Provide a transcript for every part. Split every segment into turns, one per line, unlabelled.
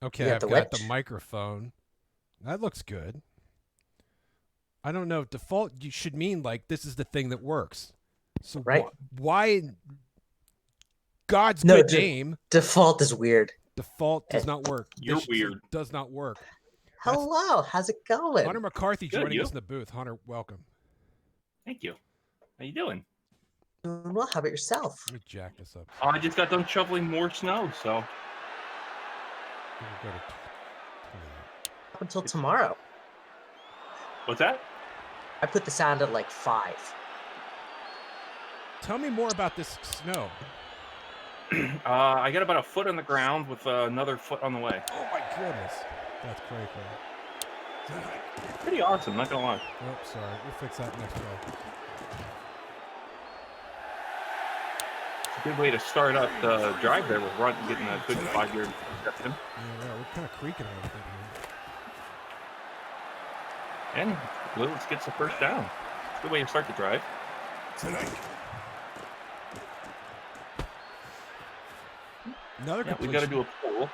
Okay,
You got
I've
the
got the
witch?
microphone. That looks good. I don't know. Default you should mean like this is the thing that works. So
Right?
why in God's
No,
good name
default is weird.
default does
And
not work?
You're weird.
Does not work. That's
hello, how's it going?
Hunter McCarthy
Good,
joining
you?
us in the booth. Hunter, welcome.
Thank you. How you doing?
Doing well. How about yourself?
Let me jack this up.
I just got done shoveling more snow, so
We'll go to 28.
Up until tomorrow.
what's that?
I put the sound at like 5.
Tell me more about this snow.
I got about a foot on the ground with another foot on the way.
Oh my goodness. That's crazy.
Pretty awesome, not gonna lie.
Oh, sorry. We'll fix that next play.
It's a good way to start up the drive there with getting a good 5-yard reception.
Yeah, we're kind of creaking a little bit here.
And Lewis gets the first down. It's a good way to start the drive.
Another
Yeah, we
completion.
got to do a poll.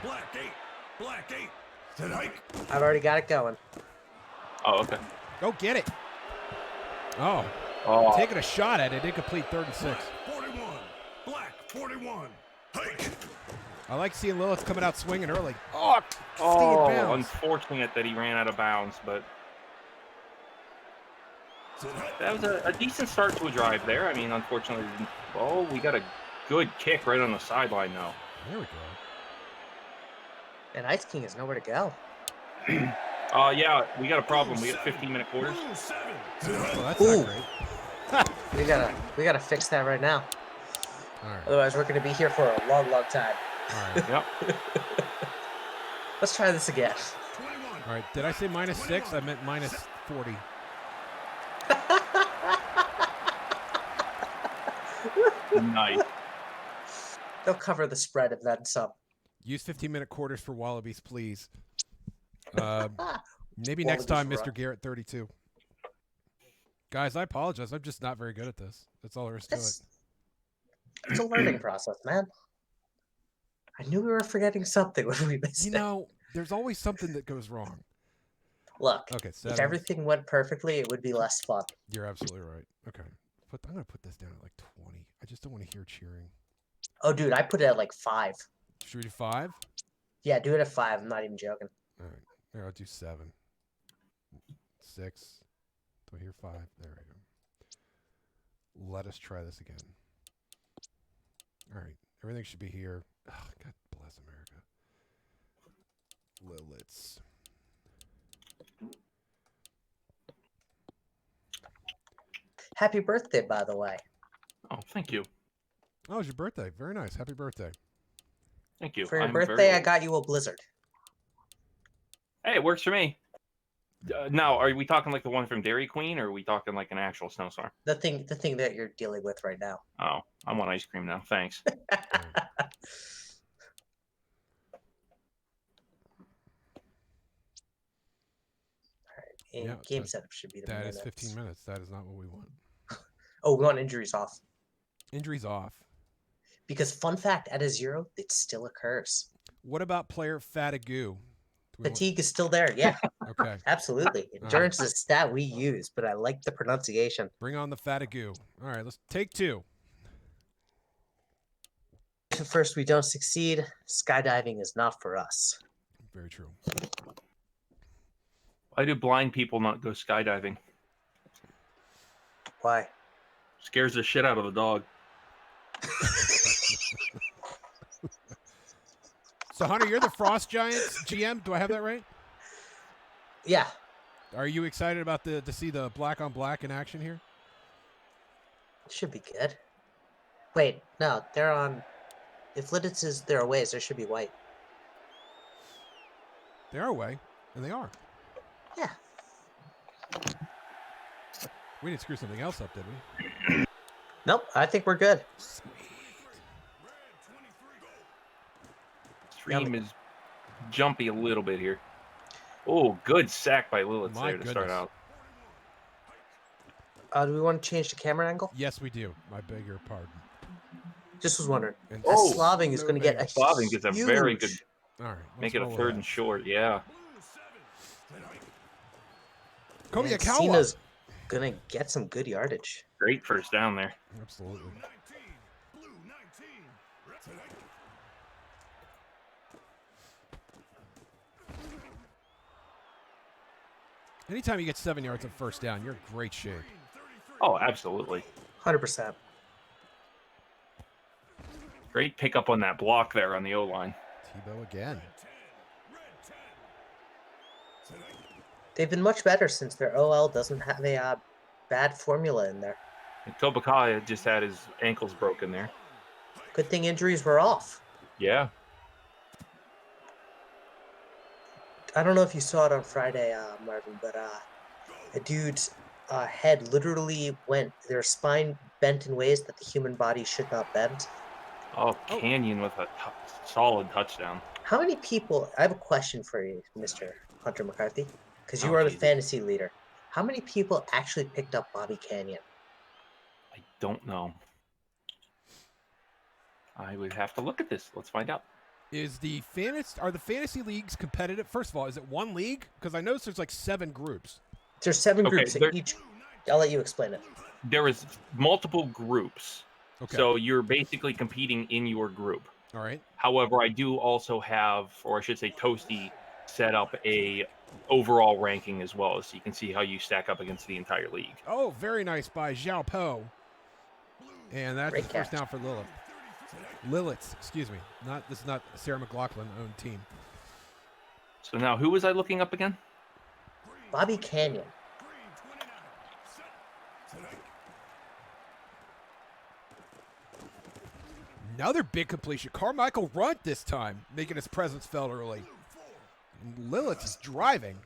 Black 8. Tonight.
I've already got it going.
Oh, okay.
Go get it. Oh,
Oh,
taking a shot at it. Incomplete 36.
41. Black 41. Hike.
I like seeing Lilith coming out swinging early. Oh,
oh,
bounds.
unfortunate that he ran out of bounds, but that was a decent start to a drive there. I mean, unfortunately, we got a good kick right on the sideline now.
There we go.
And Ice King has nowhere to go.
Yeah, we got a problem. We got 15-minute quarters.
Blue 7.
Well, that's
Ooh.
not great.
We gotta fix that right now.
All right.
Otherwise, we're gonna be here for a long, long time.
All right.
Yep.
Let's try this again.
21.
All right. Did I say -6? I meant -40.
Nice.
They'll cover the spread and then some.
Use 15-minute quarters for Wallabies, please. Maybe
Wallabies
next time,
rock.
Mr. Garrett 32. Guys, I apologize. I'm just not very good at this. That's all there is to it.
It's a learning process, man. I knew we were forgetting something when we missed
You know, there's always something that goes wrong.
Look,
Okay,
if
7.
everything went perfectly, it would be less fun.
You're absolutely right. Okay. I'm going to put this down at like 20. I just don't want to hear cheering.
Oh, dude, I put it at like 5.
Should we do 5?
Yeah, do it at 5. I'm not even joking.
All right. There, I'll do 7. 6. Do I hear 5? There we go. Let us try this again. All right. Everything should be here. Oh, God bless America. Liliths.
Happy birthday, by the way.
Oh, thank you.
Oh, it's your birthday. Very nice. Happy birthday.
Thank you.
For your
I'm very
birthday, I
old.
got you a blizzard.
Hey, it works for me. Now, are we talking like the one from Dairy Queen, or are we talking like an actual snowstorm?
The thing that you're dealing with right now.
Oh, I want ice cream now. Thanks.
And
Yeah,
game setup should be the
That
minutes.
is 15 minutes. That is not what we want.
Oh, we want injuries off.
Injuries off.
Because fun fact, at a 0, it still occurs.
What about player fatigue?
Fatigue is still there. Yeah,
Okay.
absolutely. Endurance is a stat we use, but I like the pronunciation.
Bring on the fatigue. All right, let's take 2.
If at first we don't succeed, skydiving is not for us.
Very true.
Why do blind people not go skydiving?
Why?
Scares the shit out of the dog.
So, Hunter, you're the Frost Giants GM. Do I have that right?
Yeah.
Are you excited about to see the black on black in action here?
Should be good. Wait, no, they're on. If Lidditz is their aways, there should be white.
They are away, and they are.
Yeah.
We didn't screw something else up, did we?
Nope, I think we're good.
Sweet.
Stream is jumpy a little bit here. Oh, good sack by Lilith
My
there to start
goodness.
out.
Do we want to change the camera angle?
Yes, we do. I beg your pardon.
Just was wondering.
And
Oh,
Slaving is going to get a
Slaving gets a very
huge
good
All right.
Make it a third and short. Yeah.
Blue 7. Set hike.
Kobe
And
Akawa.
Cena's gonna get some good yardage.
Great first down there.
Absolutely.
Blue 19. Blue 19. Set hike.
Anytime you get 7 yards of first down, you're in great shape.
Green 33.
Oh, absolutely.
100%.
Great pickup on that block there on the O-line.
Tebow again.
Red 10. Set hike.
They've been much better since their OL doesn't have a bad formula in there.
And Kobakaya just had his ankles broken there.
Good thing injuries were off.
Yeah.
I don't know if you saw it on Friday, Marvin, but a dude's head literally went, their spine bent in ways that the human body should not bend.
Oh, Canyon with a solid touchdown.
How many people, I have a question for you, Mr. Hunter McCarthy, because you
Oh,
are the
Jesus.
fantasy leader. How many people actually picked up Bobby Canyon?
I don't know. I would have to look at this. Let's find out.
Are the fantasy leagues competitive? First of all, is it one league? Because I noticed there's like 7 groups.
There's 7
Okay,
groups in
there-
each. I'll let you explain it.
There is multiple groups.
Okay.
So you're basically competing in your group.
All right.
However, I do also have, or I should say Toasty, set up a overall ranking as well, so you can see how you stack up against the entire league.
Oh, very nice by Xiao Po. And that's
Great
the first
catch.
down for Lilith. Lilith, excuse me. This is not Sarah McLaughlin owned team.
So now, who was I looking up again?
Bobby Canyon.
Green 29. Set hike.
Another big completion. Carmichael Runt this time, making his presence felt early.
Blue 4.
And Lilith is driving.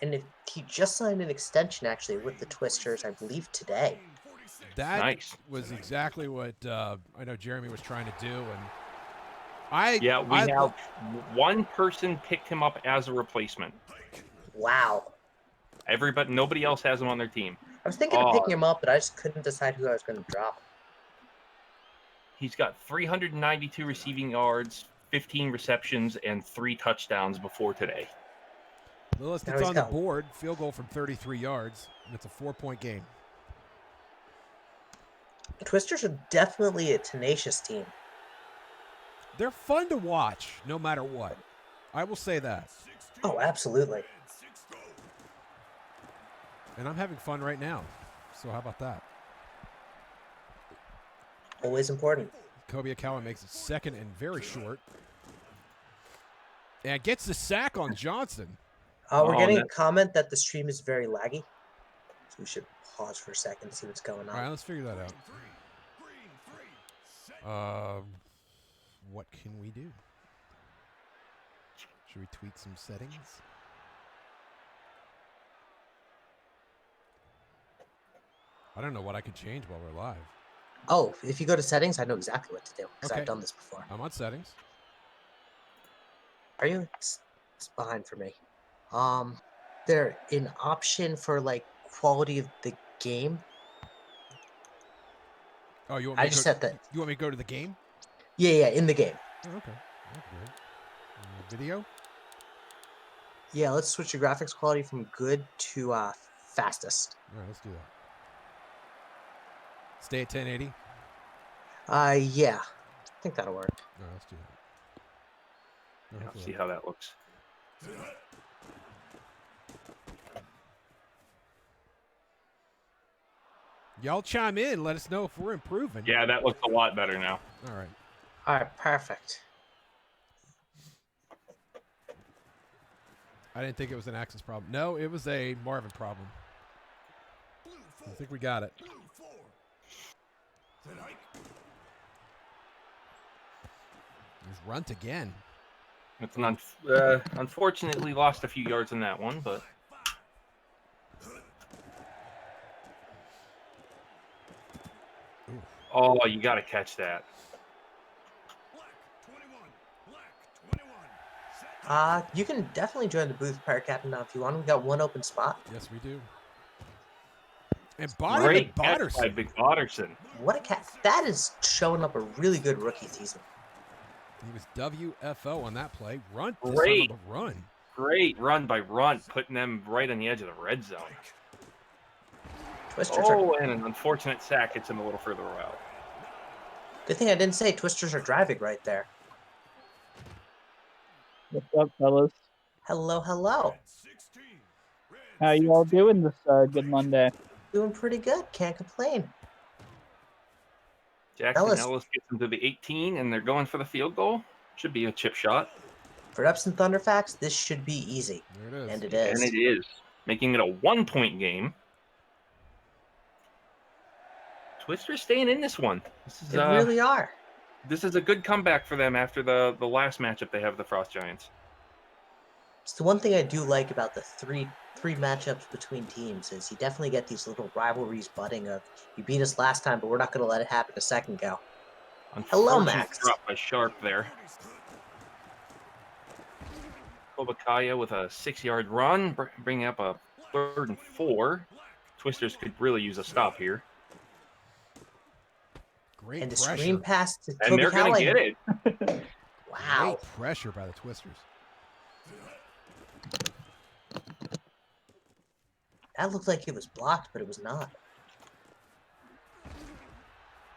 And if he just signed an extension, actually, with the Twisters, I believe, today.
Green 46.
That
Nice.
was exactly what I know Jeremy was trying to do. And we
have one person picked him up as a replacement.
Hike.
Wow.
Nobody else has him on their team.
I was thinking of picking him up, but I just couldn't decide who I was going to drop.
He's got 392 receiving yards, 15 receptions, and 3 touchdowns before today.
Lilith
Now
gets
he's
on the
got-
board. Field goal from 33 yards. And it's a 4-point game.
The Twisters are definitely a tenacious team.
They're fun to watch, no matter what. I will say that.
16.
Oh, absolutely.
And 6 go.
And I'm having fun right now. So how about that?
Always important.
Kobe Akawa makes it second and very short. And gets the sack on Johnson.
We're
Oh,
getting a
that-
comment that the stream is very laggy. So we should pause for a second and see what's going
All right,
on.
let's figure that out.
3. Green 3. Set.
What can we do? Should we tweak some settings? I don't know what I could change while we're live.
Oh, if you go to settings, I know exactly what to do because
Okay.
I've done this before.
I'm on settings.
Are you? It's behind for me. There an option for like quality of the game.
Oh, you want me
I
to
just
go,
set that.
You want me to go to the game?
Yeah, in the game.
Oh, okay. That's good. Video?
Yeah, let's switch the graphics quality from good to fastest.
All right, let's do that. Stay at 1080?
Yeah, I think that'll work.
All right, let's do that.
Yeah,
Hopefully
let's see how that looks.
Set hike.
Y'all chime in. Let us know if we're improving.
Yeah, that looks a lot better now.
All right.
All right, perfect.
I didn't think it was an access problem. No, it was a Marvin problem.
Blue
I
4.
think we got it.
Blue 4. Set hike.
There's Runt again.
It's unfortunately lost a few yards in that one, but oh, you got to catch that.
Black 21. Black 21. Set.
You can definitely join the booth, Pirate Captain, now if you want. We got one open spot.
Yes, we do. And Bonnie
Great catch by
Bodderson.
Big Bodderson.
What a cat! That is showing up a really good rookie season.
He was WFO on that play. Run.
Great.
Son of a run.
Great run by Runt, putting them right on the edge of the red zone.
Twisters are.
Oh, and an unfortunate sack gets him a little further out.
Good thing I didn't say Twisters are driving right there.
What's up, fellas?
Hello, hello.
16.
How you all doing this good Monday?
Doing pretty good. Can't complain.
Jackson
Ellis.
Ellis gets them to the 18, and they're going for the field goal. Should be a chip shot.
For Epson Thunderfacts, this should be easy.
There it is.
And it is.
And it is. Making it a 1-point game. Twisters staying in this one.
They really are.
This is a good comeback for them after the last matchup they have with the Frost Giants.
It's the one thing I do like about the three matchups between teams is you definitely get these little rivalries budding of you beat us last time, but we're not going to let it happen a second go. Hello,
Unfortunate
Max.
Drop by Sharp there. Kobakaya with a 6-yard run, bringing up a 3rd and 4. Twisters could really use a stop here.
Great
And the
pressure.
screen pass to
And
Toby
they're going to
Cowling.
get it.
Wow.
Great pressure by the Twisters.
That looked like it was blocked, but it was not.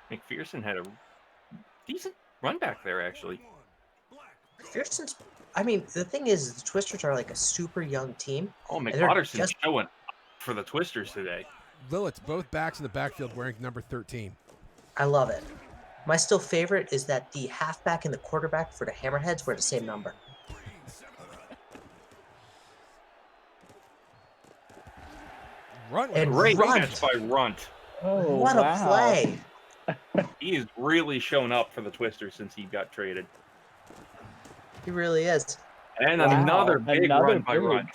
McPherson had a decent run back there, actually.
McPherson's. I mean, the thing is, the Twisters are like a super young team.
Oh,
they're
McWatterson's
just-
showing up for the Twisters today.
Lillet's both backs in the backfield wearing number 13.
I love it. My still favorite is that the halfback and the quarterback for the Hammerheads wear the same number.
Run.
And
Great
Runt.
catch by Runt.
Oh,
What
wow.
a play!
He has really shown up for the Twisters since he got traded.
He really is.
And
Wow,
another big
another
run by
big.
Runt.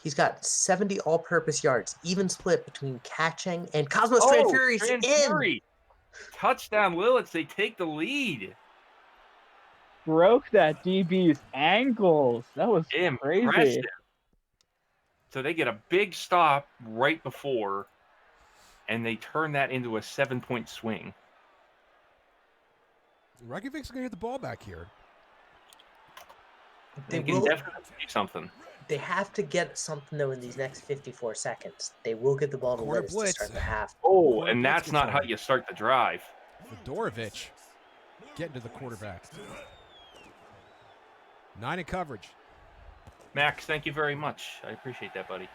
He's got 70 all-purpose yards, even split between catching and Cosmos Strand Fury's
Strand
in.
Fury. Touchdown, Lillet's. They take the lead.
Broke that DB's ankles. That was
Impressive.
crazy.
So they get a big stop right before, and they turn that into a 7-point swing.
Reykjavik's going to get the ball back here.
They can definitely do something.
They have to get something though in these next 54 seconds. They will get the ball to
Quarter
Liz to
blitz.
start the half.
Oh,
Quarter
and
blitz
that's
gets
not how
on.
you start the drive.
Fedorovich getting to the quarterback. 9 in coverage.
Max, thank you very much. I appreciate that, buddy.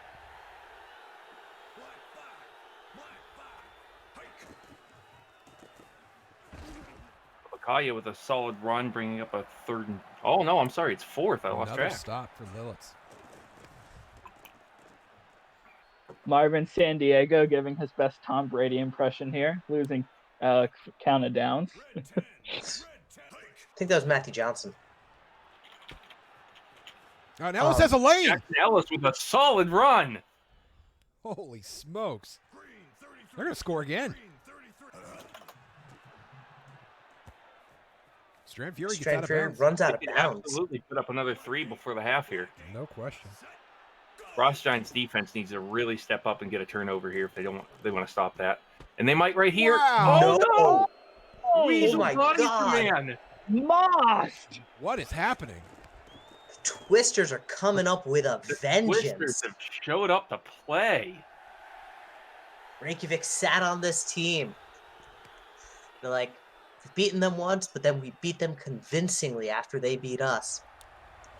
Bakaya with a solid run, bringing up a 3rd and... Oh, no, I'm sorry. It's 4th. I lost
Another
track.
stop for Lillet's.
Marvin San Diego giving his best Tom Brady impression here, losing count of downs.
I think that was Matthew Johnson.
Oh, now Ellis has a lane.
Jackson Ellis with a solid run.
Holy smokes. They're going to score again. Strand Fury gets out
Strand
of
Fury
bounds.
runs out of
They could
bounds.
absolutely put up another 3 before the half here.
No question.
Frost Giants defense needs to really step up and get a turnover here if they want to stop that. And they might right here.
Wow.
Oh,
Oh
no! Weasel
my
body
God.
man.
Must!
What is happening?
Twisters are coming up with a
Twisters
vengeance.
have showed up to play.
Reykjavik sat on this team. They're like, we've beaten them once, but then we beat them convincingly after they beat us.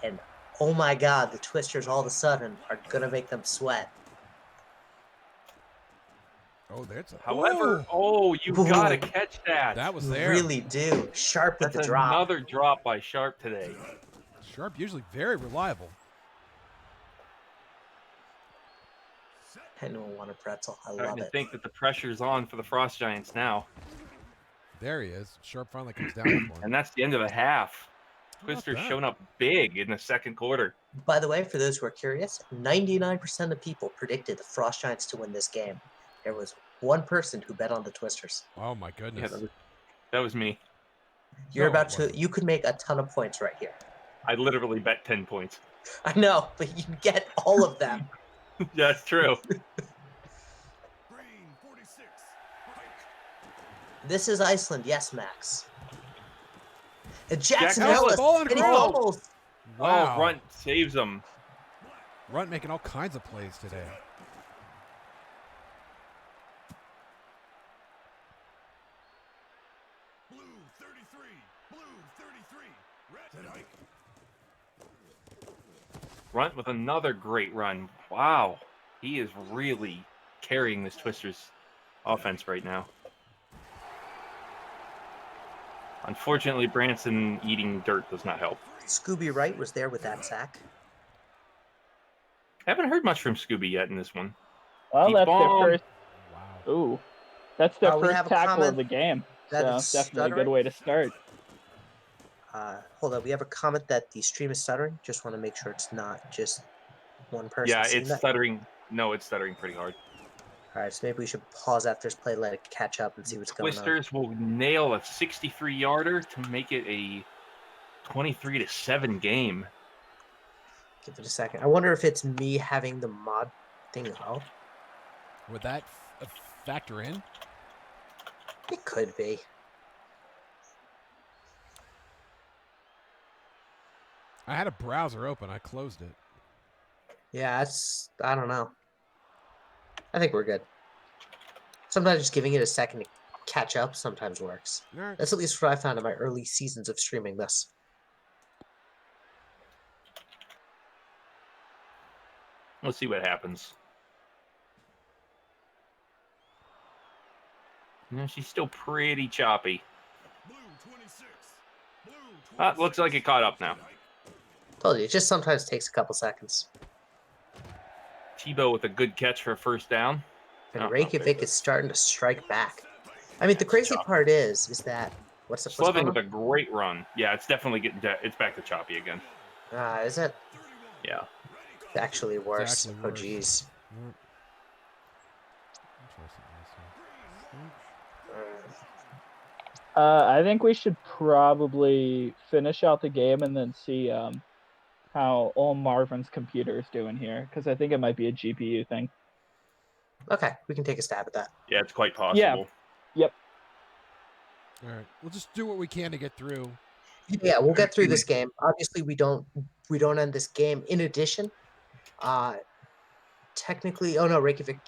And oh my God, the Twisters all of a sudden are going to make them sweat.
Oh, that's a...
However,
Ooh,
you got to catch that.
that was
You
there.
really do. Sharp with
That's
the drop.
another drop by Sharp today.
Sharp usually very reliable.
Anyone want a pretzel? I
Starting
love
to
it.
think that the pressure's on for the Frost Giants now.
There he is. Sharp finally comes down with one.
And that's the end of the half.
How about
Twisters
that?
showing up big in the second quarter.
By the way, for those who are curious, 99% of people predicted the Frost Giants to win this game. There was one person who bet on the Twisters.
Oh, my
Yeah,
goodness.
that was me.
You're
No, it
about to,
wasn't.
you could make a ton of points right here.
I literally bet 10 points.
I know, but you get all of them.
That's true.
Green 46.
This is Iceland. Yes, Max. And Jackson
Jack
Ellis.
Ellis,
ball on
And he
ground.
fumbles.
Wow.
Oh, Runt saves him.
Runt making all kinds of plays today.
Blue 33. Blue 33. Red. Set hike.
Runt with another great run. Wow. He is really carrying this Twisters offense right now. Unfortunately, Branson eating dirt does not help.
Scooby Wright was there with that sack.
Haven't heard much from Scooby yet in this one.
Well,
Deep
that's their
bomb.
first.
Wow.
Ooh, that's their
We
first
have a
tackle
comment
of the game.
that
So
it's
definitely a good
stuttering.
way to start.
Hold on. We have a comment that the stream is stuttering. Just want to make sure it's not just one person
Yeah,
seeing
it's
that.
stuttering. No, it's stuttering pretty hard.
All right, so maybe we should pause after this play, let it catch up, and see what's going on.
Twisters will nail a 63-yarder to make it a 23-7 game.
Give it a second. I wonder if it's me having the mod thing up.
Would that factor in?
It could be.
I had a browser open. I closed it.
Yeah, I don't know. I think we're good. Sometimes just giving it a second to catch up sometimes works.
All right.
That's at least what I found in my early seasons of streaming this.
Let's see what happens. No, she's still pretty choppy.
Blue 26. Blue 26.
Looks like it caught up now.
Set hike.
Told you, it just sometimes takes a couple seconds.
Tebow with a good catch for a first down.
And
Oh, not
Reykjavik
bad.
is starting to strike back. I mean, the crazy part is that what's
Slevin
going
with
on?
a great run. Yeah, it's definitely getting. It's back to choppy again.
Is it
Yeah.
actually worse?
actually
Oh,
worse.
geez.
Yep.
I think we should probably finish out the game and then see how all Marvin's computer is doing here, because I think it might be a GPU thing.
Okay, we can take a stab at that.
Yeah, it's quite possible.
Yep.
All right. We'll just do what we can to get through.
Yeah, we'll get through this game. Obviously, we don't end this game. In addition, technically, oh no, Reykjavik.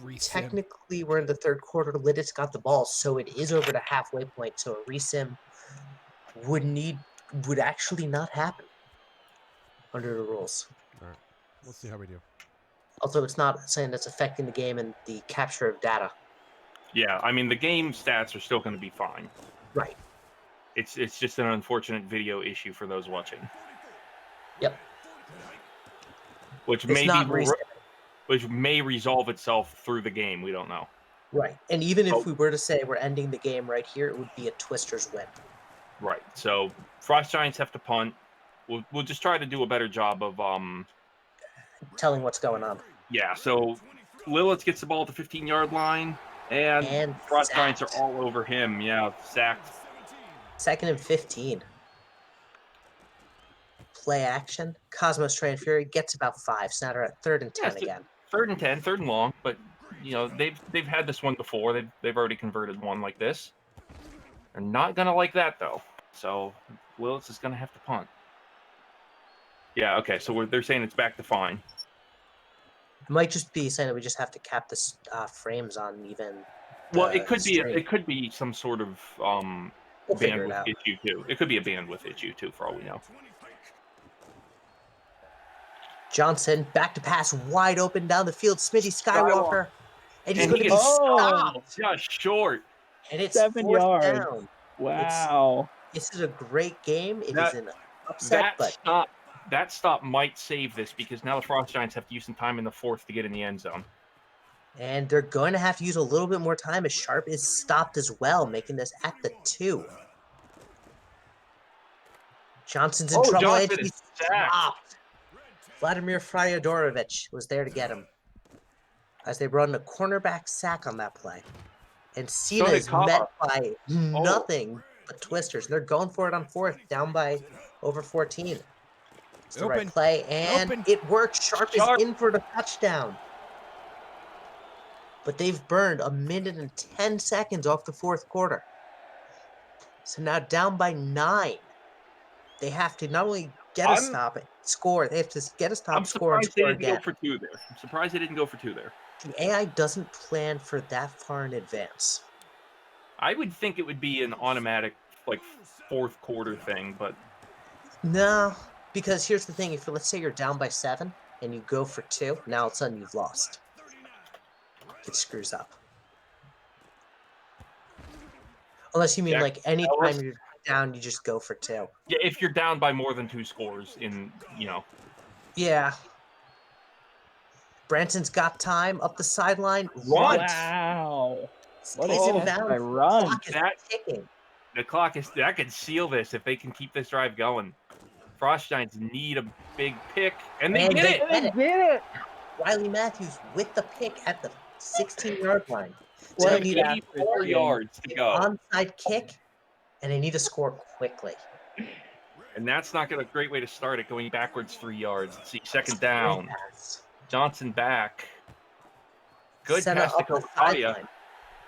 Resim.
Technically, we're in the third quarter. Lidditz got the ball, so it is over the halfway point. So a resim would actually not happen under the rules.
All right. We'll see how we do.
Also, it's not saying that's affecting the game and the capture of data.
Yeah, I mean the game stats are still going to be fine.
Right.
It's just an unfortunate video issue for those watching.
Yep.
Which
It's
may
not
be
resim.
which may resolve itself through the game. We don't know.
Right. And even
Oh.
if we were to say we're ending the game right here, it would be a Twisters win.
Right. So Frost Giants have to punt. We'll just try to do a better job of
Telling what's going on.
Yeah. So Lilith gets the ball at the 15-yard line, and Frost Giants are
sacked.
all over him. Yeah, sacked.
2nd and 15. Play action. Cosmos Train Fury gets about 5. So now they're at 3rd and 10
Yes,
again.
3rd and 10, 3rd and long. But they've had this one before. They've already converted one like this. They're not gonna like that though. So Lilith is gonna have to punt. Yeah. Okay. So they're saying it's back to fine.
It might just be saying that we just have to cap the frames on even.
Well,
the
it could be
stream.
it could be some sort of
We'll figure it
bandwidth
out.
issue too. It could be a bandwidth issue too, for all we know.
Johnson back to pass wide open down the field. Smitty Skywalker. And he's
And
going
he
to be
gets
stopped.
just short.
And it's
7
4th
yards.
down.
Wow.
This is a great game. It is
That-
an upset, but
That stop might save this because now the Frost Giants have to use some time in the 4th to get in the end zone.
and they're going to have to use a little bit more time as Sharp is stopped as well, making this at the 2. Johnson's in trouble.
Johnson
And
is
he's
sacked.
stopped. Vladimir Fryadorovich was there to get him as they run a cornerback sack on that play. And Cena
did
is
Kava.
met by nothing but Twisters. They're going for it on 4th, down by over 14. It's the right
Open.
play, and
Open.
it works. Sharp is
Sharp.
in for the touchdown. but they've burned 1:10 off the fourth quarter. So now down by 9. They have to not only get a
I'm-
stop, score. They have to get a stop,
I'm
score, and
surprised they
score
didn't
again.
go for 2 there. I'm surprised they didn't go for 2 there.
The AI doesn't plan for that far in advance.
I would think it would be an automatic, like, fourth quarter thing, but
No, because here's the thing: if let's say you're down by 7 and you go for 2, now all of a sudden you've lost. It screws up. Unless you mean
Yeah,
like any
Ellis-
time you're down, you just go for 2.
yeah, if you're down by more than 2 scores
Yeah. Branson's got time up the sideline.
Run.
Wow. What a
Stays in
catch
bounds.
by run.
Clock is
That-
ticking.
the clock is that could seal this if they can keep this drive going. Frost Giants need a big pick, and they
And
get
they
it.
get it.
did it.
Riley Matthews with the pick at the 16-yard line.
What
So
a
they need
catch for
84
James.
yards to
an
go,
onside kick, and they need to score quickly.
and that's not a great way to start it. Going backwards 3 yards. Let's see, second down.
Great pass.
Johnson back. Good
Senna
pass to
up the
Kobaya,
sideline.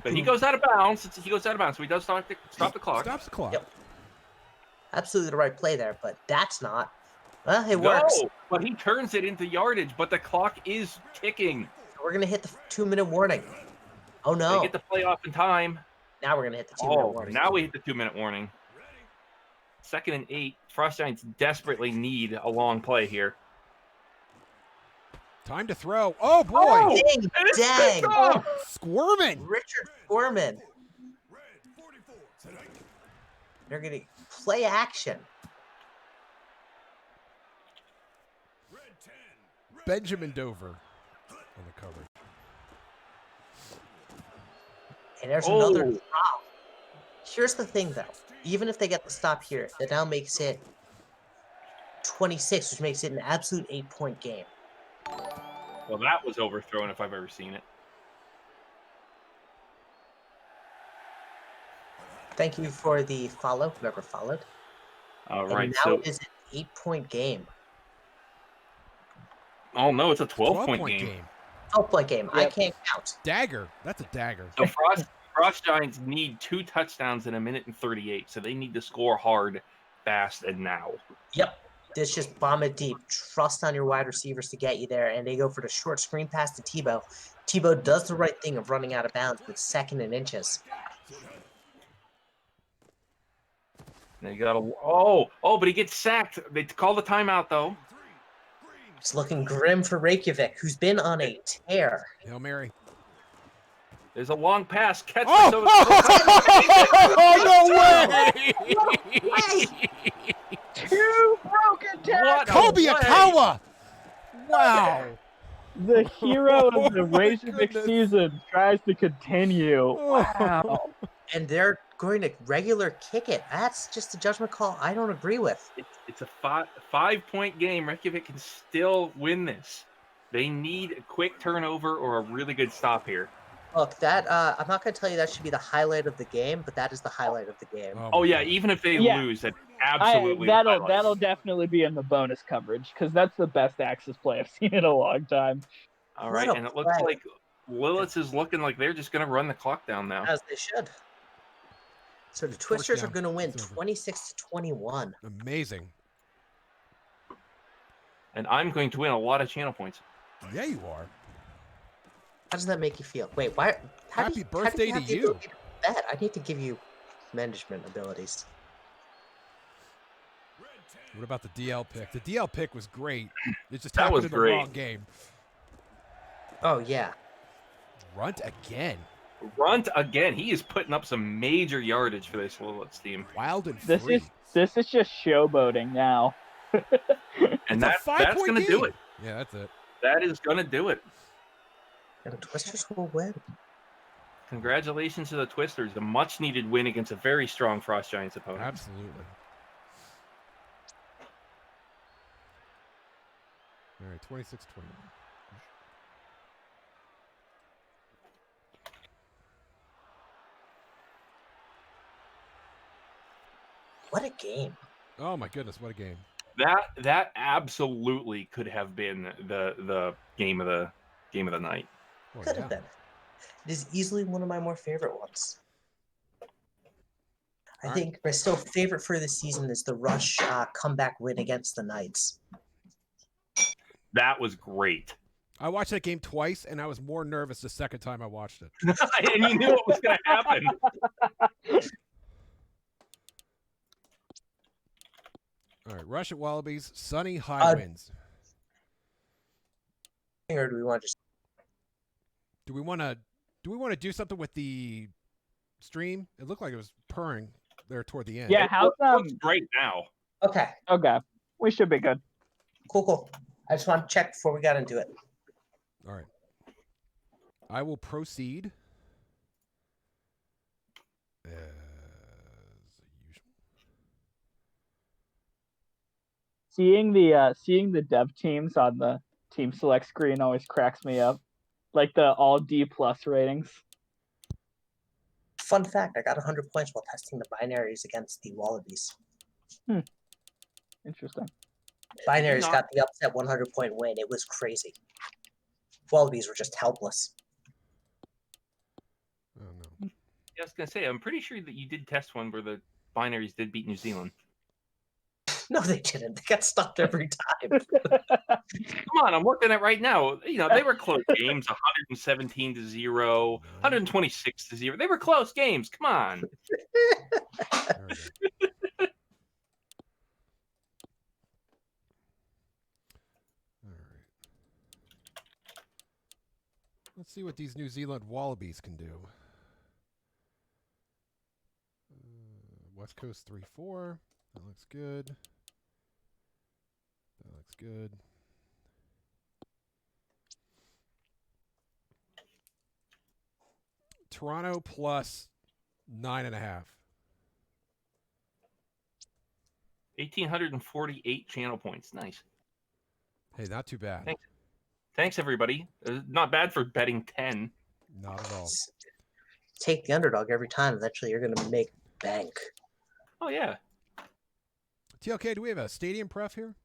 but he goes out of bounds. He goes out of bounds, so he does stop the clock.
Stops the clock.
Yep. Absolutely the right play there, but that's not. Well, it works.
No, but he turns it into yardage. But the clock is ticking.
We're going to hit the 2-minute warning. Oh,
They
no.
get the play off in time.
Now we're going to hit the 2-minute
Oh,
warning.
now we hit the 2-minute warning. 2nd and 8. Frost Giants desperately need a long play here.
Time to throw. Oh boy!
Oh!
Dang,
And it's
dang.
picked off.
Squirming.
Richard Foreman. They're going to play action.
Benjamin Dover on the cover.
And there's another
Oh.
drop. Here's the thing, though. Even if they get the stop here, that now makes it 26, which makes it an absolute 8-point game.
Well, that was overthrown if I've ever seen it.
Thank you for the follow, whoever followed.
All
And
right,
now
so
it is an 8-point game.
oh no, it's a 12-point
12-point
game.
12-point game. I
Yep.
can't count.
Dagger. That's a dagger.
So Frost Giants need 2 touchdowns in 1:38, so they need to score hard, fast, and now.
Yep. This just bomb it deep. Trust on your wide receivers to get you there, and they go for the short screen pass to Tebow. Tebow does the right thing of running out of bounds with 2nd and inches.
They got but he gets sacked. They call the timeout though.
It's looking grim for Reykjavik, who's been on a tear.
Hail Mary.
There's a long pass. Catch
Oh!
the
No way!
Two broken
What
tackles.
Kobe
way.
Akawa! Wow.
The hero of the
Oh my
Reykjavik
goodness.
season tries to continue. Wow.
And they're going to regular kick it. That's just a judgment call I don't agree with.
It's a 5-point game. Reykjavik can still win this. They need a quick turnover or a really good stop here.
Look, that I'm not going to tell you that should be the highlight of the game, but that is the highlight of the game.
Oh
my
yeah,
God.
even if they
Yeah.
lose, that's absolutely the highlight.
That'll definitely be in the bonus coverage because that's the best Axis play I've seen in a long time.
All
What
right,
a
and it looks
play.
like Lilith is looking like they're just going to run the clock down now.
As they should. So the Twisters are
down.
going to win
It's over.
26-21.
Amazing.
And I'm going to win a lot of channel points.
Yeah, you are.
How does that make you feel? Wait, why? How
Happy
do you,
birthday
how do
to
you have
you.
the ability to bet? I need to give you management abilities.
What about the DL pick? The DL pick was great. It just
That
happened
was
in the
great.
wrong game.
Oh, yeah.
Runt again.
Runt again. He is putting up some major yardage for this Lilith team.
Wild and
This
free.
is just showboating now.
And
It's a
that's
5-point
going to do
game.
it.
Yeah, that's it.
That is going to do it.
And the Twisters will win.
Congratulations to the Twisters. A much-needed win against a very strong Frost Giants opponent.
Absolutely. All right, 26-21.
What a game.
Oh my goodness, what a game.
That absolutely could have been the game of the night.
Oh,
Could
yeah.
have been. It is easily one of my more favorite ones. I
All right.
think my still favorite for this season is the Rush comeback win against the Knights.
That was great.
I watched that game twice, and I was more nervous the second time I watched it.
And you knew it was going to happen.
All right, Rush at Wallabies, sunny, high winds.
Or do we want to just
Do we want to do something with the stream? It looked like it was purring there toward the end.
Yeah, how's
Looks great now.
Okay,
Okay, we should be good.
cool. I just want to check before we got into it.
All right. I will proceed as usual.
Seeing the dev teams on the team select screen always cracks me up, like the all D+ ratings.
Fun fact, I got 100 points while testing the binaries against the Wallabies.
Interesting.
Binaries
not-
got the upset 100-point win. It was crazy. Wallabies were just helpless.
Oh no.
Yeah, I was going to say, I'm pretty sure that you did test one where the binaries did beat New Zealand.
No, they didn't. They got stopped every time.
Come on, I'm looking at right now. You know, they were close games, 117-0, 126-0. They were close games. Come on.
There we go. All right. Let's see what these New Zealand Wallabies can do. West Coast 3-4. That looks good. That looks good. Toronto plus 9.5.
1,848 channel points. Nice.
Hey, not too bad.
Thanks. Thanks, everybody. Not bad for betting 10.
Not at all.
Take the underdog every time. Eventually, you're going to make bank.
Oh, yeah.
TLK, do we have a stadium pref here?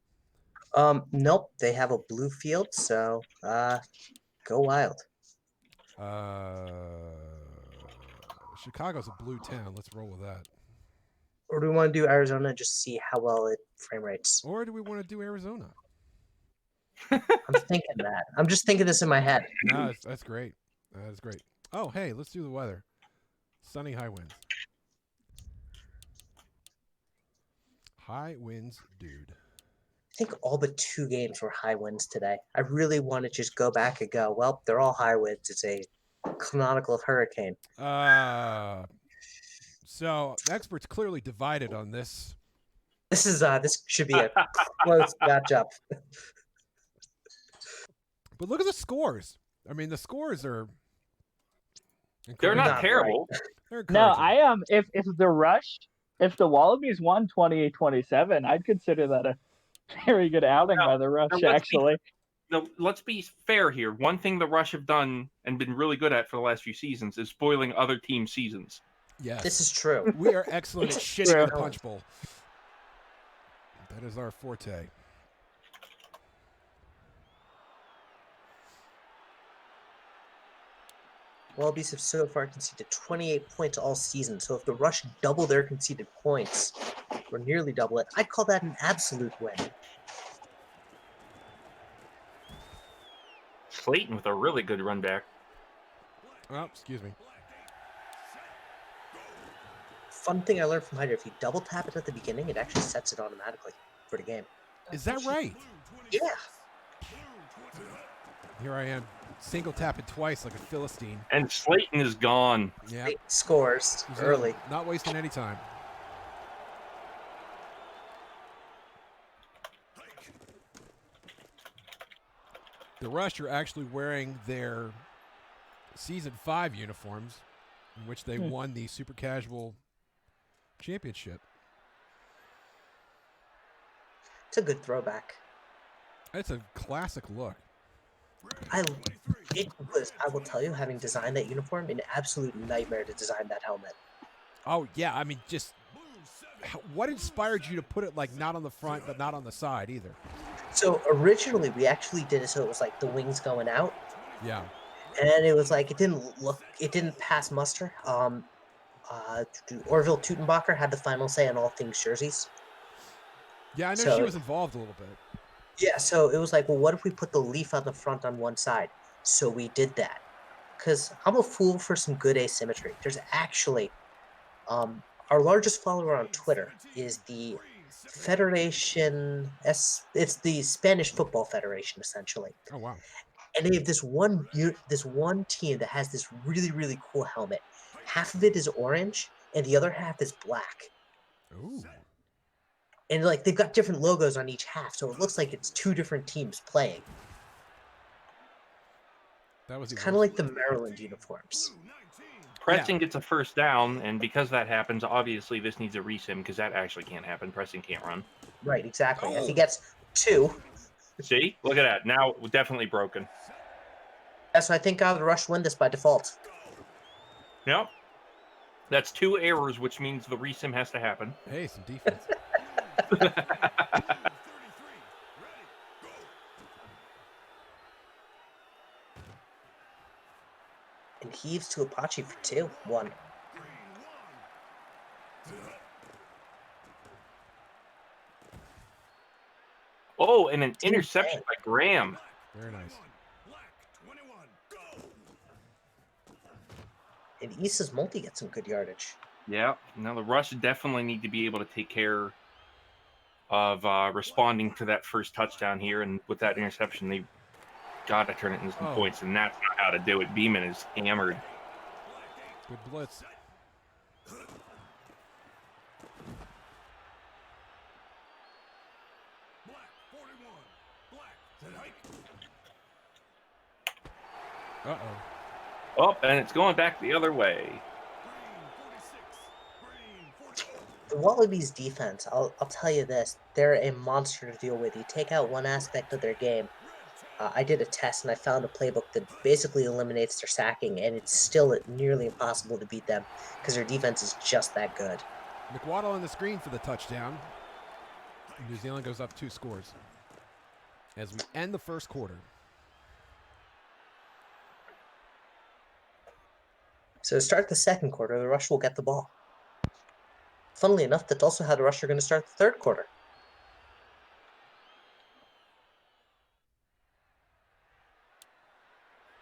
Nope. They have a blue field, so go wild.
Chicago's a blue town. Let's roll with that.
Or do we want to do Arizona and just see how well it frame rates?
Or do we want to do Arizona?
I'm thinking that. I'm just thinking this in my head.
No, that's great. That is great. Oh, hey, let's do the weather. Sunny, high winds. High winds, dude.
I think all but 2 games were high winds today. I really want to just go back and go, well, they're all high winds. It's a canonical hurricane.
So the experts clearly divided on this.
This should be a close matchup.
But look at the scores. I mean, the scores are
They're not
Not
terrible.
They're
No,
encouraging.
if the Rush, if the Wallabies won 28-27, I'd consider that a very good outing by the Rush,
let's
actually.
No, let's be fair here. One thing the Rush have done and been really good at for the last few seasons is spoiling other teams' seasons.
Yes.
This is true.
We are excellent at shitting in the
True.
punch bowl. That is our forte.
Wallabies have so far conceded 28 points all season. So if the Rush double their conceded points, or nearly double it, I'd call that an absolute win.
Slayton with a really good run back.
Oh, excuse me.
Fun thing I learned from Hyder, if you double tap it at the beginning, it actually sets it automatically for the game.
Is that right?
Yeah.
Here I am, single tapping twice like a Philistine.
And Slayton is gone.
Yeah.
Great scores
He's
early.
Not wasting any time. The Rush are actually wearing their Season 5 uniforms, in which they won the Super Casual Championship.
It's a good throwback.
It's a classic look.
It was, I will tell you, having designed that uniform, an absolute nightmare to design that helmet.
Oh, yeah. I mean, just what inspired you to put it like not on the front, but not on the side either?
So originally we actually did it so it was like the wings going out.
Yeah.
and it was like it didn't pass muster. Orville Tutenbacher had the final say on all things jerseys.
Yeah, I know
So
she was involved a little bit.
yeah, so it was like, well, what if we put the leaf on the front on one side? So we did that. Because I'm a fool for some good asymmetry. There's actually, our largest follower on Twitter is the Federation It's the Spanish Football Federation, essentially.
Oh wow.
And they have this one team that has this really really cool helmet. Half of it is orange, and the other half is black.
Ooh.
And like they've got different logos on each half, so it looks like it's two different teams playing.
That was
It's
even
kind of like the Maryland uniforms.
Preston gets a first down, and because that happens, obviously this needs a resim because that actually can't happen. Preston can't run.
Right, exactly. If he
Oh.
gets 2,
See? Look at that. Now definitely broken.
so I think the Rush win this by default.
Yep. That's 2 errors, which means the resim has to happen.
Hey, some defense.
And heaves to Apache for 2. 1.
Oh, and an
Team
interception
bang.
by Graham.
Very nice.
And Issa's multi gets some good yardage.
Yeah. Now the Rush definitely need to be able to take care of responding to that first touchdown here, and with that interception, they got to turn it into some points, and that's not how to do it. Beeman is hammered.
Good blitz. Uh-oh.
Oh, and it's going back the other way.
The Wallabies defense, I'll tell you this, they're a monster to deal with. You take out one aspect of their game. I did a test and I found a playbook that basically eliminates their sacking, and it's still nearly impossible to beat them because their defense is just that good.
McWaddle on the screen for the touchdown. New Zealand goes up 2 scores as we end the first quarter.
So to start the second quarter, the Rush will get the ball. Funnily enough, that's also how the Rush are going to start the third quarter.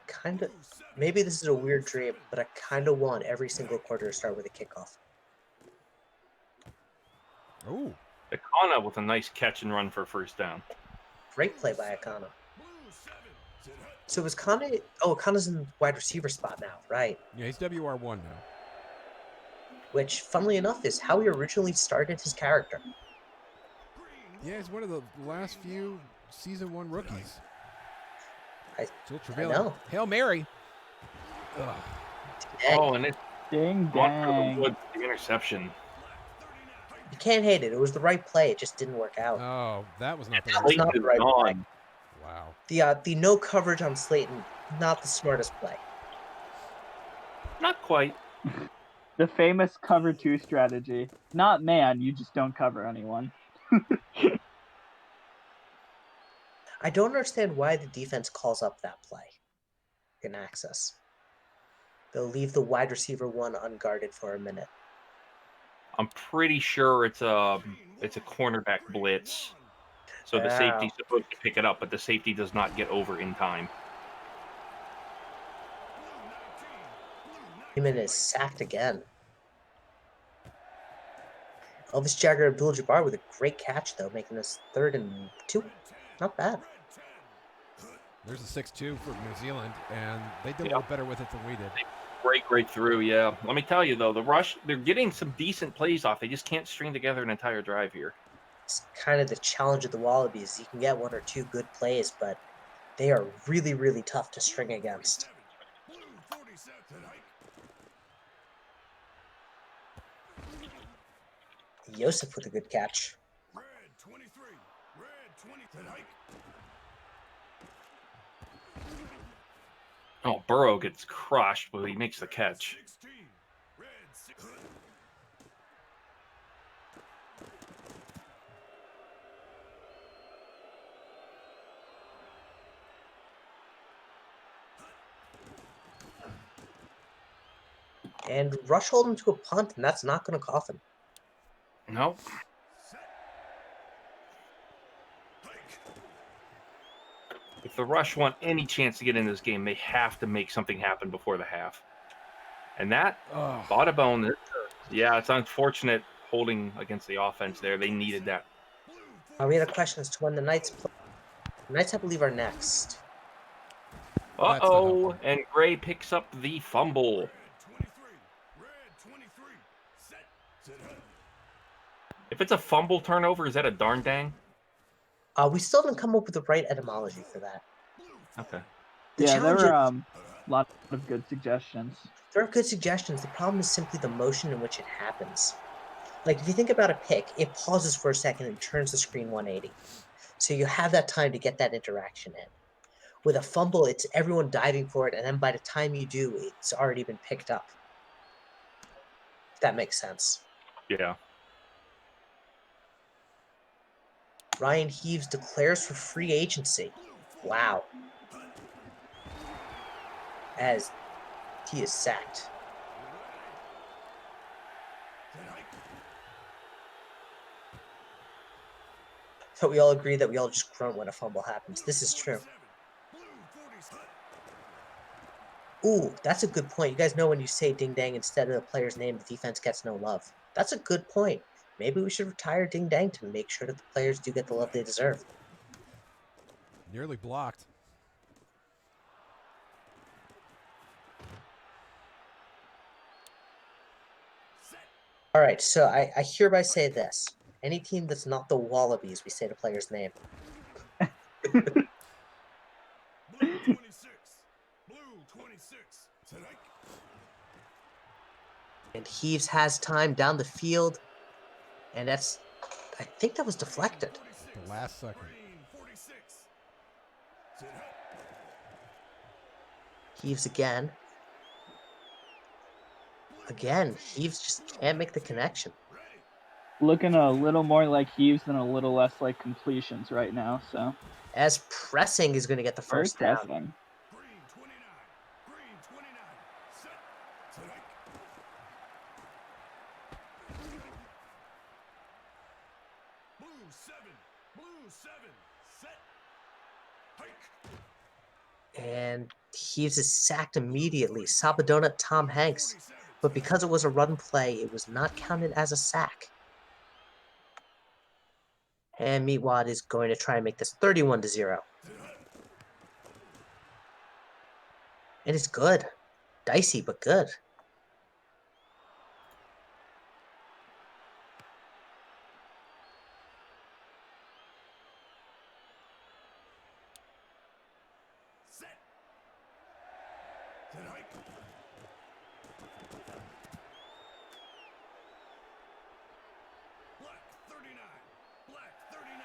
Kind of, maybe this is a weird dream, but I kind of want every single quarter to start with a kickoff.
Oh.
Akana with a nice catch and run for first down.
Great play by Akana. So was Akana? Oh, Akana's in the wide receiver spot now, right?
Yeah, he's WR1 now.
Which, funnily enough, is how he originally started his character.
Yeah, he's one of the last few Season 1 rookies.
I
Trevelyan.
know.
Hail Mary. Ugh.
Dang.
Oh, and it's
Ding
one for
dang.
the Woods, the interception.
You can't hate it. It was the right play. It just didn't work out.
Oh, that was not the
That
right
was
Slayton
not the
is
right play.
gone.
Wow.
The no coverage on Slayton, not the smartest play.
Not quite.
The famous cover 2 strategy. Not man, you just don't cover anyone.
I don't understand why the defense calls up that play in access. They'll leave the wide receiver 1 unguarded for a minute.
I'm pretty sure it's a cornerback blitz. So the safety's supposed to pick it up, but the safety does not get over in time.
Heeman is sacked again. Elvis Jagger Abdul-Jabbar with a great catch, though, making this 3rd and 2. Not bad.
There's a 6-2 for New Zealand, and they did a little better with it than we did.
Break right through, yeah. Let me tell you, though, the Rush, they're getting some decent plays off. They just can't string together an entire drive here.
It's kind of the challenge of the Wallabies. You can get 1 or 2 good plays, but they are really, really tough to string against. Joseph with a good catch.
Oh, Burrow gets crushed, but he makes the catch.
and rush hold him to a punt, and that's not going to cough him.
Nope. If the Rush want any chance to get in this game, they have to make something happen before the half. And that
Oh,
bought a bone. Yeah, it's unfortunate holding against the offense there. They needed that.
We had a question as to when the Knights play. The Knights, I believe, are next.
That's not
Uh-oh,
helpful.
and Gray picks up the fumble.
Red 23. Set.
If it's a fumble turnover, is that a darn dang?
We still didn't come up with the right etymology for that.
Okay.
The
Yeah, there
challenge
were
is,
a lot of good suggestions.
there are good suggestions. The problem is simply the motion in which it happens. Like, if you think about a pick, it pauses for a second and turns the screen 180. So you have that time to get that interaction in. With a fumble, it's everyone diving for it, and then by the time you do, it's already been picked up. If that makes sense.
Yeah.
Ryan Heaves declares for free agency. Wow. As he is sacked. So we all agree that we all just grunt when a fumble happens. This is true. Ooh, that's a good point. You guys know when you say ding dang instead of the player's name, the defense gets no love. That's a good point. Maybe we should retire ding dang to make sure that the players do get the love they deserve.
Nearly blocked.
All right, so I hereby say this. Any team that's not the Wallabies, we say the player's name.
Blue 26. Blue 26.
And Heaves has time down the field. And that's, I think that was deflected.
The last second.
Green 46.
Heaves again. Again, Heaves just can't make the connection.
Looking a little more like Heaves and a little less like completions right now. So
As pressing is going to get the
very
first down.
pressing.
Green 29. Green 29. Set. Blue 7. Blue 7. Set. Hike.
And Heaves is sacked immediately. Sabadona Tom Hanks. But because it was a run play, it was not counted as a sack. And Meatwad is going to try and make this 31-0. And it's good. Dicey, but good.
Set. Set hike. Black 39. Black 39.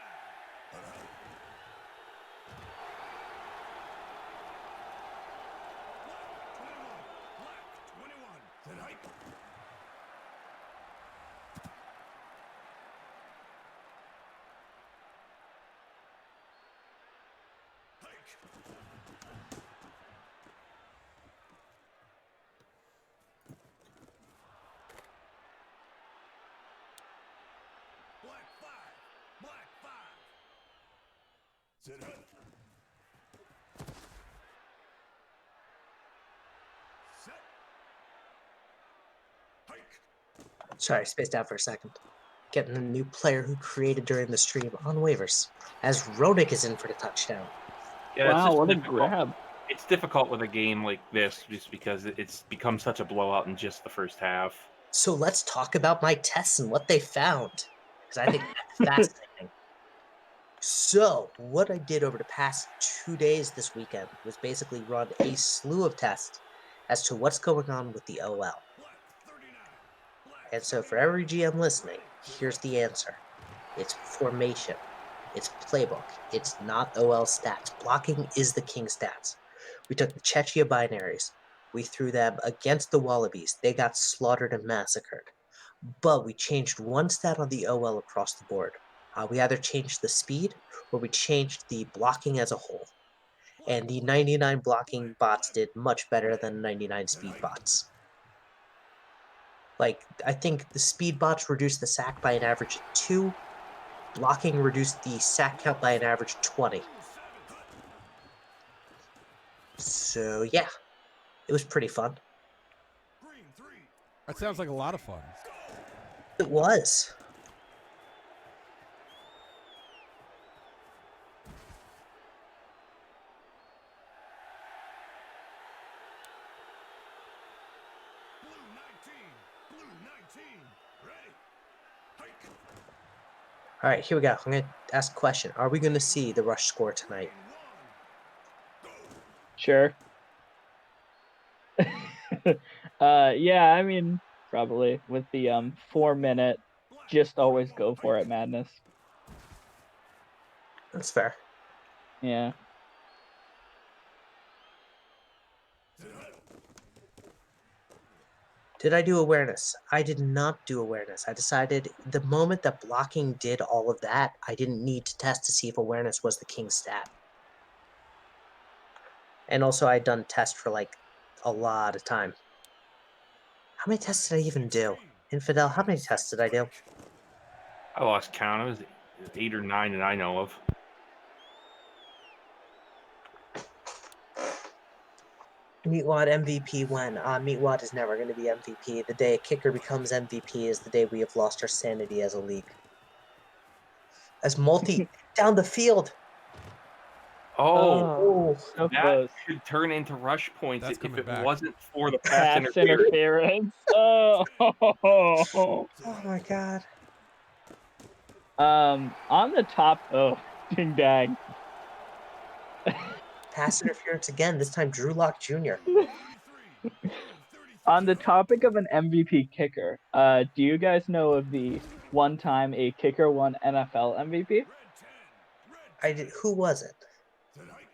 Black 21. Set hike. Black 5. Black 5. Sit up. Set. Hike.
Sorry, spaced out for a second. Getting a new player who created during the stream on waivers. As Rodick is in for the touchdown.
Yeah, it's
Wow,
just
what a
difficult.
grab.
It's difficult with a game like this just because it's become such a blowout in just the first half.
So let's talk about my tests and what they found. Because I think that's fascinating. So, what I did over the past 2 days this weekend was basically run a slew of tests as to what's going on with the OL.
Black 39. Black
And so, for every GM listening, here's the answer it's formation, it's playbook, it's not OL stats. Blocking is the king stats. We took the Chechia binaries, we threw them against the Wallabies. They got slaughtered and massacred. But we changed one stat on the OL across the board. We either changed the speed or we changed the blocking as a whole. And the 99 blocking bots did much better than 99 speed bots. Like, I think the speed bots reduced the sack by an average of 2. Blocking reduced the sack count by an average of 20. So, yeah, it was pretty fun.
Green 3.
That sounds like a lot of fun.
It was.
Blue 19. Blue 19. Ready. Hike.
All right, here we go. I'm going to ask a question. Are we going to see the Rush score tonight?
Sure. Yeah, I mean, probably with the 4-minute, just always go for it madness.
That's fair.
Yeah.
Did I do awareness? I did not do awareness. I decided the moment that blocking did all of that, I didn't need to test to see if awareness was the king stat. And also, I'd done tests for like a lot of time. How many tests did I even do? Infidel, how many tests did I do?
I lost count. It was 8 or 9 that I know of.
Meatwad MVP when? Meatwad is never going to be MVP. The day a kicker becomes MVP is the day we have lost our sanity as a league. As multi down the field.
Oh,
So
that
close.
could turn into rush points
That's
if
coming
it
back.
wasn't for the pass
Pass
interference.
interference. Oh.
Oh my god.
On the top. Oh, ding dang.
Pass interference again, this time Drew Lock Jr.
On the topic of an MVP kicker, do you guys know of the one time a kicker won NFL MVP?
Who was it?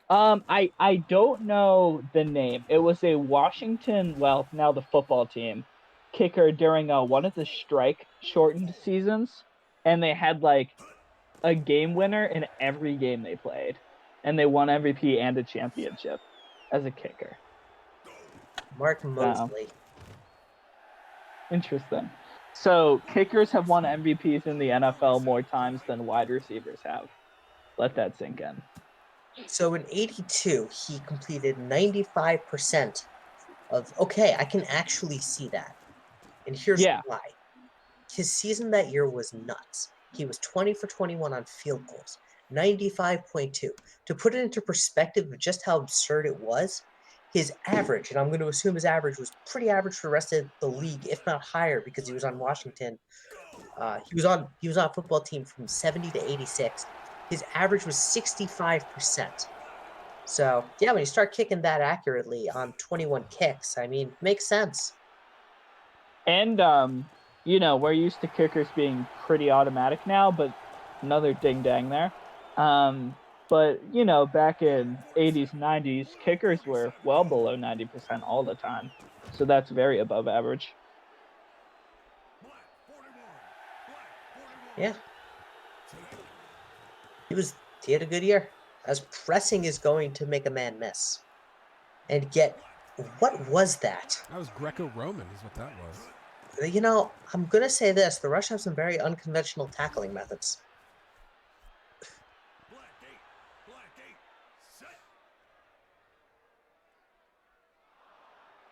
I don't know the name. It was a Washington, well, now the football team, kicker during one of the strike shortened seasons, and they had like a game winner in every game they played, and they won MVP and a championship as a kicker.
Mark Mosley.
Interesting. So kickers have won MVPs in the NFL more times than wide receivers have. Let that sink in.
So in 82, he completed 95% of. Okay, I can actually see that. And here's
Yeah.
why. His season that year was nuts. He was 20 for 21 on field goals, 95.2. To put it into perspective of just how absurd it was, his average, and I'm going to assume his average was pretty average for the rest of the league, if not higher, because he was on Washington. He was on a football team from 70 to 86. His average was 65%. So yeah, when you start kicking that accurately on 21 kicks, I mean, makes sense.
And we're used to kickers being pretty automatic now, but another ding dang there. But back in 80s, 90s, kickers were well below 90% all the time. So that's very above average.
Yeah. He had a good year. As pressing is going to make a man miss. And yet, what was that?
That was Greco-Roman is what that was.
I'm going to say this. The Rush have some very unconventional tackling methods.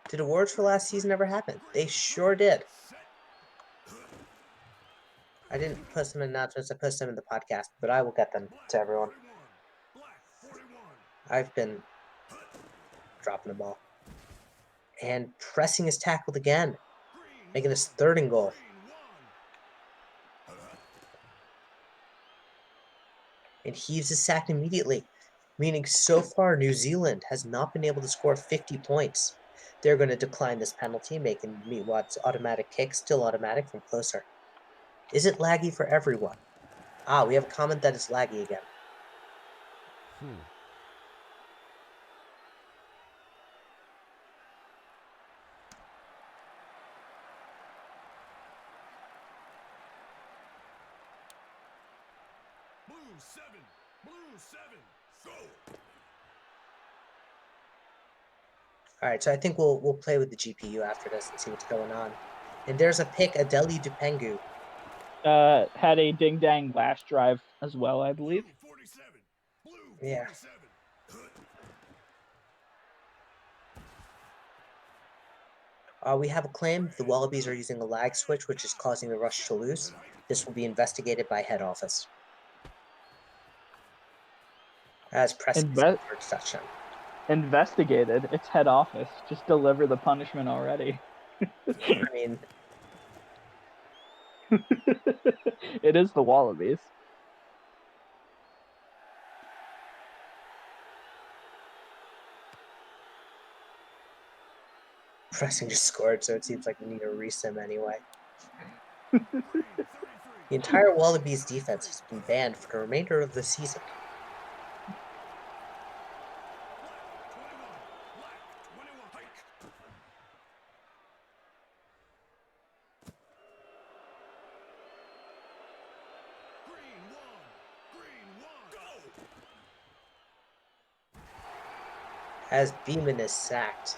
Did awards for last season ever happen? They sure did. I didn't post some announcements. I posted them in the podcast, but I will get them to everyone. I've been dropping the ball. And pressing is tackled again, making us 3rd and goal. And Heaves is sacked immediately, meaning so far New Zealand has not been able to score 50 points. They're going to decline this penalty, making Meatwad's automatic kick still automatic from closer. Is it laggy for everyone? We have a comment that it's laggy again.
Blue 7. Go.
All right, so I think we'll play with the GPU after this and see what's going on. And there's a pick, Adeli Dupengu.
Had a ding dang last drive as well, I believe.
Blue 47. Blue
Yeah.
47.
We have a claim. The Wallabies are using a lag switch, which is causing the rush to lose. This will be investigated by head office. As pressing
Inve-
for touchdown.
Investigated. It's head office. Just deliver the punishment already.
I mean,
It is the Wallabies.
pressing just scored, so it seems like we need a resim anyway.
Green 33.
The entire Wallabies defense has been banned for the remainder of the season.
Black 21. Black 21. Hike. Green 1. Green 1. Go.
As Beeman is sacked.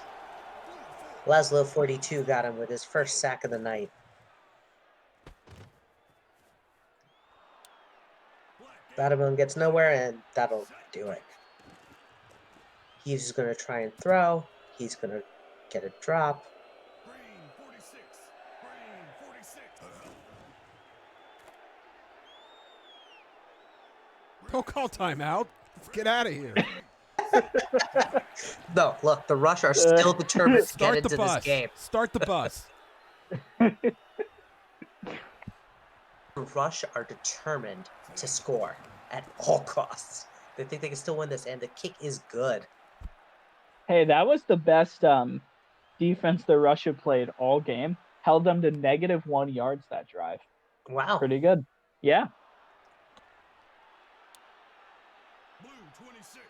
Blue 4.
Laszlo 42 got him with his first sack of the night.
Black.
Badaboom gets nowhere, and that'll do it. He's just going to try and throw. He's going to get a drop.
Green 46. Green 46.
Don't call timeout. Let's get out of here.
No, look, the Rush are still determined to get
Start the
into this
bus.
game.
Start the bus.
The Rush are determined to score at all costs. They think they can still win this, and the kick is good.
Hey, that was the best defense the Russia played all game. Held them to -1 yards that drive.
Wow.
Pretty good. Yeah.
Blue 26.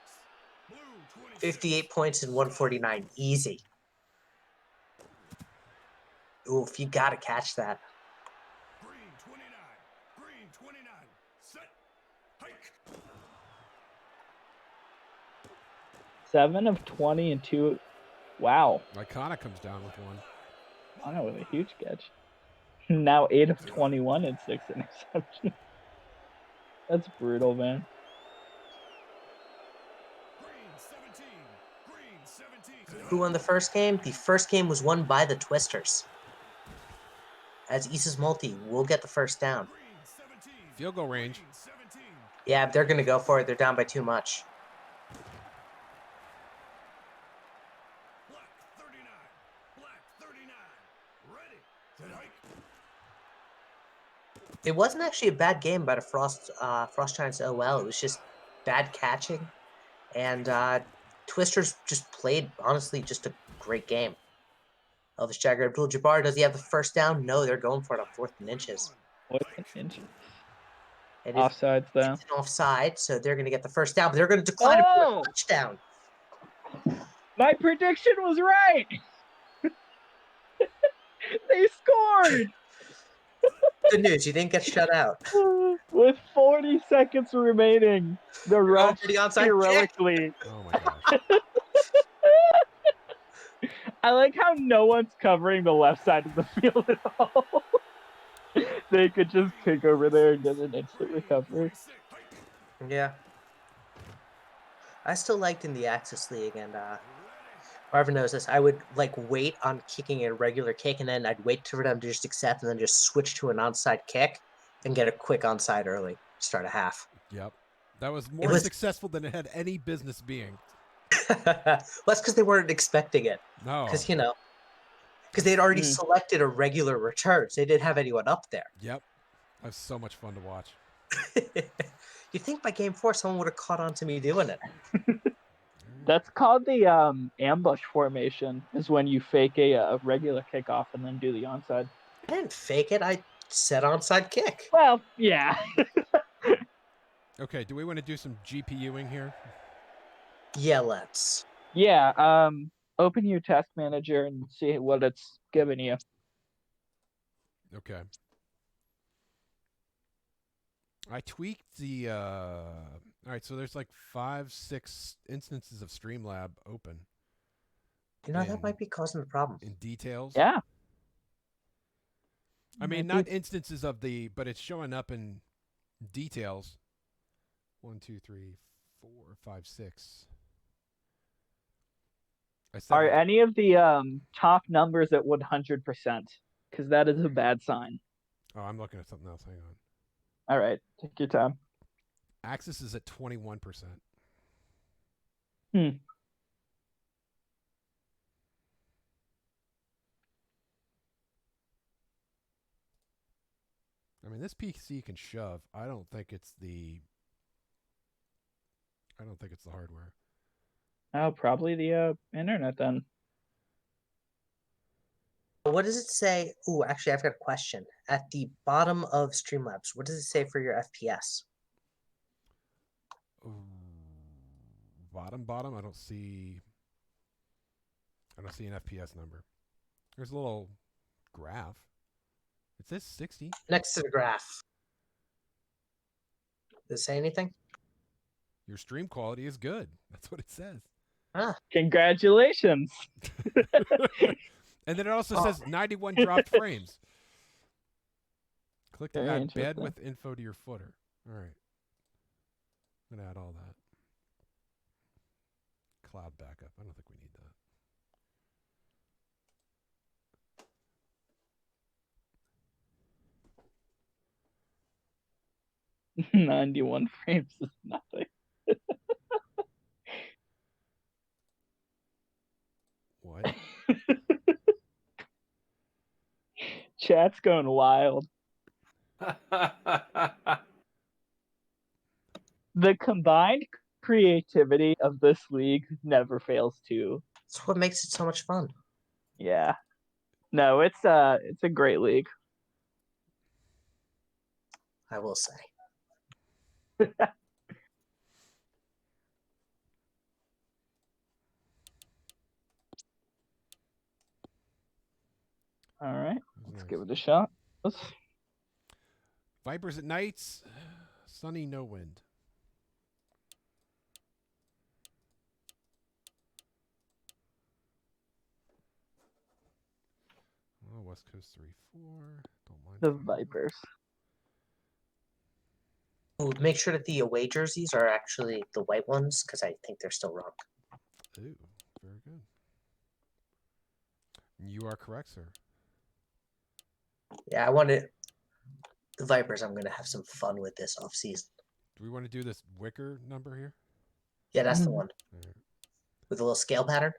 Blue 26.
58 points and 149. Easy. Oof, you got to catch that.
Green 29. Green 29. Set. Hike.
7 of 20 and 2. Wow.
Icona comes down with one.
I know, with a huge catch. Now 8 of 21 and 6 interceptions. That's brutal, man.
Green 17. Green 17.
Who won the first game? The first game was won by the Twisters. As Issa's multi will get the first down.
Green 17.
Field goal range.
Green 17.
Yeah, they're going to go for it. They're down by too much.
Black 39. Black 39. Ready. Set. Hike.
It wasn't actually a bad game by the Frost Giants OL. It was just bad catching. And Twisters just played, honestly, just a great game. Elvis Jagger Abdul-Jabbar, does he have the first down? No, they're going for it on 4th and inches.
What an inch.
And
Offsides, though.
it's an offside, so they're going to get the first down, but they're going to decline it for a
Oh!
touchdown.
My prediction was right! They scored!
Good news, you didn't get shut out.
With 40 seconds remaining, the Rush
for the onside kick.
heroically.
Oh my gosh.
I like how no one's covering the left side of the field at all. They could just kick over there and get an instant recovery.
46. Hike.
Yeah. I still liked in the Axis League, and whoever knows this, I would like wait on kicking a regular kick, and then I'd wait for them to just accept, and then just switch to an onside kick and get a quick onside early. Start a half.
Yep. That was more
was-
successful than it had any business being.
Well, that's because they weren't expecting it.
No.
Because because they'd already selected a regular return, so they didn't have anyone up there.
Yep. That was so much fun to watch.
You'd think by game 4 someone would have caught on to me doing it.
That's called the ambush formation, is when you fake a regular kickoff and then do the onside.
I didn't fake it. I said onside kick.
Well, yeah.
Okay, do we want to do some GPUing here?
Yeah, let's.
Yeah, open your task manager and see what it's giving you.
Okay. I tweaked the all right, so there's like 5-6 instances of Streamlab open
You know, that
And-
might be causing the problem.
in details.
Yeah.
I mean, not instances of the, but it's showing up in details. 1, 2, 3, 4, 5, 6. I said,
Are any of the top numbers at 100%? Because that is a bad sign.
oh, I'm looking at something else. Hang on.
All right, take your time.
Axis is at 21%.
Hmm.
I mean, this PC can shove. I don't think it's the hardware.
Oh, probably the internet then.
What does it say? Ooh, actually, I've got a question. At the bottom of Streamlabs, what does it say for your FPS?
Ooh, bottom. I don't see an FPS number. There's a little graph. It says 60.
Next to the graph. Does it say anything?
Your stream quality is good. That's what it says.
Ah,
Congratulations.
And then it also
Oh.
says 91 dropped frames. Click to
Very
add
interesting.
bandwidth info to your footer. All right. I'm going to add all that. Cloud backup. I don't think we need that.
91 frames is nothing.
What?
Chat's going wild. The combined creativity of this league never fails to.
that's what makes it so much fun.
Yeah. No, it's a great league.
I will say.
All right,
That's
let's
nice.
give it a shot.
Vipers at nights. Sunny, no wind. Oh, West Coast 3-4. Don't mind
The
3-4.
Vipers.
Ooh, make sure that the away jerseys are actually the white ones, because I think they're still wrong.
Ooh, very good. You are correct, sir.
Yeah, I wanted the Vipers. I'm going to have some fun with this off season.
Do we want to do this wicker number here?
Yeah, that's the one.
All right.
With a little scale pattern.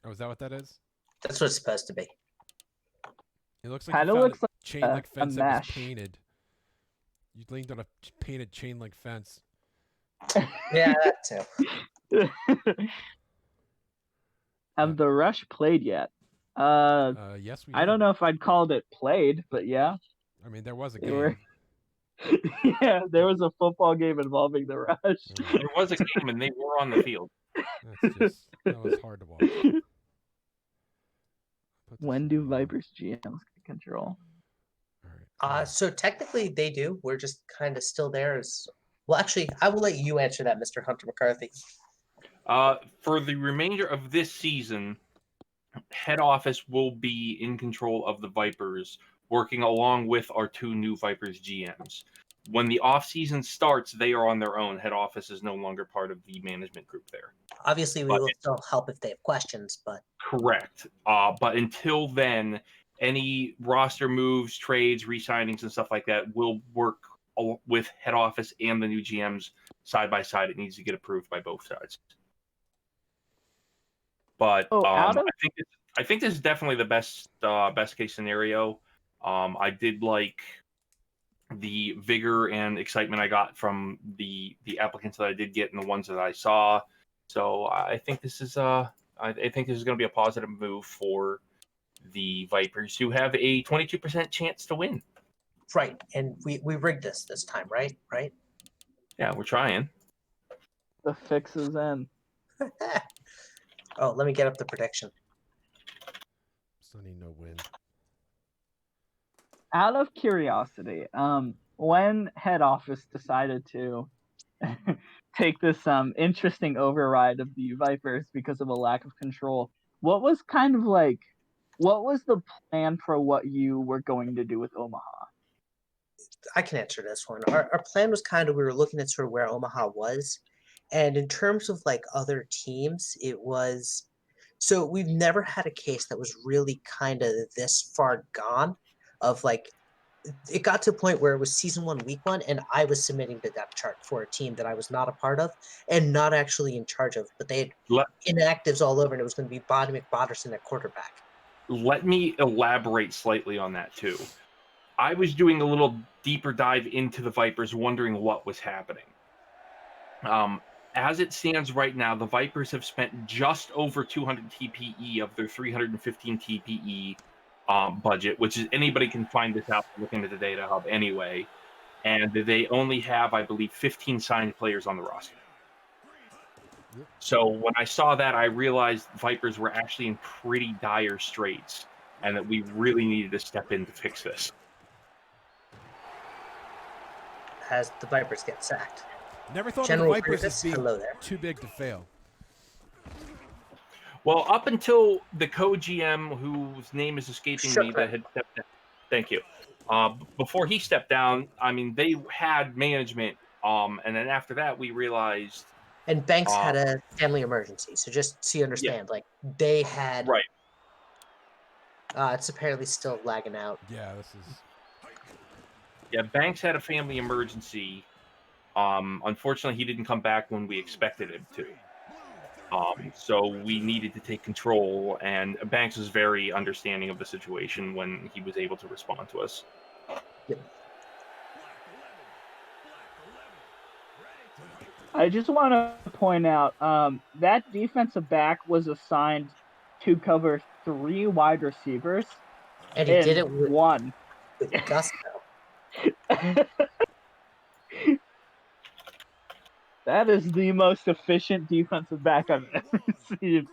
Oh, is that what that is?
That's what it's supposed to be.
It looks like
Kinda
you found
looks
a
like
chain link
a
fence that was
mesh.
painted. You leaned on a painted chain link fence.
Yeah, that too.
Have the Rush played yet?
Yes, we
I
did.
don't know if I'd called it played, but yeah.
I mean, there was a
They
game.
were- Yeah, there was a football game involving the Rush.
There was a game and they were on the field.
That was hard to watch. Put this
When
in
do
here.
Vipers GMs get control?
All right.
So technically they do. We're just kind of still there as well. Actually, I will let you answer that, Mr. Hunter McCarthy.
For the remainder of this season, head office will be in control of the Vipers, working along with our two new Vipers GMs. When the off season starts, they are on their own. Head office is no longer part of the management group there.
Obviously, we
But
will still help if they have questions, but
Correct. But until then, any roster moves, trades, re-signings, and stuff like that will work with head office and the new GMs side by side. It needs to get approved by both sides. But I think this is definitely the best case scenario. I did like the vigor and excitement I got from the applicants that I did get and the ones that I saw. So I think this is I think this is going to be a positive move for the Vipers, who have a 22% chance to win.
right. And we rigged this time, right? Right.
Yeah, we're trying.
The fix is in.
Oh, let me get up the prediction.
Sunny, no wind.
Out of curiosity, when head office decided to take this interesting override of the Vipers because of a lack of control, what was kind of like What was the plan for what you were going to do with Omaha?
I can answer this one. Our plan was kind of, we were looking at sort of where Omaha was. And in terms of like other teams, it was, so we've never had a case that was really kind of this far gone of like, it got to a point where it was season 1, week 1, and I was submitting the depth chart for a team that I was not a part of and not actually in charge of, but they had
Let,
inactives all over, and it was going to be Bonnie McBotterson at quarterback.
let me elaborate slightly on that too. I was doing a little deeper dive into the Vipers, wondering what was happening. As it stands right now, the Vipers have spent just over 200 TPE of their 315 TPE budget, which is anybody can find this out looking at the data hub anyway. And they only have, I believe, 15 signed players on the roster. So when I saw that, I realized Vipers were actually in pretty dire straits and that we really needed to step in to fix this.
As the Vipers get sacked.
Never thought
General
of the Vipers as
Grievous,
being
hello there.
too big to fail.
Well, up until the co-GM, whose name is escaping me, that had stepped down. Thank you. Before he stepped down, I mean, they had management, and then after that, we realized.
And Banks had a family emergency, so just so you understand, like they had.
Right.
It's apparently still lagging out.
Yeah, this is.
Yeah, Banks had a family emergency. Unfortunately, he didn't come back when we expected him to. So we needed to take control, and Banks was very understanding of the situation when he was able to respond to us.
Yep.
I just want to point out that defensive back was assigned to cover 3 wide receivers,
and he did it with
one.
With gusto.
That is the most efficient defensive back I've ever seen.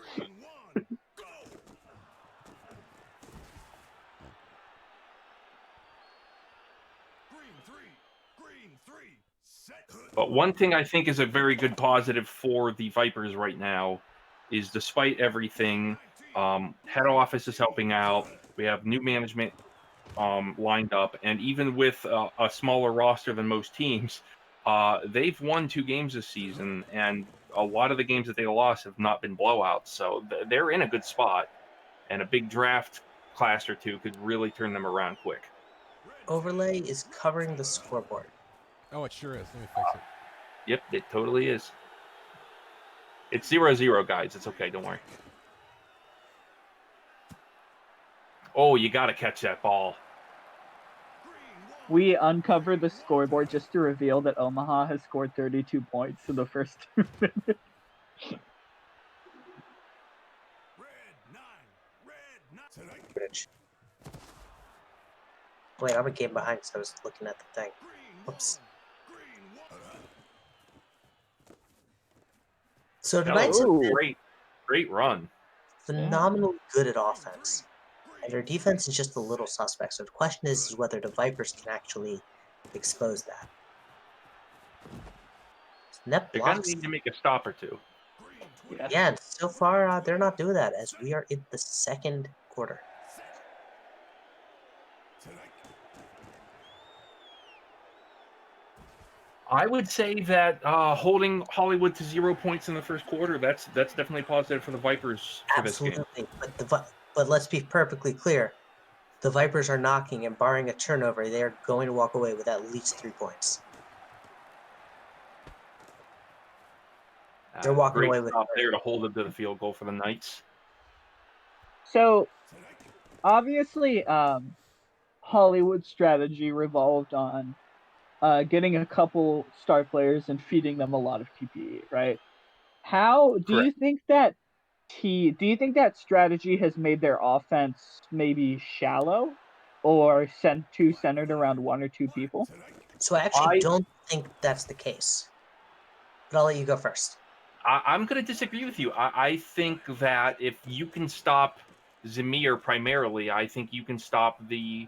But one thing I think is a very good positive for the Vipers right now is, despite everything, head office is helping out. We have new management lined up, and even with a smaller roster than most teams, they've won 2 games this season, and a lot of the games that they lost have not been blowouts. So they're in a good spot, and a big draft class or 2 could really turn them around quick.
Overlay is covering the scoreboard.
Oh, it sure is. Let me fix it.
Yep, it totally is. It's 0-0, guys. It's okay. Don't worry. Oh, you got to catch that ball.
We uncovered the scoreboard just to reveal that Omaha has scored 32 points in the first 2 minutes.
Wait, I'm a game behind because I was looking at the thing. Oops. So tonight's
great run.
Phenomenally good at offense. And their defense is just a little suspect. So the question is whether the Vipers can actually expose that. Net
They're going
blocks.
to need to make a stop or 2.
Yeah, and so far they're not doing that as we are in the second quarter.
I would say that holding Hollywood to 0 points in the first quarter, that's definitely positive for the Vipers for
Absolutely.
this game.
But let's be perfectly clear. The Vipers are knocking, and barring a turnover, they are going to walk away with at least 3 points. They're walking away with
there to hold them to the field goal for the Knights.
So, obviously, Hollywood's strategy revolved on getting a couple star players and feeding them a lot of TPE, right? How do you think that strategy has made their offense maybe shallow or centered around 1 or 2 people?
So I actually don't think that's the case. But I'll let you go first.
I'm going to disagree with you. I think that if you can stop Zamir primarily, I think you can stop the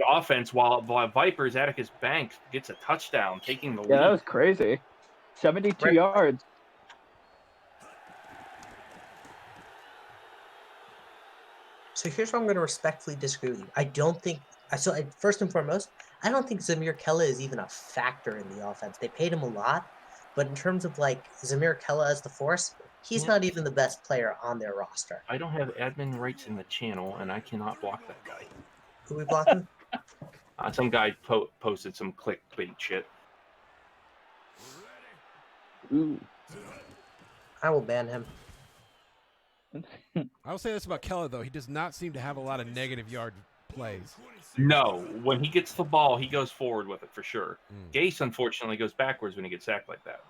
offense while Vipers, Atticus Banks gets a touchdown, taking the lead.
Yeah, that was crazy. 72 yards.
So here's where I'm going to respectfully disagree with you. I don't think. First and foremost, I don't think Zamir Kella is even a factor in the offense. They paid him a lot, but in terms of like Zamir Kella as the force, he's
Yeah.
not even the best player on their roster.
I don't have admin rights in the channel, and I cannot block that guy.
Who we blocking?
Some guy posted some clickbait shit.
Ooh.
I will ban him.
I will say this about Keller, though. He does not seem to have a lot of negative yard plays.
No, when he gets the ball, he goes forward with it for sure.
Mm.
Gase, unfortunately, goes backwards when he gets sacked like that.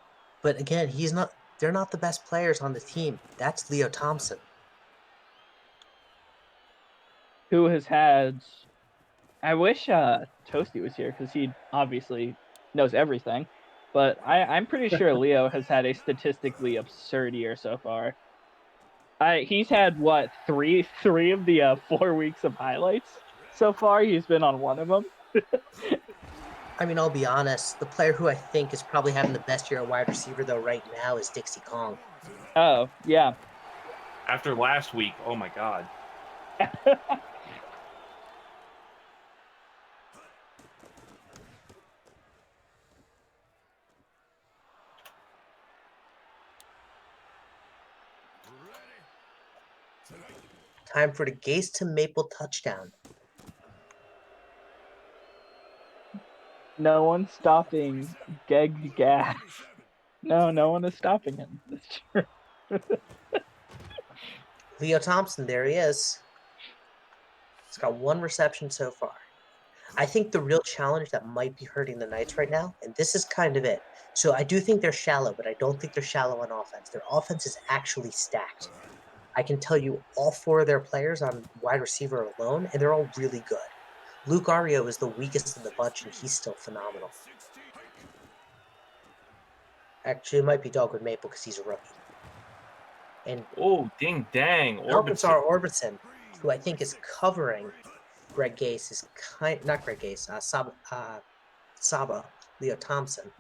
But again, he's not. They're not the best players on the team. That's Leo Thompson.
Who has had? I wish Toasty was here because he obviously knows everything. But I'm pretty sure Leo has had a statistically absurd year so far. He's had what three of the 4 weeks of highlights so far. He's been on one of them.
I mean, I'll be honest. The player who I think is probably having the best year at wide receiver though right now is Dixie Kong.
Oh yeah.
After last week, oh my god.
Time for the Gase to Maple touchdown.
No one's stopping Geg Gas. No one is stopping him. That's true.
Leo Thompson, there he is. He's got 1 reception so far. I think the real challenge that might be hurting the Knights right now, and this is kind of it. So I do think they're shallow, but I don't think they're shallow on offense. Their offense is actually stacked. I can tell you all 4 of their players on wide receiver alone, and they're all really good. Luke Ario is the weakest of the bunch, and he's still phenomenal. Actually, it might be Dogwood Maple because he's a rookie. And
Oh, ding dang.
Albertsar Orbison, who I think is covering Greg Gase, is not Greg Gase, Saba, Leo Thompson,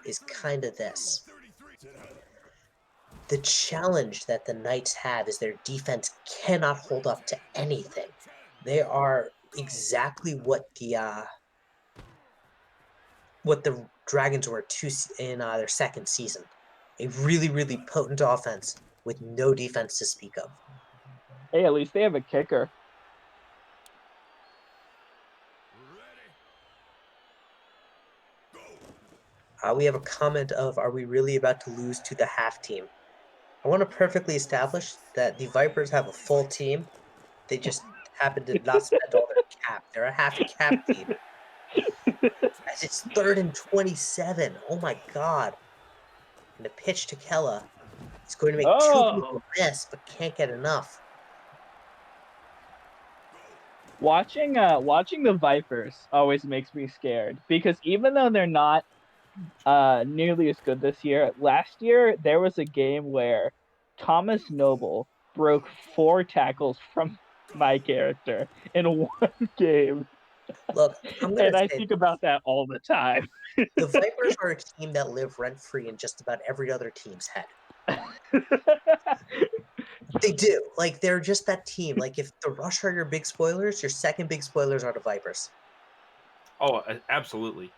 is kind of this. The challenge that the Knights have is their defense cannot hold up to anything. They are exactly what the Dragons were in their second season. A really, really potent offense with no defense to speak of.
Hey, at least they have a kicker.
We have a comment of, are we really about to lose to the half team? I want to perfectly establish that the Vipers have a full team. They just happen to not spend all their cap. They're a half cap team. As it's 3rd and 27. Oh my god. And the pitch to Kella. He's going to make 2 people miss, but can't get enough.
Watching the Vipers always makes me scared because even though they're not nearly as good this year, last year there was a game where Thomas Noble broke 4 tackles from my character in one game.
Look, I'm going
And
to
I
say
think about that all the time.
the Vipers are a team that live rent-free in just about every other team's head. They do. Like, they're just that team. Like, if the Rush are your big spoilers, your second big spoilers are the Vipers.
Oh, absolutely.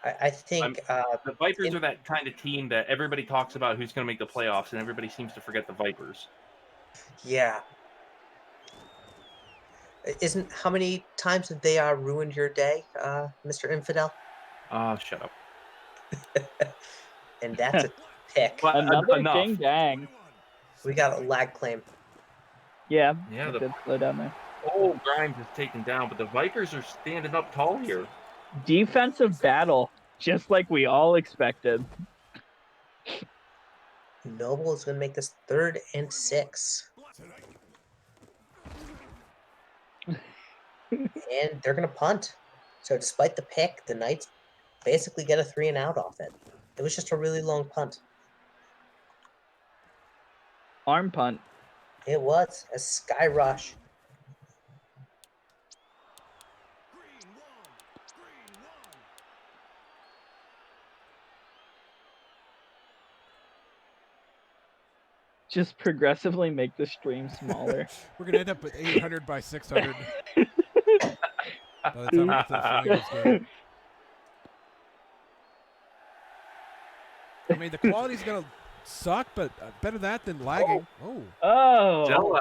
I think
the Vipers are that kind of team that everybody talks about who's going to make the playoffs, and everybody seems to forget the Vipers.
Yeah. How many times have they ruined your day, Mr. Infidel?
Shut up.
And that's a pick.
But
Another
enough.
ding dang.
We got a lag claim.
Yeah,
Yeah,
did slow down there.
Oh, Grimes is taken down, but the Vipers are standing up tall here.
Defensive battle, just like we all expected.
Noble is going to make this 3rd and 6. And they're going to punt. So despite the pick, the Knights basically get a 3 and out off it. It was just a really long punt.
Arm punt.
It was a sky rush.
Just progressively make the stream smaller.
We're gonna end up with 800 by 600 by the time we get to the Flamingos game. I mean, the quality's gonna suck, but better that than lagging. Oh,
Oh,
Della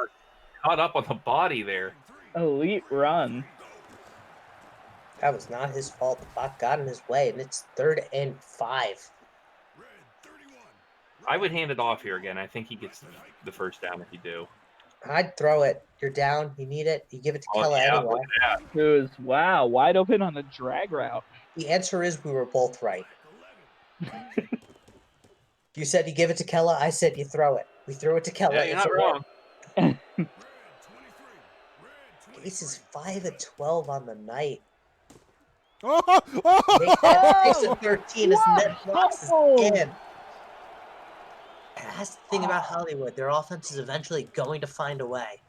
caught up on the body there.
elite run.
That was not his fault. The bot got in his way, and it's 3rd and 5.
Red 31.
I would hand it off here again. I think he gets the first down if you do.
I'd throw it. You're down. You need it. You give it to
Oh,
Kella
yeah,
anyway.
look at that.
It was, wow, wide open on the drag route.
The answer is we were both right. You said you give it to Kella. I said you throw it. We threw it to Kella.
Yeah, you're
It's
not
a win.
wrong.
Red 23. Red 23.
Ace is 5 of 12 on the night.
oh,
Make
oh!
that 6 of 13 as
Wow.
net blocks his
Oh.
in. And that's the thing about Hollywood. Their offense is eventually going to find a way.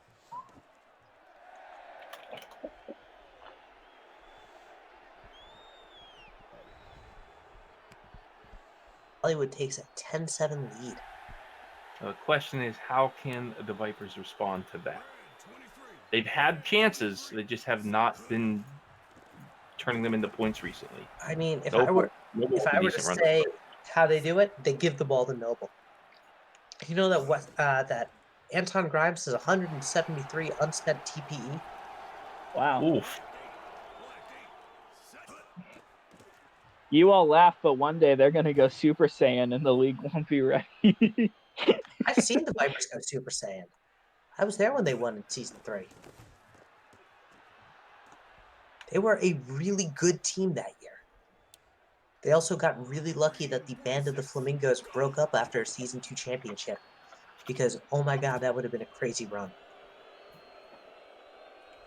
Hollywood takes a 10-7 lead.
The question is, how can the Vipers respond to that? They've had chances. They just have not been turning them into points recently.
I mean, if
Noble-
I were
Noble
if
with a
I were to
decent run.
say how they do it, they give the ball to Noble. You know that that Anton Grimes has 173 unspent TPE.
Wow.
Oof.
You all laugh, but one day they're going to go Super Saiyan and the league won't be ready.
I've seen the Vipers go Super Saiyan. I was there when they won in Season 3. They were a really good team that year. They also got really lucky that the Band of the Flamingos broke up after a Season 2 championship. Because, oh my god, that would have been a crazy run.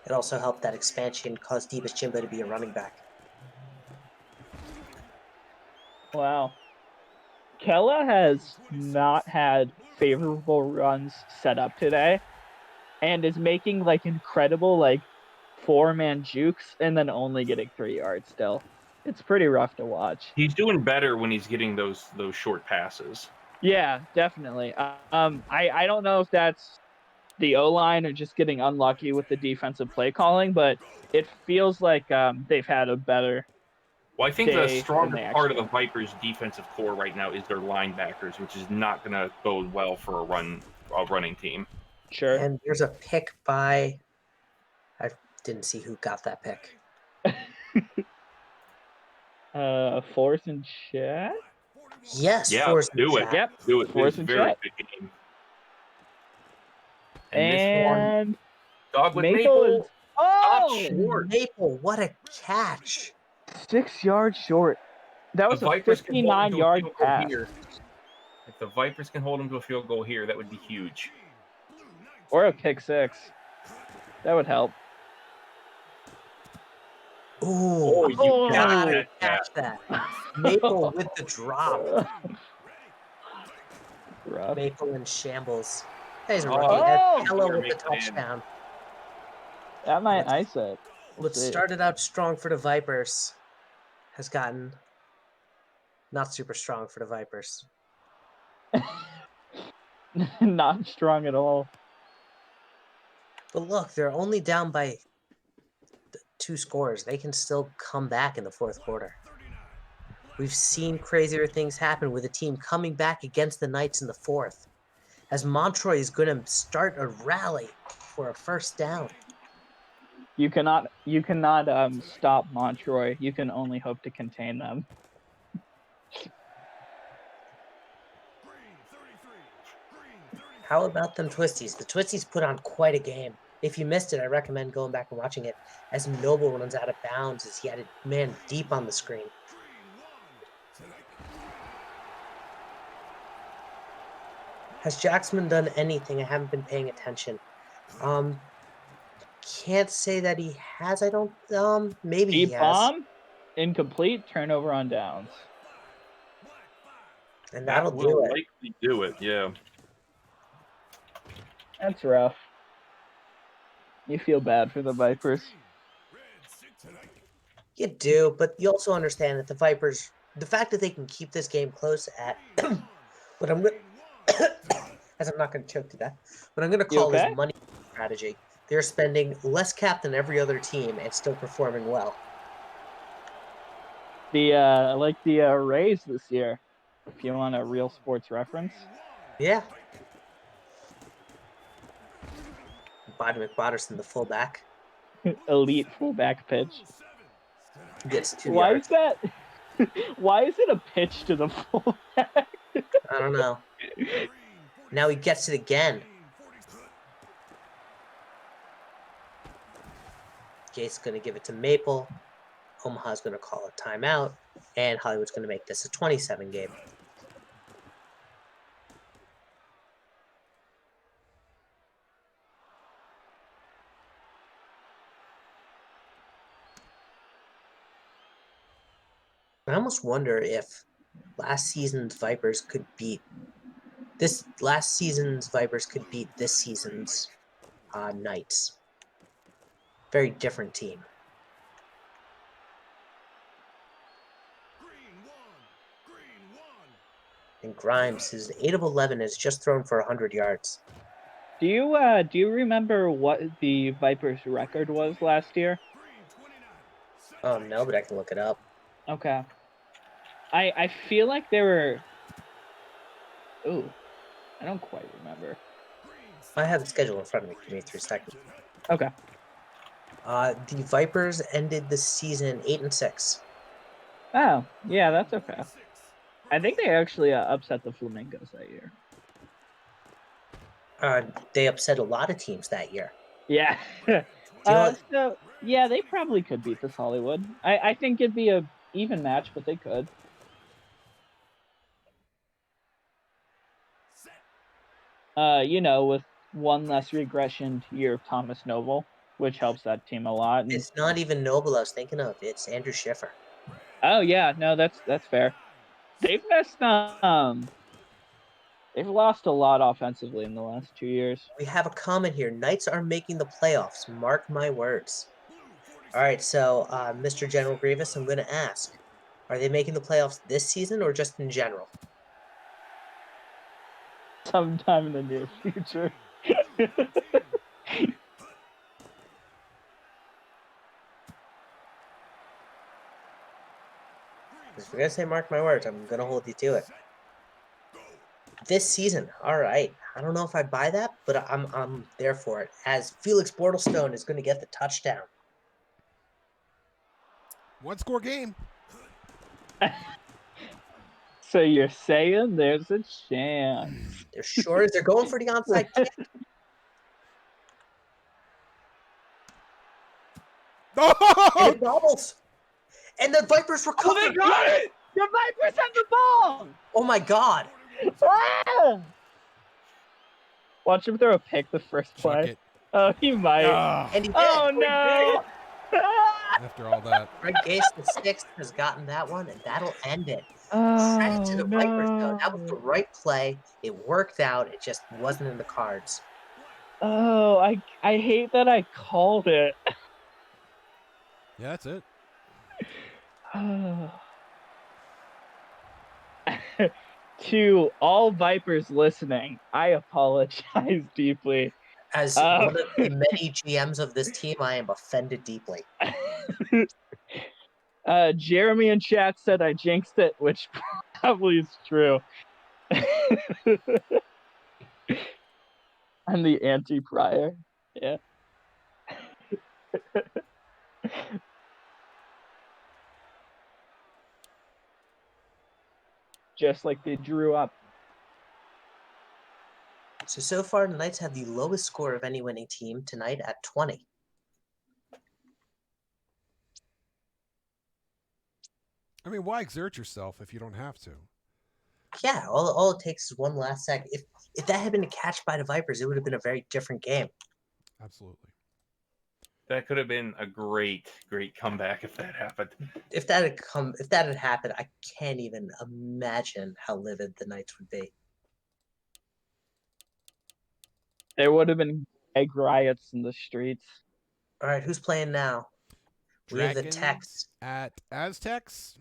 It also helped that expansion caused Divas Jimbo to be a running back.
Wow. Kella has not had favorable runs set up today and is making like incredible like 4-man jukes and then only getting 3 yards still. It's pretty rough to watch.
He's doing better when he's getting those short passes.
Yeah, definitely. I don't know if that's the O-line or just getting unlucky with the defensive play calling, but it feels like they've had a better.
Well, I think
Day
the
than
stronger
they
part of
actually
the Vipers' defensive core right now is their linebackers, which is not going to bode well for a running team.
Sure.
And there's a pick by... I didn't see who got that pick.
4th and chat.
Yes,
Yeah,
Forrest
do it.
Jack.
Yep.
Do it.
Fourth
It's a
and
very
check.
good game. And this one,
And
Dogwood
Maple
Maple.
is oh
short.
Maple, what a catch.
6 yards short. That
The
was a
Vipers can hold him to a
59-yard
field goal
pass.
here. If the Vipers can hold him to a field goal here, that would be huge.
Or a kick 6. That would help.
Ooh,
Oh, you
Oh.
gotta
catch
catch that. Maple with the drop.
Rough.
Maple in shambles. He's a
Oh.
rookie. And Hello
You're
with the
making it.
touchdown.
That might
Let's-
ice it.
What
see.
started out strong for the Vipers has gotten not super strong for the Vipers.
Not strong at all.
But look, they're only down by 2 scores. They can still come back in the 4th quarter. We've seen crazier things happen with a team coming back against the Knights in the 4th. As Montroy is going to start a rally for a first down.
You cannot stop Montroy. You can only hope to contain them.
How about them Twisties? The Twisties put on quite a game. If you missed it, I recommend going back and watching it as Noble runs out of bounds as he had a man deep on the screen. Has Jacksman done anything? I haven't been paying attention. Can't say that he has. I don't. Maybe he
Deep
has.
bomb, incomplete, turnover on downs.
And
That
that'll
will
do it.
likely do it, yeah.
That's rough. You feel bad for the Vipers.
You do, but you also understand that the Vipers, the fact that they can keep this game close at what I'm as I'm not going to choke to death, but I'm going to
You
call
okay?
his money strategy. They're spending less cap than every other team and still performing well.
I like the Rays this year. If you want a real sports reference.
Yeah. Bobby McBotterson, the fullback,
Elite fullback pitch.
gets 2
Why
yards.
is that? Why is it a pitch to the fullback?
I don't know. Now he gets it again. Gates going to give it to Maple. Omaha's going to call a timeout. And Hollywood's going to make this a 27 game. I almost wonder if last season's Vipers could beat this season's Knights. Very different team. And Grimes, his 8 of 11, has just thrown for 100 yards.
Do you remember what the Vipers' record was last year?
No, but I can look it up.
Okay. I feel like they were. Ooh, I don't quite remember.
I have the schedule in front of me. Give me 3 seconds.
Okay.
The Vipers ended the season 8-6.
Oh, yeah, that's okay. I think they actually upset the Flamingos that year.
They upset a lot of teams that year.
Yeah.
You know what?
So yeah, they probably could beat this Hollywood. I think it'd be a even match, but they could. With one less regression year of Thomas Noble, which helps that team a lot. And,
It's not even Noble I was thinking of. It's Andrew Schiffer.
oh yeah, no, that's fair. They've messed they've lost a lot offensively in the last 2 years.
We have a comment here. Knights are making the playoffs. Mark my words. All right, so Mr. General Grievous, I'm going to ask, are they making the playoffs this season or just in general?
Sometime in the near future.
If you're going to say mark my words, I'm going to hold you to it. This season, all right. I don't know if I buy that, but I'm there for it. As Felix Bortlestone is going to get the touchdown.
1-score game.
So you're saying there's a chance?
They're sure they're going for the onside kick. And
Oh!
it bobbles. And the Vipers recover.
Oh, they got it! The Vipers have the ball!
Oh my God.
Ah! Watch him throw a pick the first
Chuck
play.
it.
Oh, he might.
Ah,
And he did.
Oh no!
after all that.
Greg Gase, the 6th, has gotten that one, and that'll end it. Credit to
Oh
the Vipers, though. That was the
no!
right play. It worked out. It just wasn't in the cards.
Oh, I hate that I called it.
Yeah, that's it.
To all Vipers listening, I apologize deeply.
As one of the many GMs of this team, I am offended deeply.
Jeremy in chat said I jinxed it, which probably is true. I'm the anti-prior. Yeah. Just like they drew up.
So far, the Knights have the lowest score of any winning team tonight at 20.
I mean, why exert yourself if you don't have to?
Yeah, all it takes is one last sack. If that had been a catch by the Vipers, it would have been a very different game.
Absolutely.
That could have been a great comeback if that happened.
If that had happened, I can't even imagine how livid the Knights would be.
There would have been egg riots in the streets.
All right, who's playing now? We have the
Dragons
Tex.
at Aztecs.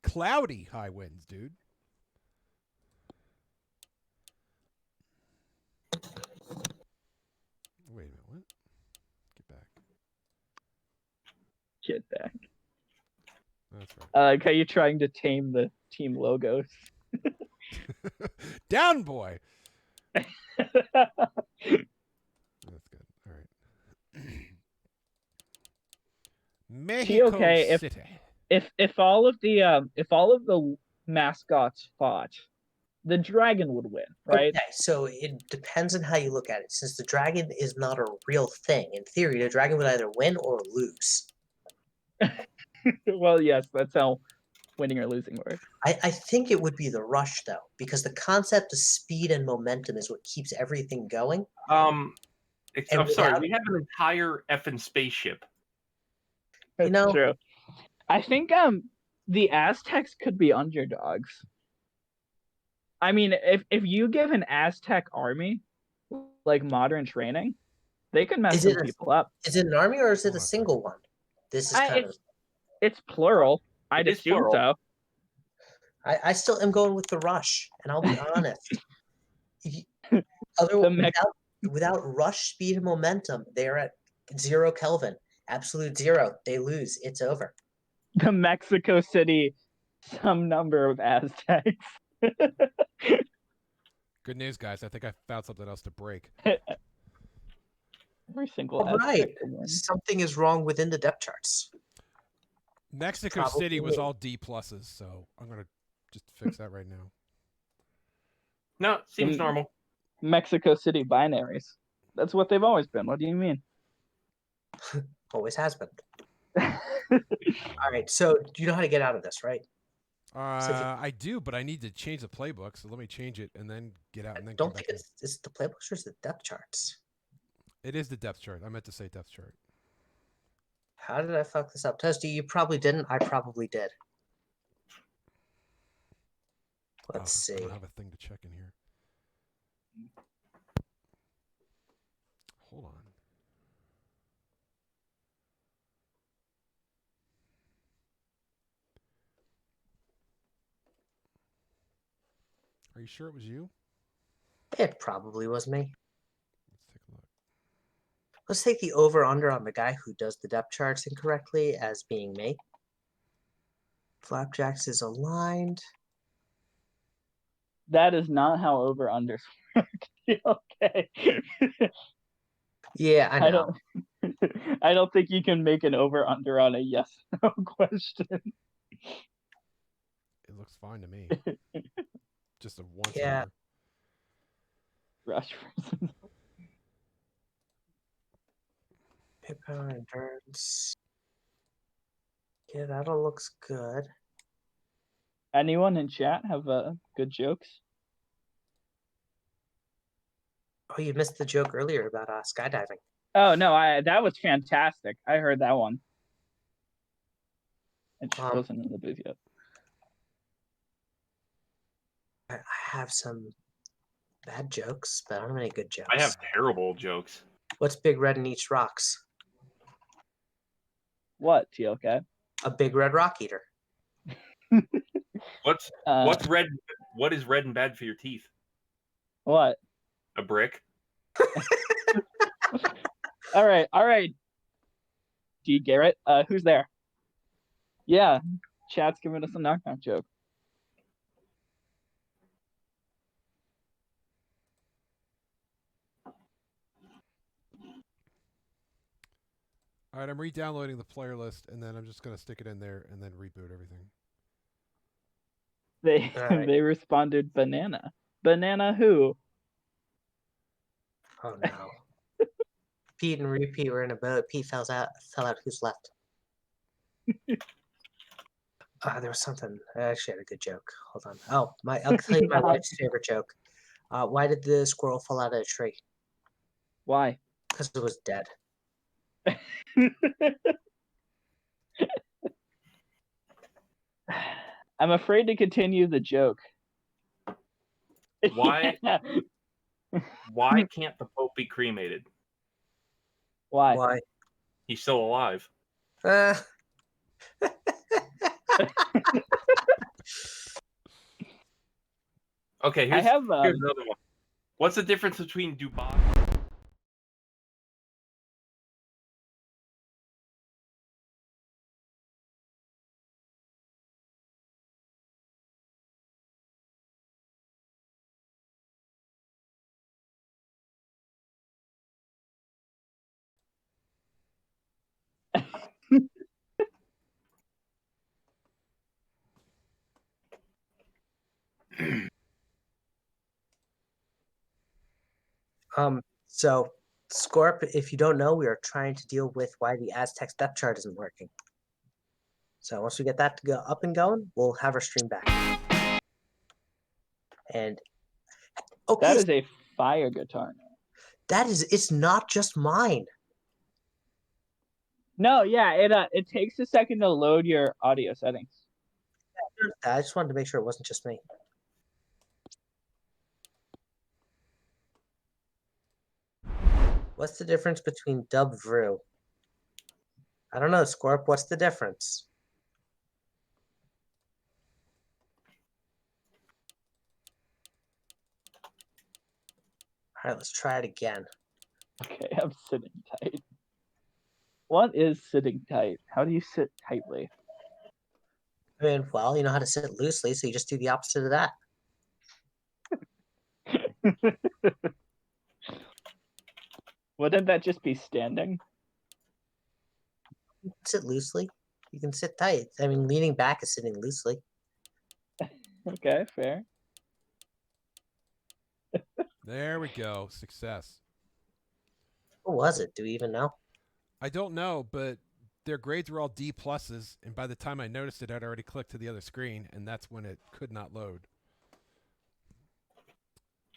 Cloudy high winds, dude.
I like how you're trying to tame the team logos.
Down boy. That's good. All right. Mexico
okay
City.
if all of the mascots fought, the dragon would win, right?
Okay, so it depends on how you look at it. Since the dragon is not a real thing, in theory, the dragon would either win or lose.
Well, yes, that's how winning or losing works.
I think it would be the rush, though, because the concept of speed and momentum is what keeps everything going.
I'm
And
sorry.
without-
We have an entire effing spaceship.
That's
know-
true. I think the Aztecs could be underdogs. I mean, if you give an Aztec army like modern training, they could mess
Is
some
it a-
people up.
Is it an army or is it
Hold
a
on.
single one? This is kind of.
It's plural. I'd
It is
assume
plural.
so.
I still am going with the rush, and I'll be honest.
The Mex-
Without rush, speed, and momentum, they're at 0 Kelvin. Absolute 0. They lose. It's over.
the Mexico City, some number of Aztecs.
Good news, guys. I think I found something else to break.
Every single
All
Aztec
right.
could win.
Something is wrong within the depth charts.
Mexico
Probably
City was
me.
all D pluses, so I'm gonna just fix that right now.
No, seems
Mm.
normal.
Mexico City binaries. That's what they've always been. What do you mean?
Always has been. All right. So do you know how to get out of this, right? So if you-
I do, but I need to change the playbook, so let me change it and then get out and
I
then come
don't
back
think
in.
it's the playbooks or it's the depth charts.
It is the depth chart. I meant to say depth chart.
How did I fuck this up? Toasty, you probably didn't. I probably did. Let's
I
see.
don't have a thing to check in here. Hold on. Are you sure it was you?
It probably was me.
Let's take a look.
Let's take the over-under on the guy who does the depth charts incorrectly as being me. Flapjacks is aligned.
That is not how over unders work. Okay.
Yeah, I know.
I don't think you can make an over under on a yes no question.
It looks fine to me. Just a once
Yeah.
over.
Rush versus
Hit power endurance. Yeah, that all looks good.
anyone in chat have good jokes?
Oh, you missed the joke earlier about skydiving.
Oh no, that was fantastic. I heard that one. It just wasn't in the booth yet.
I have some bad jokes, but I don't have any good jokes.
I have terrible jokes.
What's big red and eats rocks?
What, TLK?
A big red rock eater.
What's red? What is red and bad for your teeth?
What?
A brick.
All right. D. Garrett, who's there? Yeah, chat's giving us a knock-knock joke.
All right, I'm re-downloading the player list, and then I'm just gonna stick it in there and then reboot everything.
They
All right.
they responded banana. Banana who?
Oh no. Pete and repeat were in a boat. Pete fell out. Who's left? There was something. I actually had a good joke. Hold on. Oh, I'll tell you my wife's favorite joke. Why did the squirrel fall out of a tree?
Why?
Because it was dead.
I'm afraid to continue the joke.
Why? Why can't the Pope be cremated?
Why?
Why?
He's still alive. Okay,
I
here's
have
another one. What's the difference between Dubai
So Scorp, if you don't know, we are trying to deal with why the Aztec depth chart isn't working. So once we get that to go up and going, we'll have our stream back. And okay,
That is a fire guitar.
it's not just mine.
No, yeah, it takes a second to load your audio settings.
I just wanted to make sure it wasn't just me. What's the difference between dub Vru? I don't know, Scorp, what's the difference? All right, let's try it again.
Okay, I'm sitting tight. What is sitting tight? How do you sit tightly?
I mean, well, you know how to sit loosely, so you just do the opposite of that.
Wouldn't that just be standing?
Sit loosely. You can sit tight. I mean, leaning back is sitting loosely.
Okay, fair.
There we go. Success.
What was it? Do we even know?
I don't know, but their grades were all D pluses, and by the time I noticed it, I'd already clicked to the other screen, and that's when it could not load.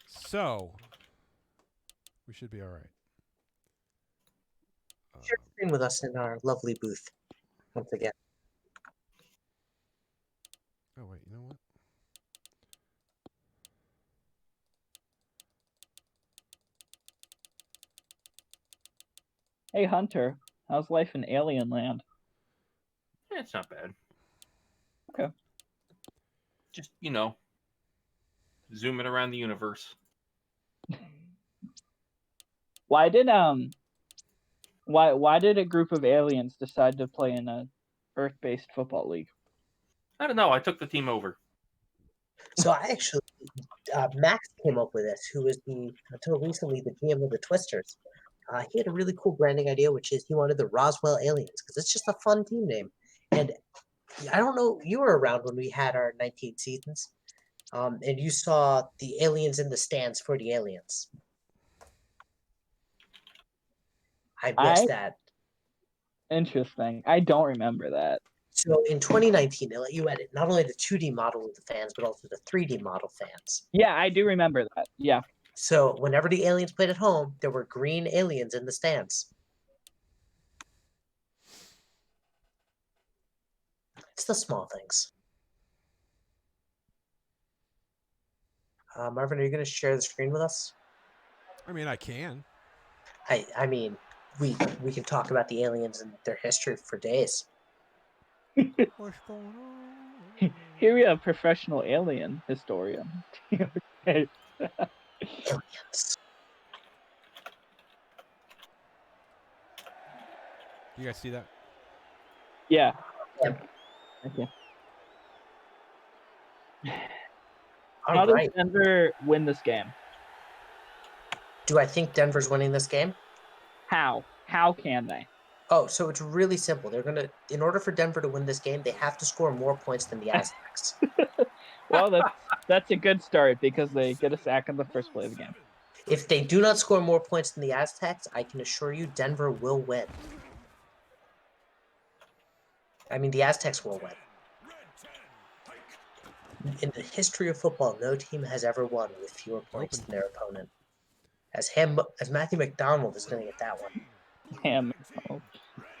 So, we should be all right.
Share the screen with us in our lovely booth. Once again.
Oh, wait, you know what?
Hey Hunter, how's life in Alien Land?
It's not bad.
Okay.
Just, zooming around the universe.
Why did a group of aliens decide to play in a Earth-based football league?
I don't know. I took the team over.
So I actually, Max came up with this, who was until recently, the GM of the Twisters. He had a really cool branding idea, which is he wanted the Roswell Aliens, because it's just a fun team name. And I don't know, you were around when we had our 19 seasons, and you saw the aliens in the stands for the aliens. I missed that.
Interesting. I don't remember that.
So in 2019, they let you edit not only the 2D model of the fans, but also the 3D model fans.
Yeah, I do remember that. Yeah.
So whenever the aliens played at home, there were green aliens in the stands. It's the small things. Marvin, are you going to share the screen with us?
I mean, I can.
I mean, we can talk about the aliens and their history for days.
What's going on?
Here we have professional alien historian. Okay.
Aliens.
You guys see that?
Yeah.
Yeah.
Okay.
All
How
right.
does Denver win this game?
Do I think Denver's winning this game?
How? How can they?
Oh, so it's really simple. They're gonna, in order for Denver to win this game, they have to score more points than the Aztecs.
Well, that's a good start because they get a sack in the first play of the game.
If they do not score more points than the Aztecs, I can assure you Denver will win. I mean, the Aztecs will win. In the history of football, no team has ever won with fewer points
Open.
than their opponent. As Matthew McDonald is going to get that one.
Damn. Oh.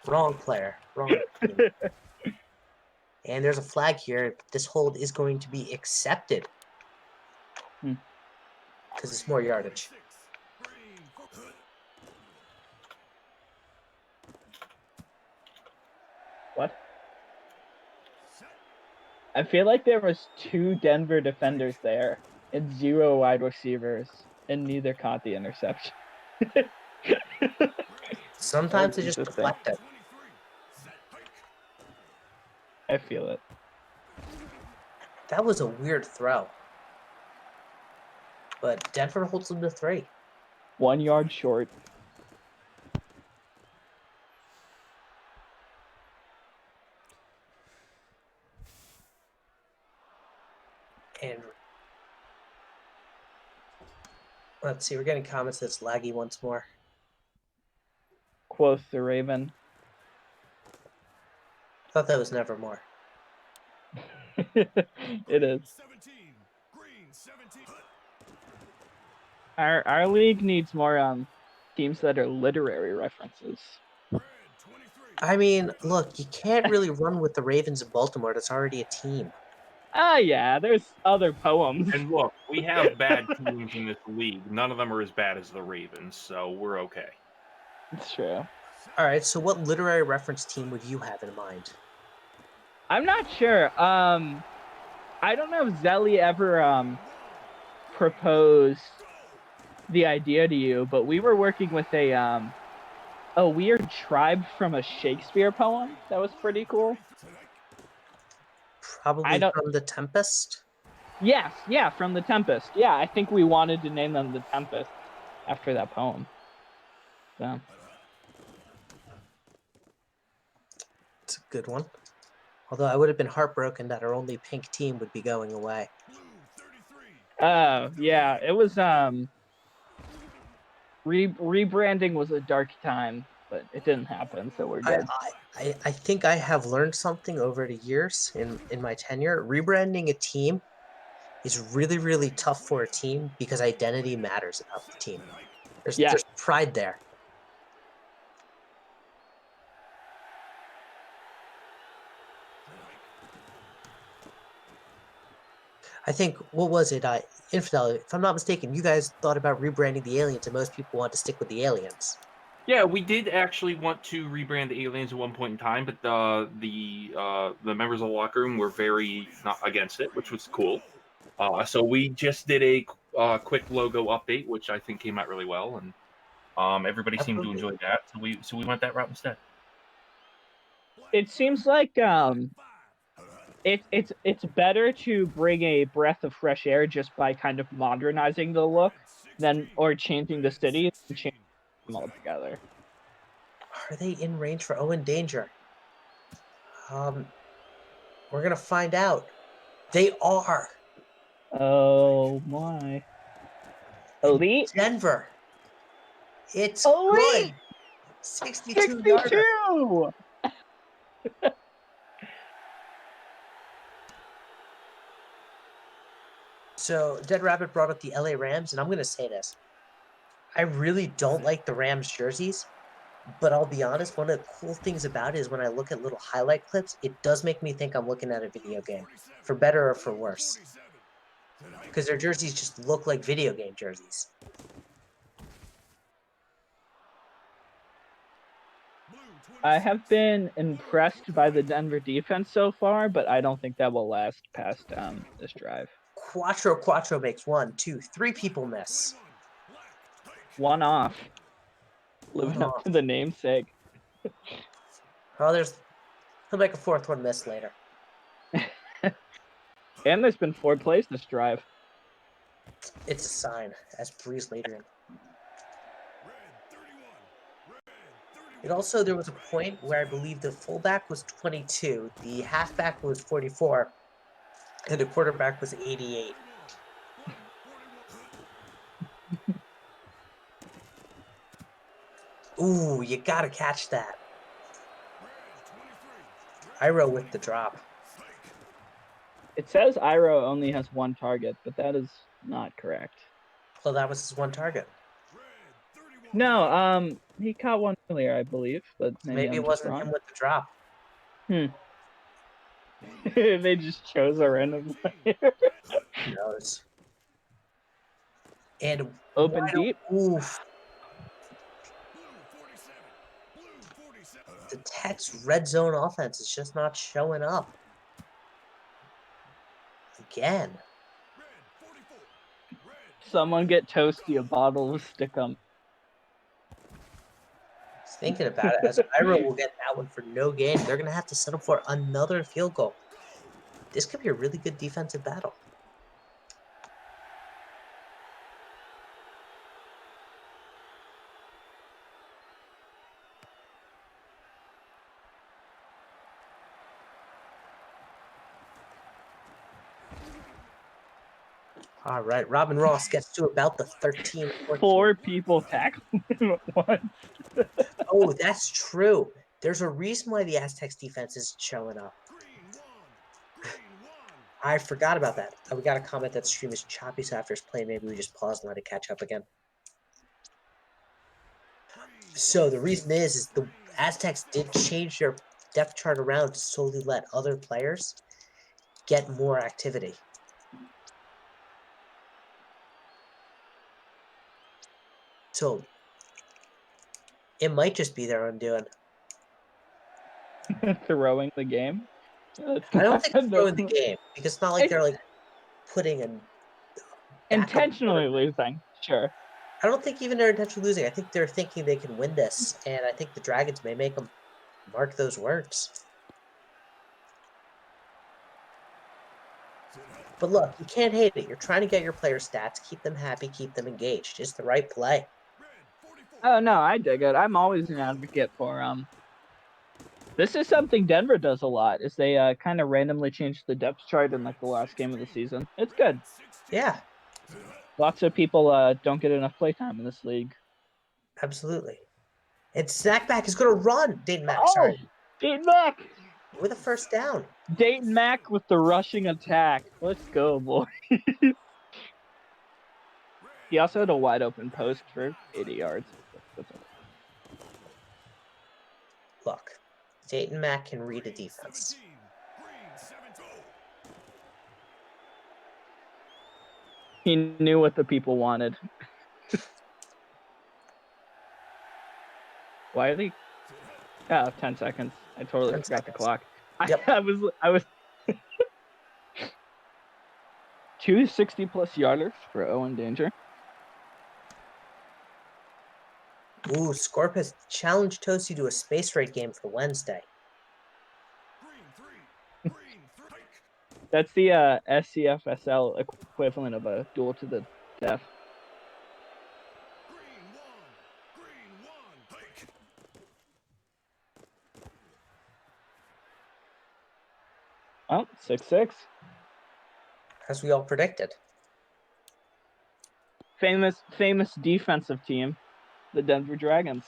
Wrong player. Wrong team. And there's a flag here. This hold is going to be accepted. Because it's more yardage.
What? I feel like there was 2 Denver defenders there and 0 wide receivers, and neither caught the interception.
Sometimes they
That's
just
interesting.
deflect it.
I feel it.
That was a weird throw. But Denver holds them to 3.
1 yard short.
And Let's see. We're getting comments that's laggy once more.
Quoth the Raven.
Thought that was Nevermore.
It is.
17. Green 17.
Our league needs more teams that are literary references.
Red 23.
I mean, look, you can't really run with the Ravens of Baltimore. That's already a team.
Yeah, there's other poems.
And look, we have bad teams in this league. None of them are as bad as the Ravens, so we're okay.
It's true.
All right. So, what literary reference team would you have in mind?
I'm not sure. I don't know if Zelly ever proposed the idea to you, but we were working with a weird tribe from a Shakespeare poem that was pretty cool.
Probably
don't-
from The Tempest.
Yes, yeah, from The Tempest. Yeah, I think we wanted to name them The Tempest after that poem. So
It's a good one. Although I would have been heartbroken that our only pink team would be going away.
Blue 33.
yeah, it was rebranding was a dark time, but it didn't happen, so we're good.
I think I have learned something over the years in my tenure. Rebranding a team is really, really tough for a team because identity matters about the team.
Yeah.
There's pride there. I think, what was it? Infidel, if I'm not mistaken, you guys thought about rebranding the aliens, and most people want to stick with the aliens.
Yeah, we did actually want to rebrand the aliens at one point in time, but the members of the locker room were very not against it, which was cool. So we just did a quick logo update, which I think came out really well, and everybody seemed to enjoy that. So we went that route instead.
It seems like it's better to bring a breath of fresh air just by kind of modernizing the look or changing the city than changing them altogether.
Are they in range for Owen Danger? We're gonna find out. They are.
Oh my.
In
Elite?
Denver. It's
Elite!
good. 62 yarder.
62!
So Dead Rabbit brought up the LA Rams, and I'm gonna say this. I really don't like the Rams jerseys, but I'll be honest, one of the cool things about it is when I look at little highlight clips, it does make me think I'm looking at a video game, for better or for worse. Because their jerseys just look like video game jerseys.
I have been impressed by the Denver defense so far, but I don't think that will last past this drive.
Quattro makes 1, 2, 3 people miss.
One off. Living up to the namesake.
Oh, he'll make a 4th one miss later.
And there's been 4 plays this drive.
It's a sign, as Breeze later in. And also, there was a point where I believe the fullback was 22, the halfback was 44, and the quarterback was 88. Ooh, you gotta catch that. Iro with the drop.
It says Iro only has 1 target, but that is not correct.
Well, that was his 1 target.
No, he caught one earlier, I believe, but
Maybe it wasn't him with the drop.
They just chose a random player.
Who knows? And
Open deep.
Oof. The Tech's red zone offense is just not showing up. Again.
Someone get Toasty a bottle of Stickum.
Thinking about it, as Iro will get that one for no gain. They're going to have to settle for another field goal. This could be a really good defensive battle. All right, Robin Ross gets to about the 13, 14.
4 people tackled him at once.
Oh, that's true. There's a reason why the Aztecs defense is showing up.
Green one. Green one.
I forgot about that. We got a comment that stream is choppy, so after his play, maybe we just pause and let it catch up again. So the reason is the Aztecs did change their depth chart around to slowly let other players get more activity. So it might just be their undoing.
Throwing the game. That's
I don't think they're
not-
throwing the game because it's not like they're like putting a backup.
intentionally losing. Sure.
I don't think even they're intentionally losing. I think they're thinking they can win this, and I think the Dragons may make them mark those words. But look, you can't hate it. You're trying to get your player stats, keep them happy, keep them engaged. It's the right play.
Red 44.
Oh no, I dig it. I'm always an advocate for This is something Denver does a lot. Is they kind of randomly change the depth chart in like the last game of the season. It's good.
Yeah,
Lots of people don't get enough playtime in this league.
absolutely. And Snackback is going to run. Dayton Mack,
Oh,
sorry,
Dayton Mack.
with a first down.
Dayton Mack with the rushing attack. Let's go, boy. He also had a wide open post for 80 yards. That's all.
Look, Dayton Mack can read a defense.
17. Green 17.
He knew what the people wanted. Why are they? Oh, 10 seconds. I totally
10
forgot the
seconds.
clock.
Yep.
I was 2 60-plus yarders for Owen Danger.
Ooh, Scorp has challenged Tosi to a space rate game for Wednesday.
Green 3. Green 3. Hike.
That's the SCFSL equivalent of a duel to the death.
Green 1. Green 1. Hike.
Well, 6-6.
As we all predicted.
Famous defensive team, the Denver Dragons.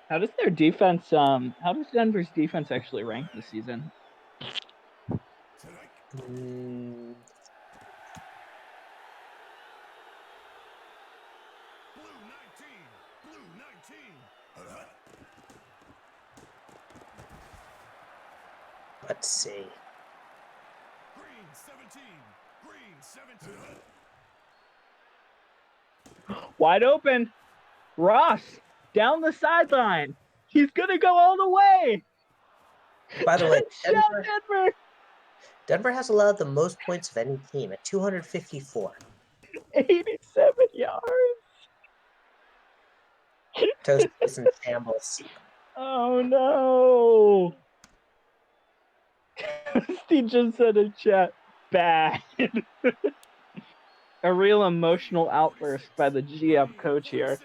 How does their defense how does Denver's defense actually rank this season?
Mm,
Blue 19. Blue 19.
let's see.
Green 17. Green 17.
Wide open. Ross down the sideline. He's gonna go all the way.
By the way,
Touchdown,
Denver, Denver has allowed the most points of any team at 254.
87 yards.
Tosi is in shambles.
Oh no. Steve just said in chat, bad. A real emotional outburst by the GF coach here.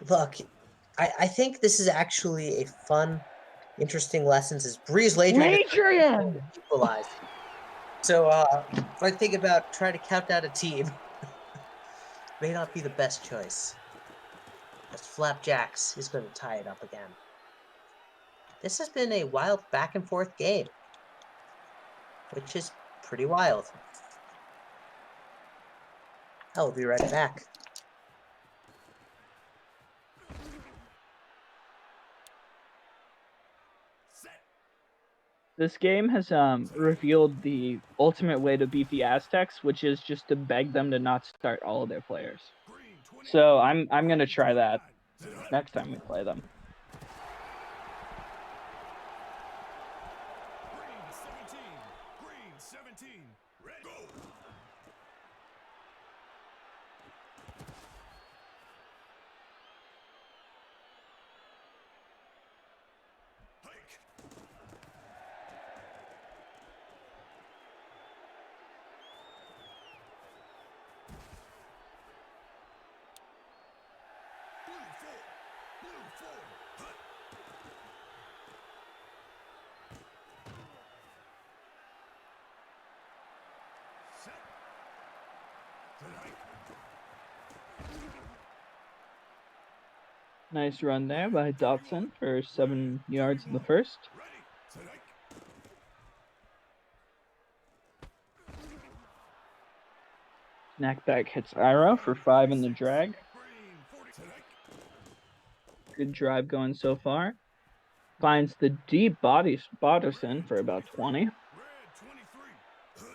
Look, I think this is actually a fun, interesting lessons as Breeze Ladrian equalized. So when I think about trying to count down a team, may not be the best choice. As Flapjacks is going to tie it up again. This has been a wild back and forth game, which is pretty wild. I'll be right back.
This game has revealed the ultimate way to beat the Aztecs, which is just to beg them to not start all of their players. So I'm gonna try that next time we play them.
Green 17. Green 17. Red. Go. Hike. Blue 4. Blue 4. Hut.
Nice run there by Dotson for 7 yards in the first.
Ready. Set hike.
Snackback hits Ira for 5 in the drag.
Green 40. Set hike.
Good drive going so far. Finds the deep body Bodderson for about 20.
Red 23.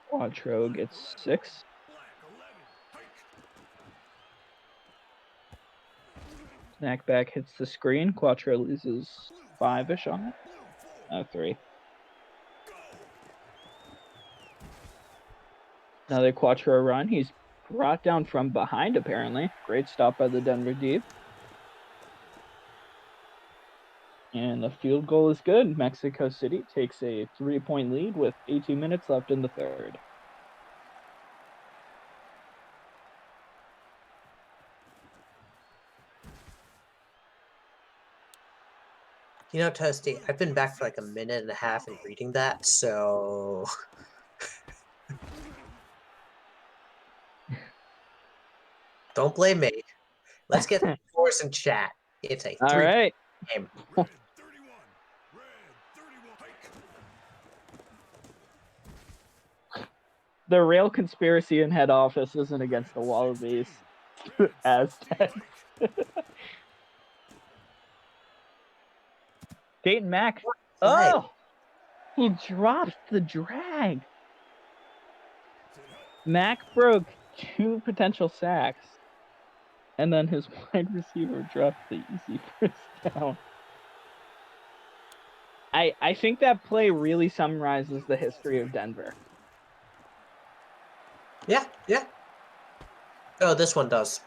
Quattro gets 6.
Black 11. Hike.
Snackback hits the screen. Quattro loses 5-ish on it.
Blue 4.
3.
Go.
Another Quattro run. He's brought down from behind, apparently. Great stop by the Denver Deep. And the field goal is good. Mexico City takes a 3-point lead with 18 minutes left in the third.
You know, Toasty, I've been back for like a minute and a half and reading that, so don't blame me. Let's get the scores in chat. It's a
All
3
right.
game.
Red 31. Red 31. Hike.
The real conspiracy in head office isn't against the Wallabies. Aztecs. Dayton Mack.
Right.
Oh! He dropped the drag. Mack broke 2 potential sacks. And then his wide receiver dropped the easy first down. I think that play really summarizes the history of Denver.
Yeah, yeah. Oh, this one does.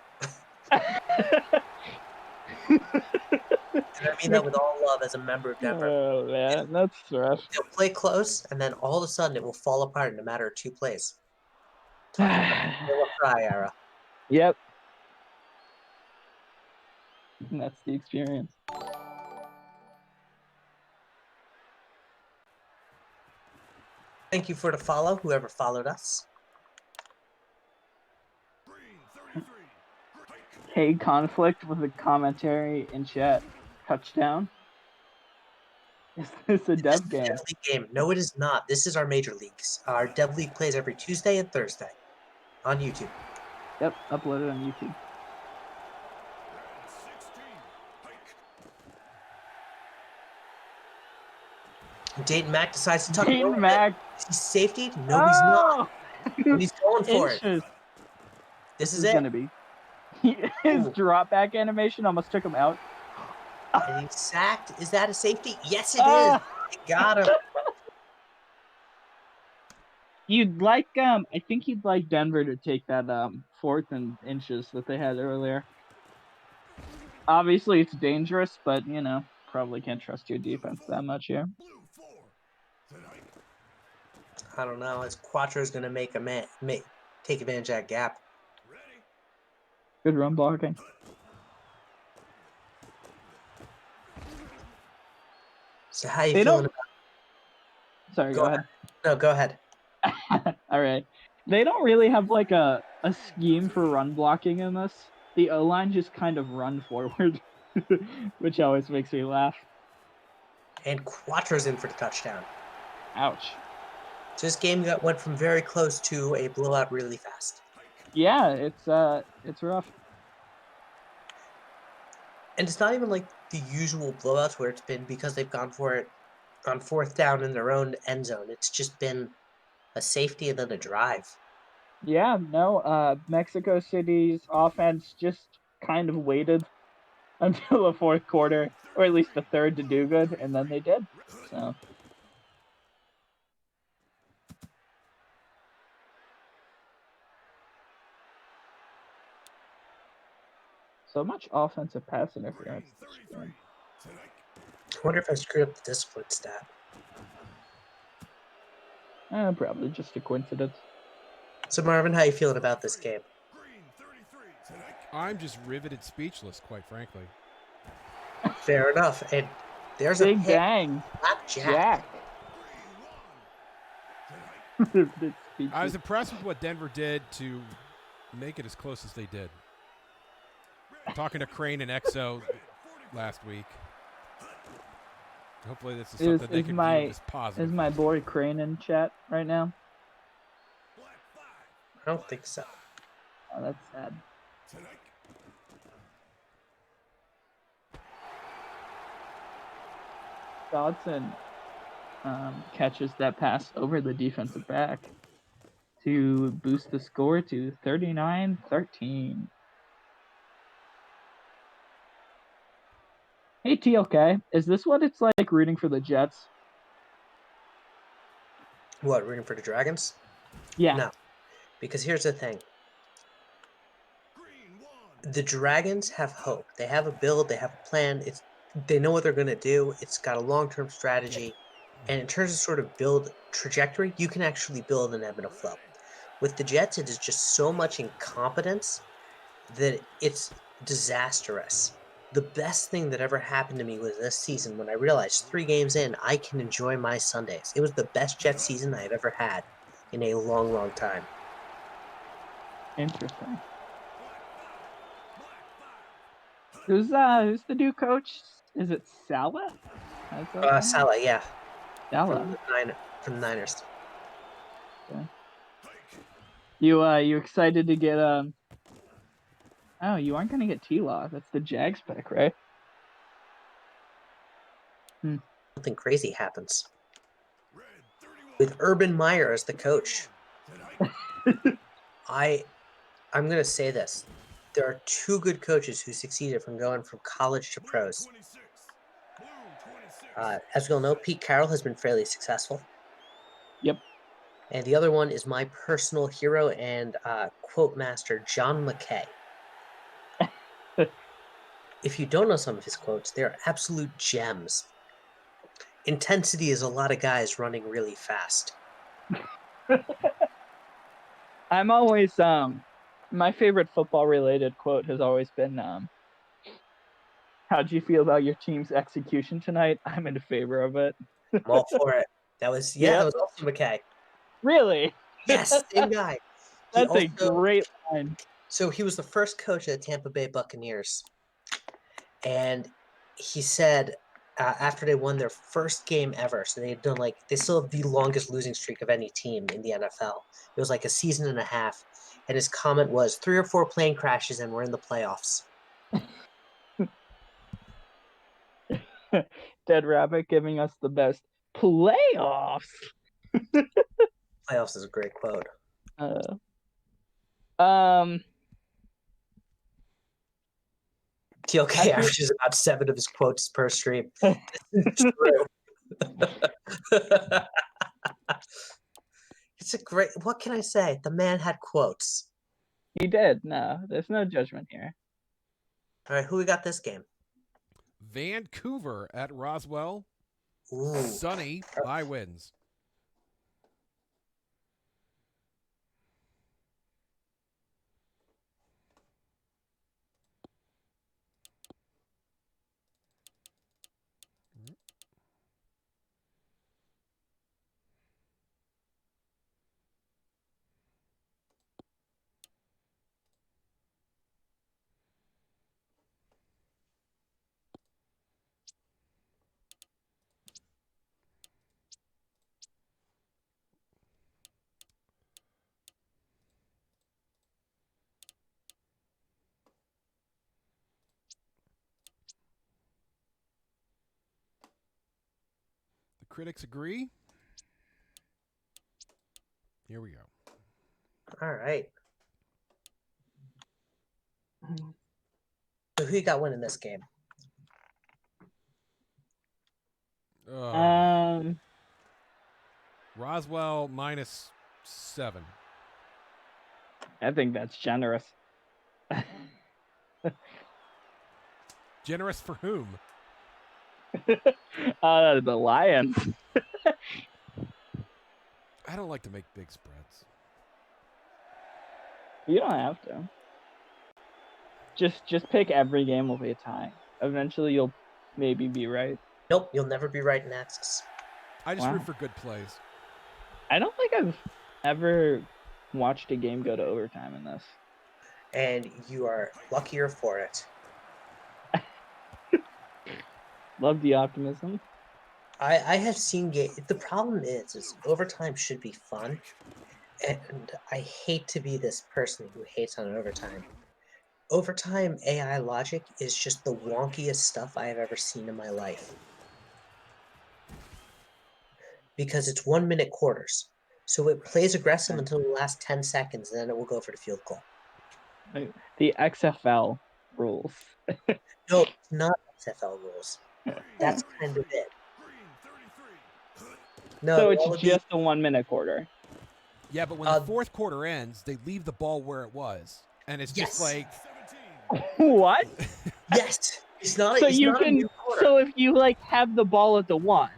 And I mean that with all love as a member of Denver.
Oh man, that's rough.
They'll play close, and then all of a sudden it will fall apart in a matter of 2 plays. We'll try, Ara.
Yep. That's the experience.
Thank you for the follow, whoever followed us.
Green 33. Hike.
Hey, conflict with the commentary in chat. Touchdown. Is this a
This
dev
is a
game?
Dev League game. No, it is not. This is our major leagues. Our Dev League plays every Tuesday and Thursday on YouTube.
Yep, uploaded on YouTube.
Red 16. Hike.
Dayton Mack decides to tuck it
Dayton
over.
Mack.
He's safety? No, he's not.
Oh!
And he's going for it.
Inches.
This is
is
it.
gonna be. His
Ooh.
drop back animation almost took him out.
And he's sacked. Is that a safety? Yes, it is.
Ah!
He got him.
You'd like I think you'd like Denver to take that 4th and inches that they had earlier. Obviously it's dangerous, but you know, probably can't trust your defense that much here.
Blue 4. Set hike.
I don't know. As Quattro's going to make take advantage of that gap.
Ready.
Good run blocking.
So how you
They
feeling
don't-
about
Sorry,
Go
go ahead.
No, go ahead.
All right. They don't really have like a scheme for run blocking in this. The O-line just kind of run forward, which always makes me laugh.
And Quattro's in for the touchdown.
Ouch.
So this game went from very close to a blowout really fast.
Yeah, it's rough.
And it's not even like the usual blowouts where it's been because they've gone for it on 4th down in their own end zone. It's just been a safety and then a drive.
Yeah, no, Mexico City's offense just kind of waited until the 4th quarter, or at least the 3rd, to do good, and then they did. So much offensive pass interference.
Green 33. Set hike.
I wonder if I screwed up the discipline stat.
Probably just a coincidence.
So Marvin, how you feeling about this game?
Green 33. Set hike.
I'm just riveted, speechless, quite frankly.
Fair enough. And there's
Big
a hit.
bang,
Blackjack.
Jack.
Green 1. Set hike.
I was impressed with what Denver did to make it as close as they did. Talking to Crane and EXO last week. Hopefully this is something they can view as positive.
Is my boy Crane in chat right now?
I don't think so.
Oh, that's sad. Dodson catches that pass over the defensive back to boost the score to 39-13. Hey, TLK, is this what it's like rooting for the Jets?
What, rooting for the Dragons?
Yeah.
No. Because here's the thing. The Dragons have hope. They have a build. They have a plan. They know what they're going to do. It's got a long-term strategy. And in terms of sort of build trajectory, you can actually build an ebb and a flow. With the Jets, it is just so much incompetence that it's disastrous. The best thing that ever happened to me was this season when I realized 3 games in, I can enjoy my Sundays. It was the best Jets season I've ever had in a long, long time.
Interesting. Who's the new coach? Is it Salah?
Salah, yeah.
Salah.
From the Niners.
Okay. You excited to get Oh, you aren't gonna get T-Law. That's the Jags pick, right?
Something crazy happens. With Urban Meyer as the coach. I'm gonna say this. There are 2 good coaches who succeeded from going from college to pros. As we all know, Pete Carroll has been fairly successful.
Yep.
And the other one is my personal hero and quote master, John McKay. If you don't know some of his quotes, they're absolute gems. Intensity is a lot of guys running really fast.
I'm always my favorite football related quote has always been how'd you feel about your team's execution tonight? I'm in favor of it.
I'm all for it. That was that was also McKay.
Really?
Yes, same guy.
That's a great line.
So he was the first coach of the Tampa Bay Buccaneers. And he said after they won their first game ever, so they still have the longest losing streak of any team in the NFL. It was like a season and a half. And his comment was 3 or 4 plane crashes and we're in the playoffs.
Dead Rabbit giving us the best playoffs.
Playoffs is a great quote. TLK averages about 7 of his quotes per stream. True. It's a great. What can I say? The man had quotes.
He did. No, there's no judgment here.
All right, who we got this game?
Vancouver at Roswell.
Ooh.
Sunny. High winds. Critics agree. Here we go.
All right. So who you got winning this game?
Roswell -7.
I think that's generous.
Generous for whom?
The Lions.
I don't like to make big spreads.
You don't have to. Just pick every game will be a tie. Eventually, you'll maybe be right.
Nope, you'll never be right in Axis.
I just root for good plays.
I don't think I've ever watched a game go to overtime in this.
and you are luckier for it.
Love the optimism.
I have seen the problem is overtime should be fun, and I hate to be this person who hates on overtime. Overtime AI logic is just the wonkiest stuff I have ever seen in my life. Because it's 1 minute quarters. So it plays aggressive
Okay.
until the last 10 seconds, and then it will go for the field goal.
The XFL rules.
No, it's not XFL rules. That's kind of it. No,
So
that
it's
would be
just a 1 minute quarter.
Yeah, but when the fourth quarter ends, they leave the ball where it was, and it's just
Yes.
like
What?
yes. It's not.
So
It's
you
not a
can.
new quarter.
So if you like have the ball at the 1,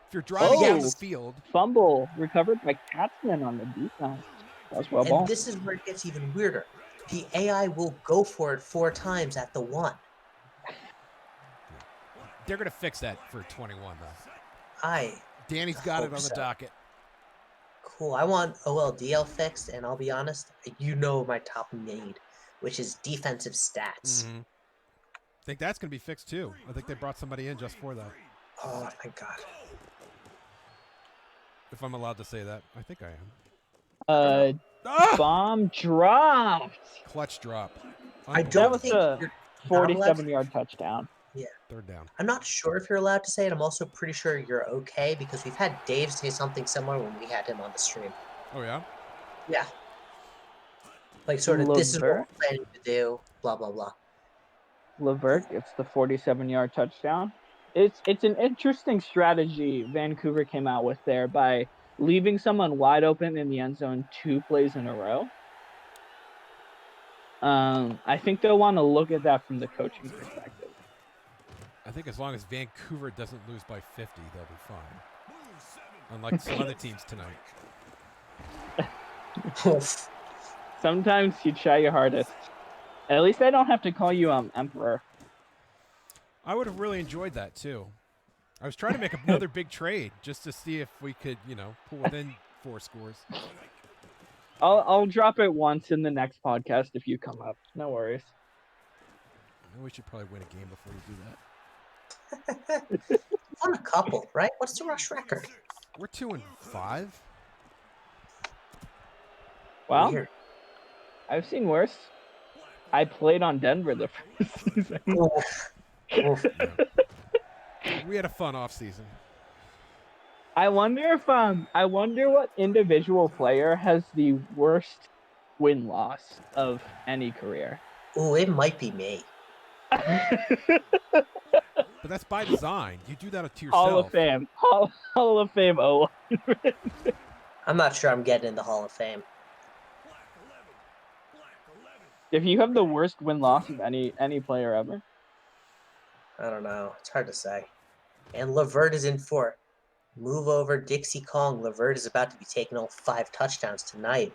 if you're driving down the
Oh.
field.
fumble recovered by Katzman on the defense. That's well
And
ball.
this is where it gets even weirder. The AI will go for it 4 times at the 1.
They're gonna fix that for 21 though.
I
Danny's got it
hope
on the
so.
docket.
Cool. I want OLDL fixed, and I'll be honest, you know my top need, which is defensive stats.
Mm-hmm. I think that's gonna be fixed too. I think they brought somebody in just for that.
Oh my god.
If I'm allowed to say that, I think I am.
Bomb dropped.
Clutch drop.
I
That
don't
was
think
a
you're not allowed
47-yard touchdown.
Third down.
I'm not sure if you're allowed to say it. I'm also pretty sure you're okay because we've had Dave say something similar when we had him on the stream.
Oh yeah.
Yeah. Like sort of this is what we're
Levert.
planning to do, blah blah blah.
Levert gets the 47-yard touchdown. It's an interesting strategy Vancouver came out with there by leaving someone wide open in the end zone 2 plays in a row. I think they'll want to look at that from the coaching perspective.
I think as long as Vancouver doesn't lose by 50, they'll be fine. Unlike some other teams tonight.
Sometimes you try your hardest. At least I don't have to call you Emperor.
I would have really enjoyed that too. I was trying to make another big trade just to see if we could, pull within 4 scores.
I'll drop it once in the next podcast if you come up. No worries.
We should probably win a game before you do that.
On a couple, right? What's the rush record?
We're 2-5.
Well,
Weird.
I've seen worse. I played on Denver the first season.
Oof. Oof.
We had a fun off season.
I wonder what individual player has the worst win-loss of any career.
Ooh, it might be me.
But that's by design. You do that to yourself.
Hall of Fame. Hall of Fame. Oh,
I'm not sure I'm getting in the Hall of Fame.
if you have the worst win-loss of any player ever.
I don't know. It's hard to say. And Levert is in for move over Dixie Kong. Levert is about to be taking all 5 touchdowns tonight.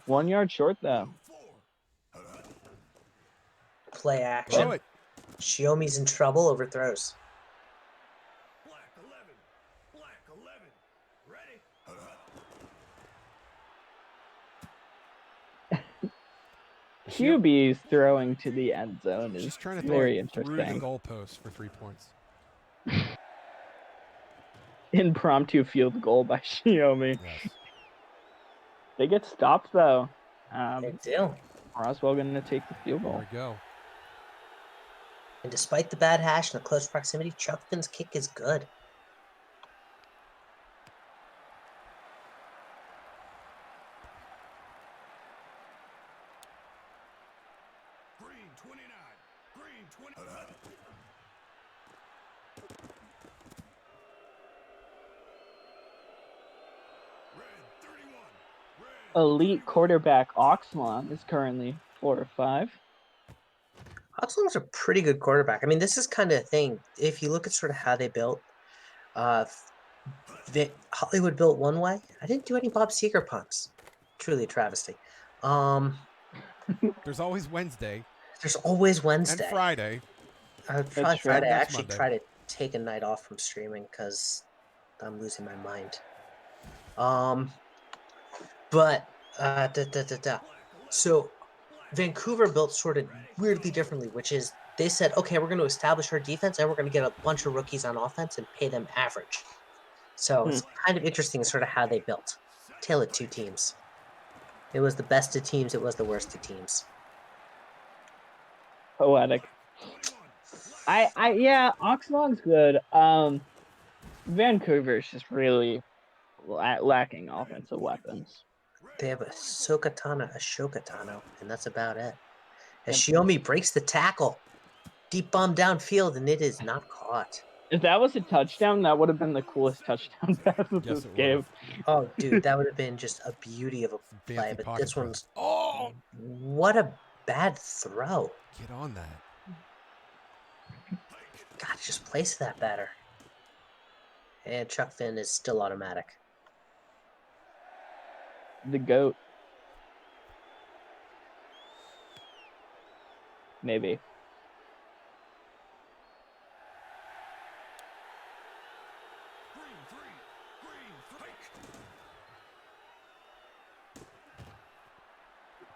1 yard short though.
Play action.
Throw it.
Shiomi's in trouble, overthrows.
QB's throwing to the end zone is
She's trying to throw
very
it through the
interesting.
goalpost for 3 points.
Impromptu field goal by Shiomi.
Yes.
They get stopped though.
They do.
Roswell gonna take the field
There
goal.
we go.
And despite the bad hash and the close proximity, Chuck Finn's kick is good.
Green 29. Green 20. Red 31. Red.
Elite quarterback Oxlon is currently 4 or 5.
Oxlon's a pretty good quarterback. I mean, this is kind of a thing. If you look at sort of how they built, Hollywood built one way. I didn't do any Bob Seeger punts. Truly a travesty.
There's always Wednesday
There's always Wednesday.
and Friday.
Probably
true.
Friday. I
Next
actually
Monday.
try to take a night off from streaming because I'm losing my mind. But So Vancouver built sort of weirdly differently, which is they said, okay, we're going to establish our defense and we're going to get a bunch of rookies on offense and pay them average. So it's kind of interesting sort of how they built. Tailored two teams. It was the best of teams. It was the worst of teams.
Poetic. Yeah, Oxnard's good. Vancouver's just really lacking offensive weapons.
They have a Sokatana, a Shokatano, and that's about it. As
Yep.
Shiomi breaks the tackle, deep bomb downfield, and it is not caught.
If that was a touchdown, that would have been the coolest touchdown pass of
Yes,
this
it
game.
Oh, dude, that would have been just a beauty of a
Some
play.
fancy
But
pocket
this one's
presence. Oh,
what a bad throw.
get on that.
God, just place that better. And Chuck Finn is still automatic.
The GOAT. Maybe.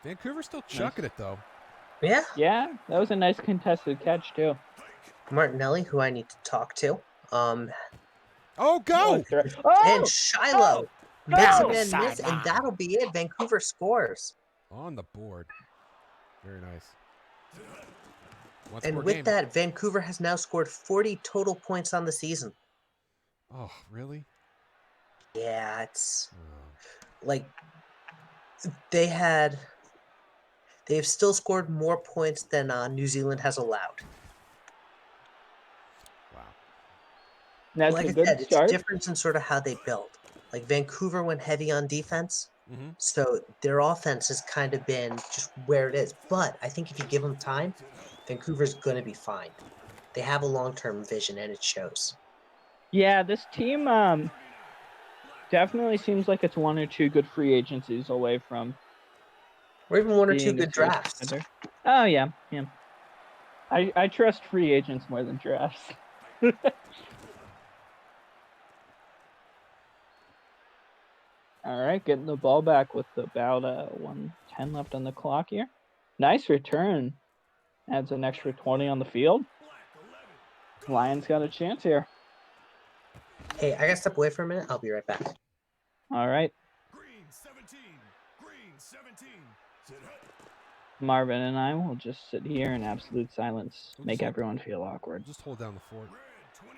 Vancouver's still chucking it though.
Yeah,
Yeah, that was a nice contested catch too.
Martinelli, who I need to talk to.
Oh,
Oh,
go!
And Shiloh makes a
Oh!
man miss, and that'll be it. Vancouver scores.
On the board. Very nice. Once
And
more
with
game.
that, Vancouver has now scored 40 total points on the season.
Oh, really?
Yeah, it's
Oh.
like they've still scored more points than New Zealand has allowed.
Wow.
That's
Like
a
I
good
said,
start.
it's difference in sort of how they build. Like Vancouver went heavy on defense,
Mm-hmm.
so their offense has kind of been just where it is. But I think if you give them time, Vancouver's going to be fine. They have a long-term vision, and it shows.
Yeah, this team definitely seems like it's one or two good free agencies away from
Or even one or two
being a
good
serious
drafts.
contender. Oh yeah. I trust free agents more than drafts. All right, getting the ball back with about 1:10 left on the clock here. Nice return. Adds an extra 20 on the field. Lions got a chance here.
Hey, I got to step away for a minute. I'll be right back.
All right.
Green 17. Green 17. Sit up.
Marvin and I will just sit here in absolute silence, make everyone feel awkward.
Just hold down the fort.
Red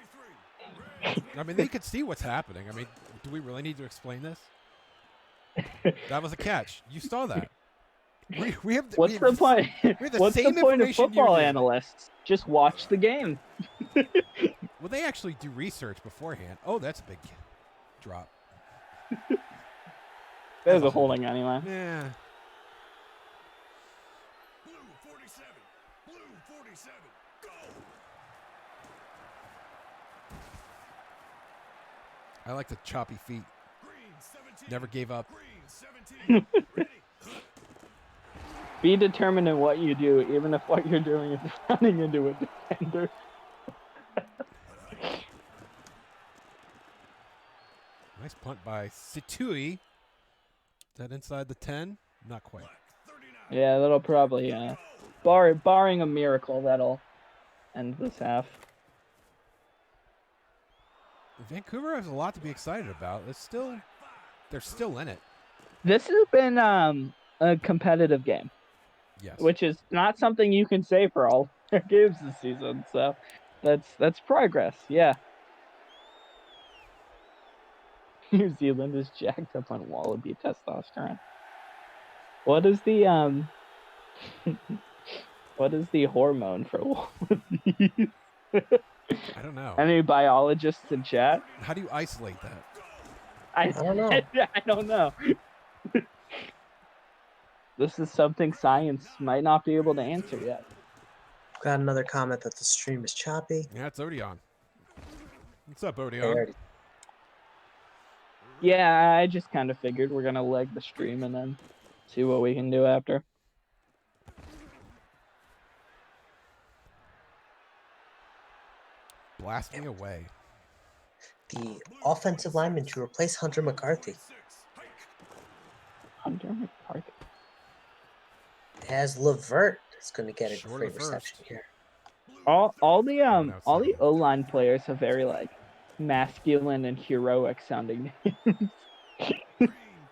23. Red
I mean, they could see what's happening. I mean, do we really need to explain this? That was a catch. You saw that. We have.
What's the point?
the
What's the
same
point of
information
football
you're using.
analysts? Just watch the game.
Well, they actually do research beforehand. Oh, that's a big drop.
There's a holding anyway.
Yeah.
Blue 47. Blue 47. Go.
I like the choppy feet.
Green 17.
Never gave up.
Green 17. Ready.
Be determined in what you do, even if what you're doing is running into a defender.
Nice punt by Situi. Is that inside the 10? Not quite.
Black 39.
Yeah, that'll probably, barring a miracle, that'll end this half.
Vancouver has a lot to be excited about. They're still in it.
This has been a competitive game,
Yes.
which is not something you can say for all their games this season. So that's progress. Yeah. New Zealand is jacked up on wallaby testosterone. What is the what is the hormone for wallabies?
I don't know.
Any biologists in chat?
How do you isolate that?
I
don't know.
I don't know. This is something science might not be able to answer yet.
Got another comment that the stream is choppy.
Yeah, it's Odeon. What's up,
They
Odeon?
already-
Yeah, I just kind of figured we're gonna leg the stream and then see what we can do after.
Blast me away.
The offensive lineman to replace Hunter McCarthy.
Hunter McCarthy.
as Levert is going to get a
Short of
great
the
reception
first.
here.
All the
Going
all the
outside.
O line players have very like masculine and heroic sounding names.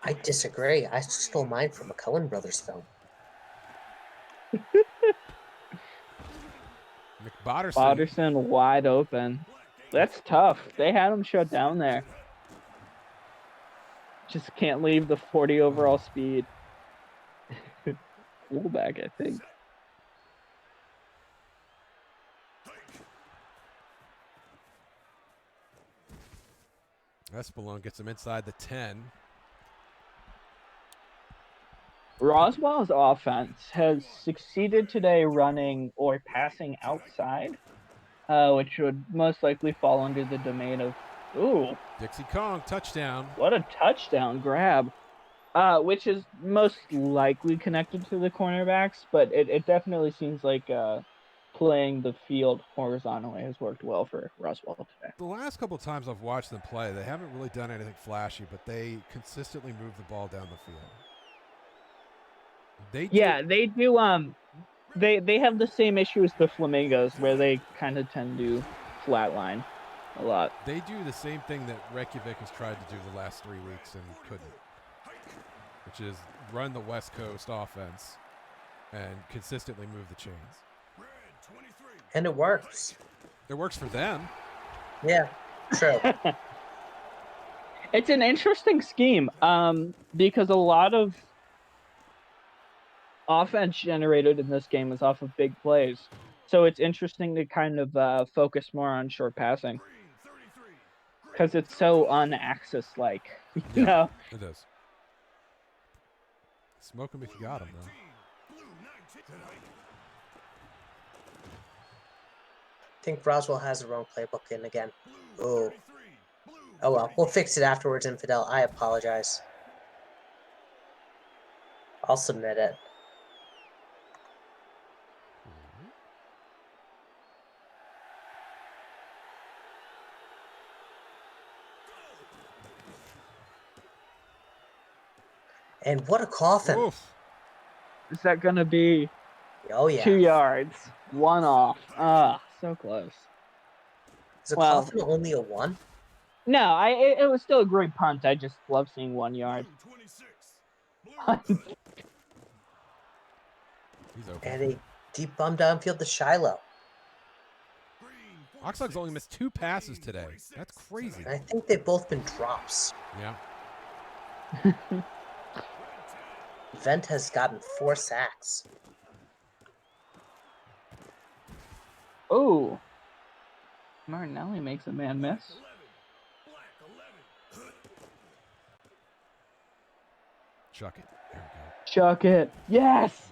I disagree. I stole mine from a Coen Brothers film.
McBotterson.
Bodderson wide open. That's tough. They had him shut down there. Just can't leave the 40 overall speed. Fullback, I think.
Espelon gets him inside the 10.
Roswell's offense has succeeded today running or passing outside, which would most likely fall under the domain of, ooh,
Dixie Kong, touchdown.
what a touchdown grab. Which is most likely connected to the cornerbacks, but it definitely seems like playing the field horizontally has worked well for Roswell today.
The last couple of times I've watched them play, they haven't really done anything flashy, but they consistently move the ball down the field. They do,
Yeah, they do. They have the same issue as the Flamingos, where they kind of tend to flatline a lot.
They do the same thing that Reykjavik has tried to do the last 3 weeks and couldn't, which is run the West Coast offense and consistently move the chains.
And it works.
It works for them.
Yeah, true.
It's an interesting scheme, because a lot of offense generated in this game is off of big plays. So it's interesting to kind of focus more on short passing because it's so un-axis like, you know.
It is. Smoke him if you got him, though.
I think Roswell has the wrong playbook in again. Oh. Oh well, we'll fix it afterwards, Infidel. I apologize. I'll submit it. And what a coffin.
Oof.
Is that going to be
Oh yeah.
2 yards? One off. So close.
Is a
Well-
coffin only a 1?
No, it was still a great punt. I just love seeing 1 yard.
He's open.
And a deep bum downfield to Shiloh.
Oxlog's only missed 2 passes today. That's crazy.
And I think they've both been drops.
Yeah.
Vent has gotten 4 sacks.
Oh. Martinelli makes a man miss.
Chuck it. There we go.
Chuck it. Yes!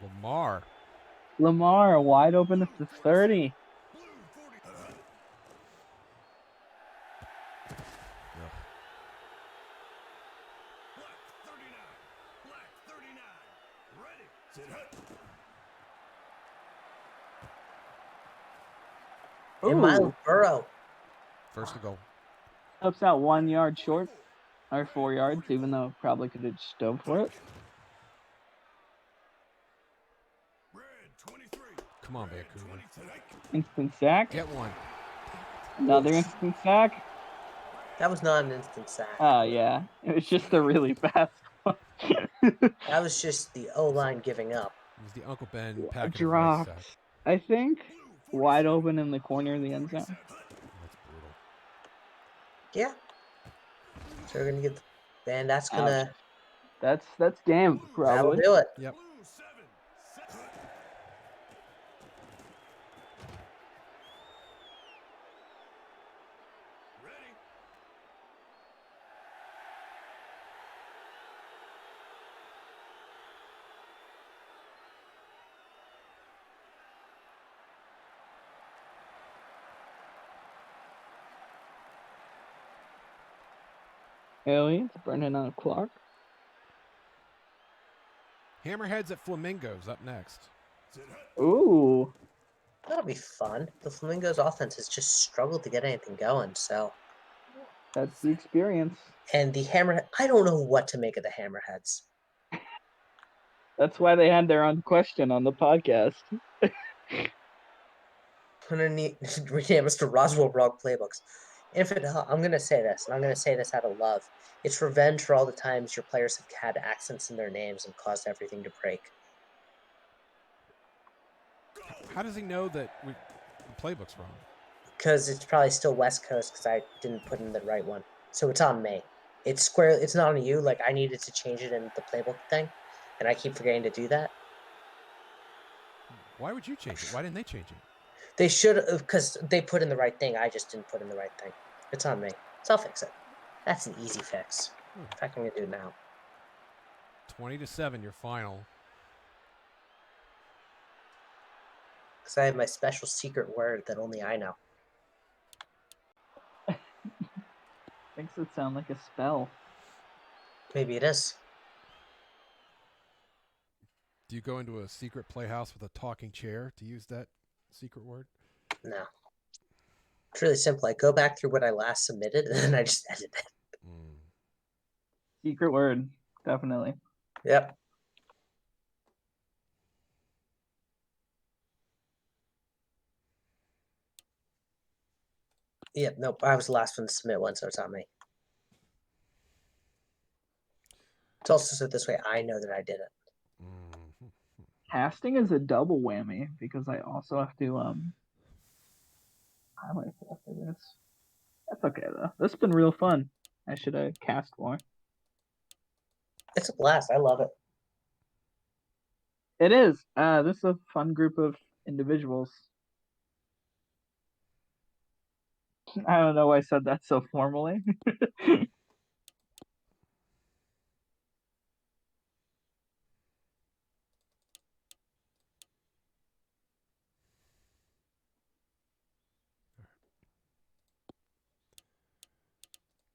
Lamar.
Wide open at the 30.
Ugh.
And Miles Burrow.
First to goal.
Helps out 1 yard short. Or 4 yards, even though probably could have just dove for it.
Come on, Vancouver.
Instant sack.
Get one.
Another instant sack.
That was not an instant sack.
Oh, yeah. It was just a really fast one.
That was just the O-line giving up.
It was the Uncle Ben pack of
Dropped,
sack.
I think. Wide open in the corner of the end zone.
That's brutal.
Yeah. So we're going to get the... And that's going to...
That's game,
That'll
probably.
do it.
Yep.
Aliens burning on a clock.
Hammerheads at Flamingos up next.
Ooh.
That'll be fun. The Flamingos offense has just struggled to get anything going, so...
That's the experience.
And the Hammerhead... I don't know what to make of the Hammerheads.
That's why they had their own question on the podcast.
I'm gonna need rename us to Roswell Rogue Playbooks. Infidel, I'm gonna say this, and I'm gonna say this out of love. It's revenge for all the times your players have had accents in their names and caused everything to break.
How does he know that the playbook's wrong?
Because it's probably still West Coast because I didn't put in the right one. So it's on me. It's square. It's not on you. Like I needed to change it in the playbook thing, and I keep forgetting to do that.
Why would you change it? Why didn't they change it?
They should have, because they put in the right thing. I just didn't put in the right thing. It's on me. So I'll fix it. That's an easy fix. In fact, I'm gonna do it now.
20-7, your final.
Because I have my special secret word that only I know.
Makes it sound like a spell.
Maybe it is.
Do you go into a secret playhouse with a talking chair to use that secret word?
No. It's really simple. I go back through what I last submitted, and then I just edit it.
Secret word, definitely.
Yep. Yep, nope. I was the last one to submit one, so it's on me. It's also so this way I know that I did it.
Casting is a double whammy because I also have to highlight after this. That's okay though. This has been real fun. I should have cast more.
It's a blast. I love it.
It is. This is a fun group of individuals. I don't know why I said that so formally.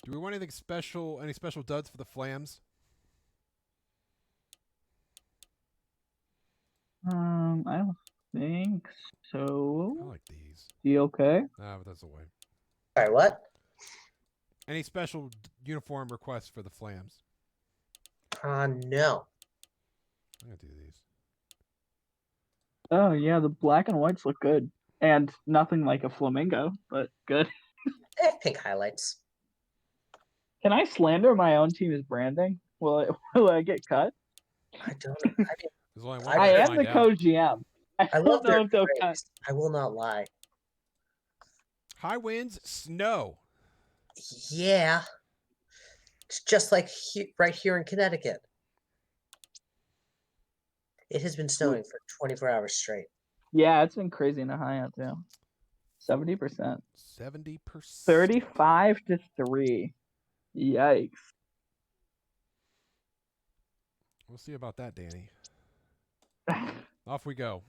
Do we want anything special? Any special duds for the Flams?
I don't think so.
I like these.
You okay?
Ah, but that's away.
Sorry, what?
Any special uniform requests for the Flams?
No.
I'm gonna do these.
Oh yeah, the black and whites look good, and nothing like a flamingo, but good.
They have pink highlights.
Can I slander my own team's branding? Will I get cut?
I don't know. I mean,
There's only one
I
way to
I am
find
the
out.
co-GM. I
I
don't
love
know
their
if they'll cut.
praise. I will not lie.
High winds, snow.
Yeah. It's just like right here in Connecticut. It has been snowing for 24 hours straight.
Yeah, it's been crazy in Ohio too. 70%.
70%.
35-3. Yikes.
We'll see about that, Danny. Off we go.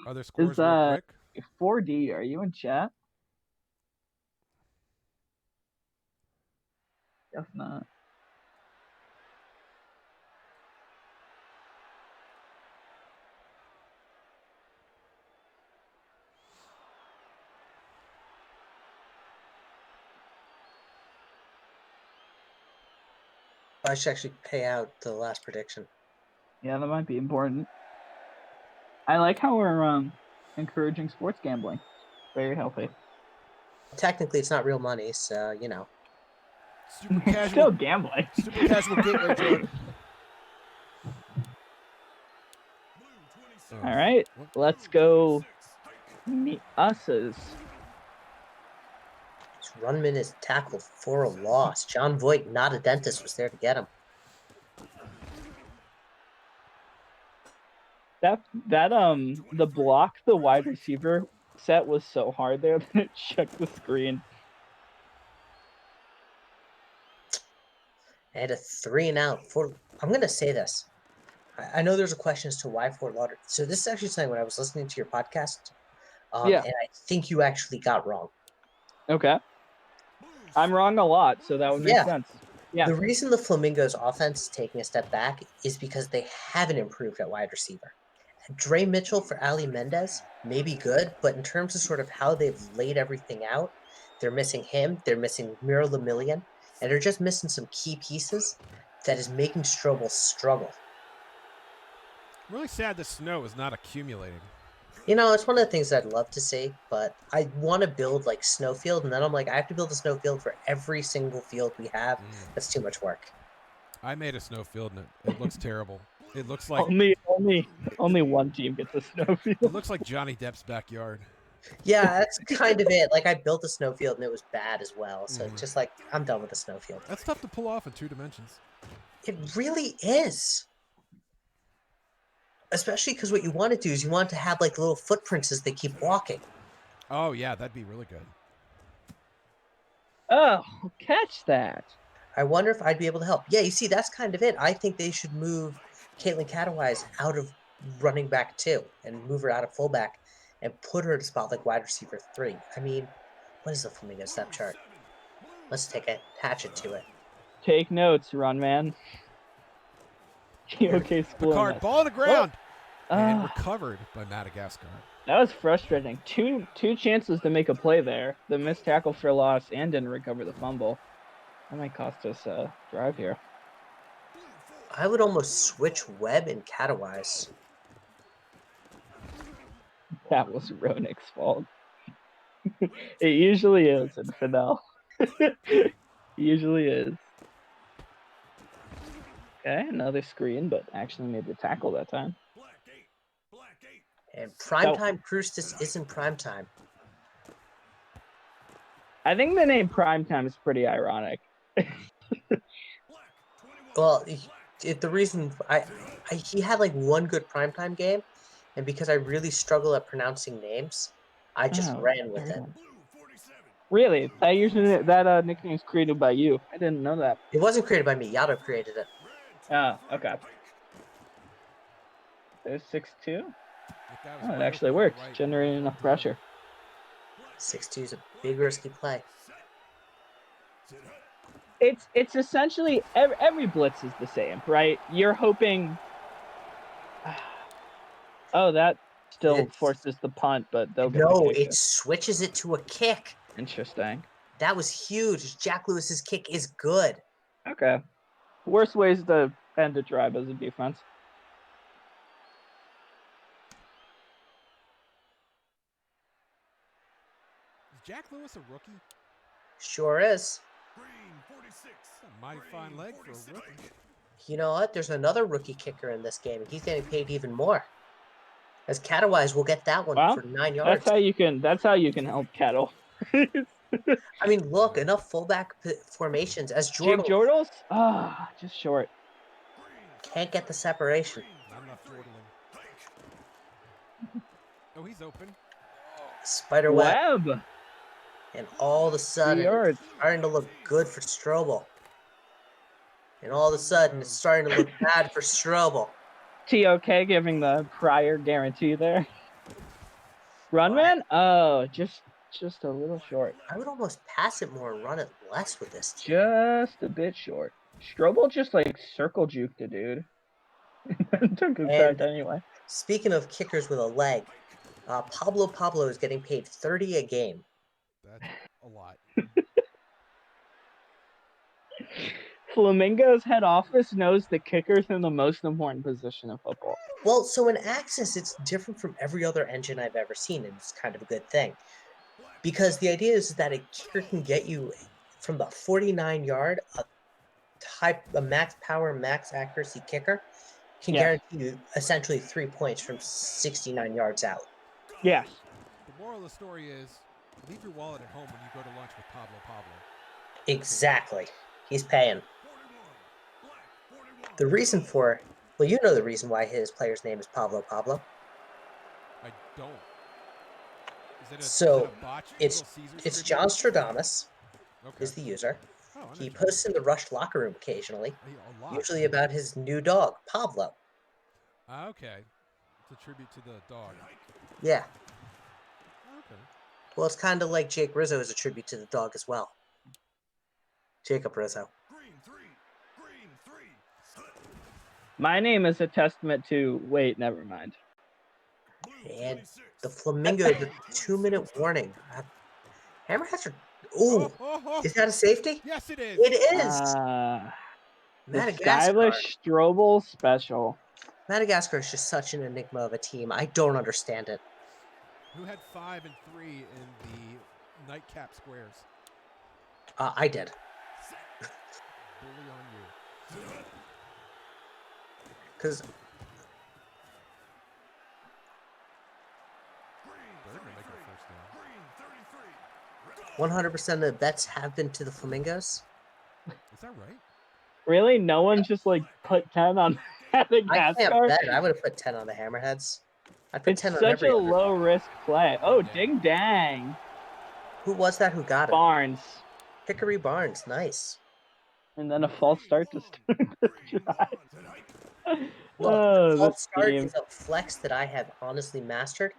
Are there scores real quick?
4D, are you in chat? Guess not.
I should actually pay out the last prediction.
Yeah, that might be important. I like how we're encouraging sports gambling. Very healthy.
Technically, it's not real money, so, you know.
Super
Still
casual.
gambling.
Super casual gateway drug. Oh,
All right,
what?
let's go meet us's.
Runman is tackled for a loss. John Voight, not a dentist, was there to get him.
That the block the wide receiver set was so hard there that it shook the screen.
And a 3-and-out. I'm going to say this. I know there's a question as to why Fort Lauderdale. So this is actually something when I was listening to your podcast,
Yeah.
and I think you actually got wrong.
Okay. I'm wrong a lot, so that would make
Yeah.
sense. Yeah.
The reason the Flamingos offense is taking a step back is because they haven't improved at wide receiver. Dre Mitchell for Ali Mendez may be good, but in terms of sort of how they've laid everything out, they're missing him, they're missing Miro Lemillion, and they're just missing some key pieces. that is making Strobel struggle.
I'm really sad the snow is not accumulating.
You know, it's one of the things I'd love to see, but I want to build like snowfield, and then I'm like, I have to build a snowfield for every single field we have. That's too much work.
I made a snowfield and it looks terrible. It looks like
Only one team gets a snowfield.
it looks like Johnny Depp's backyard.
Yeah, that's kind of it. Like I built a snowfield and it was bad as well. So it's just like I'm done with the snowfield.
That's tough to pull off in 2 dimensions.
It really is. Especially because what you want to do is you want to have like little footprints as they keep walking.
Oh yeah, that'd be really good.
Oh, catch that.
I wonder if I'd be able to help. Yeah, you see, that's kind of it. I think they should move Caitlin Catawise out of running back 2 and move her out of fullback and put her to spot like wide receiver 3. I mean, what is the Flamingo step chart? Let's attach it to it.
Take notes, run man. Okay, school.
Picard, ball on the ground. And
Ah,
recovered by Madagascar.
that was frustrating. Two chances to make a play there. The missed tackle for loss and didn't recover the fumble. That might cost us a drive here.
I would almost switch Webb and Catawise.
That was Roenick's fault. It usually is in Fidel. It usually is. Okay, another screen, but actually made the tackle that time.
And primetime Crucis isn't primetime.
I think the name Primetime is pretty ironic.
Well, the reason he had like one good primetime game, and because I really struggle at pronouncing names, I just ran with it.
Really? That usually that nickname is created by you. I didn't know that.
It wasn't created by me. Yato created it.
Oh, okay. There's 6-2.
That guy was
Oh, it
way
actually
open
works.
right.
Generating enough pressure.
6-2 is a big risky play.
It's essentially every blitz is the same, right? You're hoping. Oh, that still
It's-
forces the punt, but they'll get the
No,
kick.
it switches it to a kick.
Interesting.
That was huge. Jack Lewis's kick is good.
Okay. Worst ways to end a drive as a defense.
Is Jack Lewis a rookie?
Sure is.
That's a mighty fine leg for a rookie.
You know what? There's another rookie kicker in this game, and he's getting paid even more. As Catawise will get that one
Wow,
for 9 yards.
That's how you can help cattle.
I mean, look, enough fullback formations as
Jake
Jordan
Jordals? Ah, just short.
can't get the separation.
Not enough Jordan. Oh, he's open.
Spider web.
Webb.
And all of a
3
sudden,
yards.
it's starting to look good for Strobel. And all of a sudden, it's starting to look bad for Strobel.
TOK giving the prior guarantee there. Run man? Oh, just a little short.
I would almost pass it more and run it less with this team.
Just a bit short. Strobel just like circle juked a dude. Took his
And-
back anyway.
Speaking of kickers with a leg, Pablo is getting paid $30 a game.
That's a lot.
Flamingo's head office knows the kicker's in the most important position in football.
Well, so in Axis, it's different from every other engine I've ever seen, and it's kind of a good thing. Because the idea is that a kicker can get you from the 49-yard, a max power, max accuracy kicker can
Yeah.
guarantee you essentially 3 points from 69 yards out.
Yes.
The moral of the story is leave your wallet at home when you go to lunch with Pablo.
Exactly. He's paying. The reason for, well, you know the reason why his player's name is Pablo.
I don't. Is it
So,
a botch?
it's-
Little Caesars
It's
tribute?
John Stradamus
Okay.
is the user.
Oh, I know
He
John.
posts in the Rushed locker room occasionally,
A lot.
usually about his new dog, Pablo.
Ah, okay. It's a tribute to the dog.
Yeah.
Okay.
Well, it's kind of like Jake Rizzo is a tribute to the dog as well. Jacob Rizzo.
My name is a testament to. Wait, never mind.
And the Flamingo, the 2-minute warning. Hammerheads are. Ooh, is that a safety?
Yes, it is.
It is.
The
Madagascar.
stylish Strobel special.
Madagascar is just such an enigma of a team. I don't understand it.
Who had 5 and 3 in the nightcap squares?
I did.
Bully on you.
Because
They're gonna make it a first down.
100% of the bets have been to the Flamingos.
Is that right?
Really? No one just like put 10 on
I can't
Madagascar?
bet. I would have put 10 on the Hammerheads. I'd put
It's
10 on
such
every
a
other.
low risk play. Oh, ding dang.
Who was that who got it?
Barnes.
Hickory Barnes. Nice.
And then a false start to start the drive.
Look,
Oh,
the
this
false start
team.
is a flex that I have honestly mastered.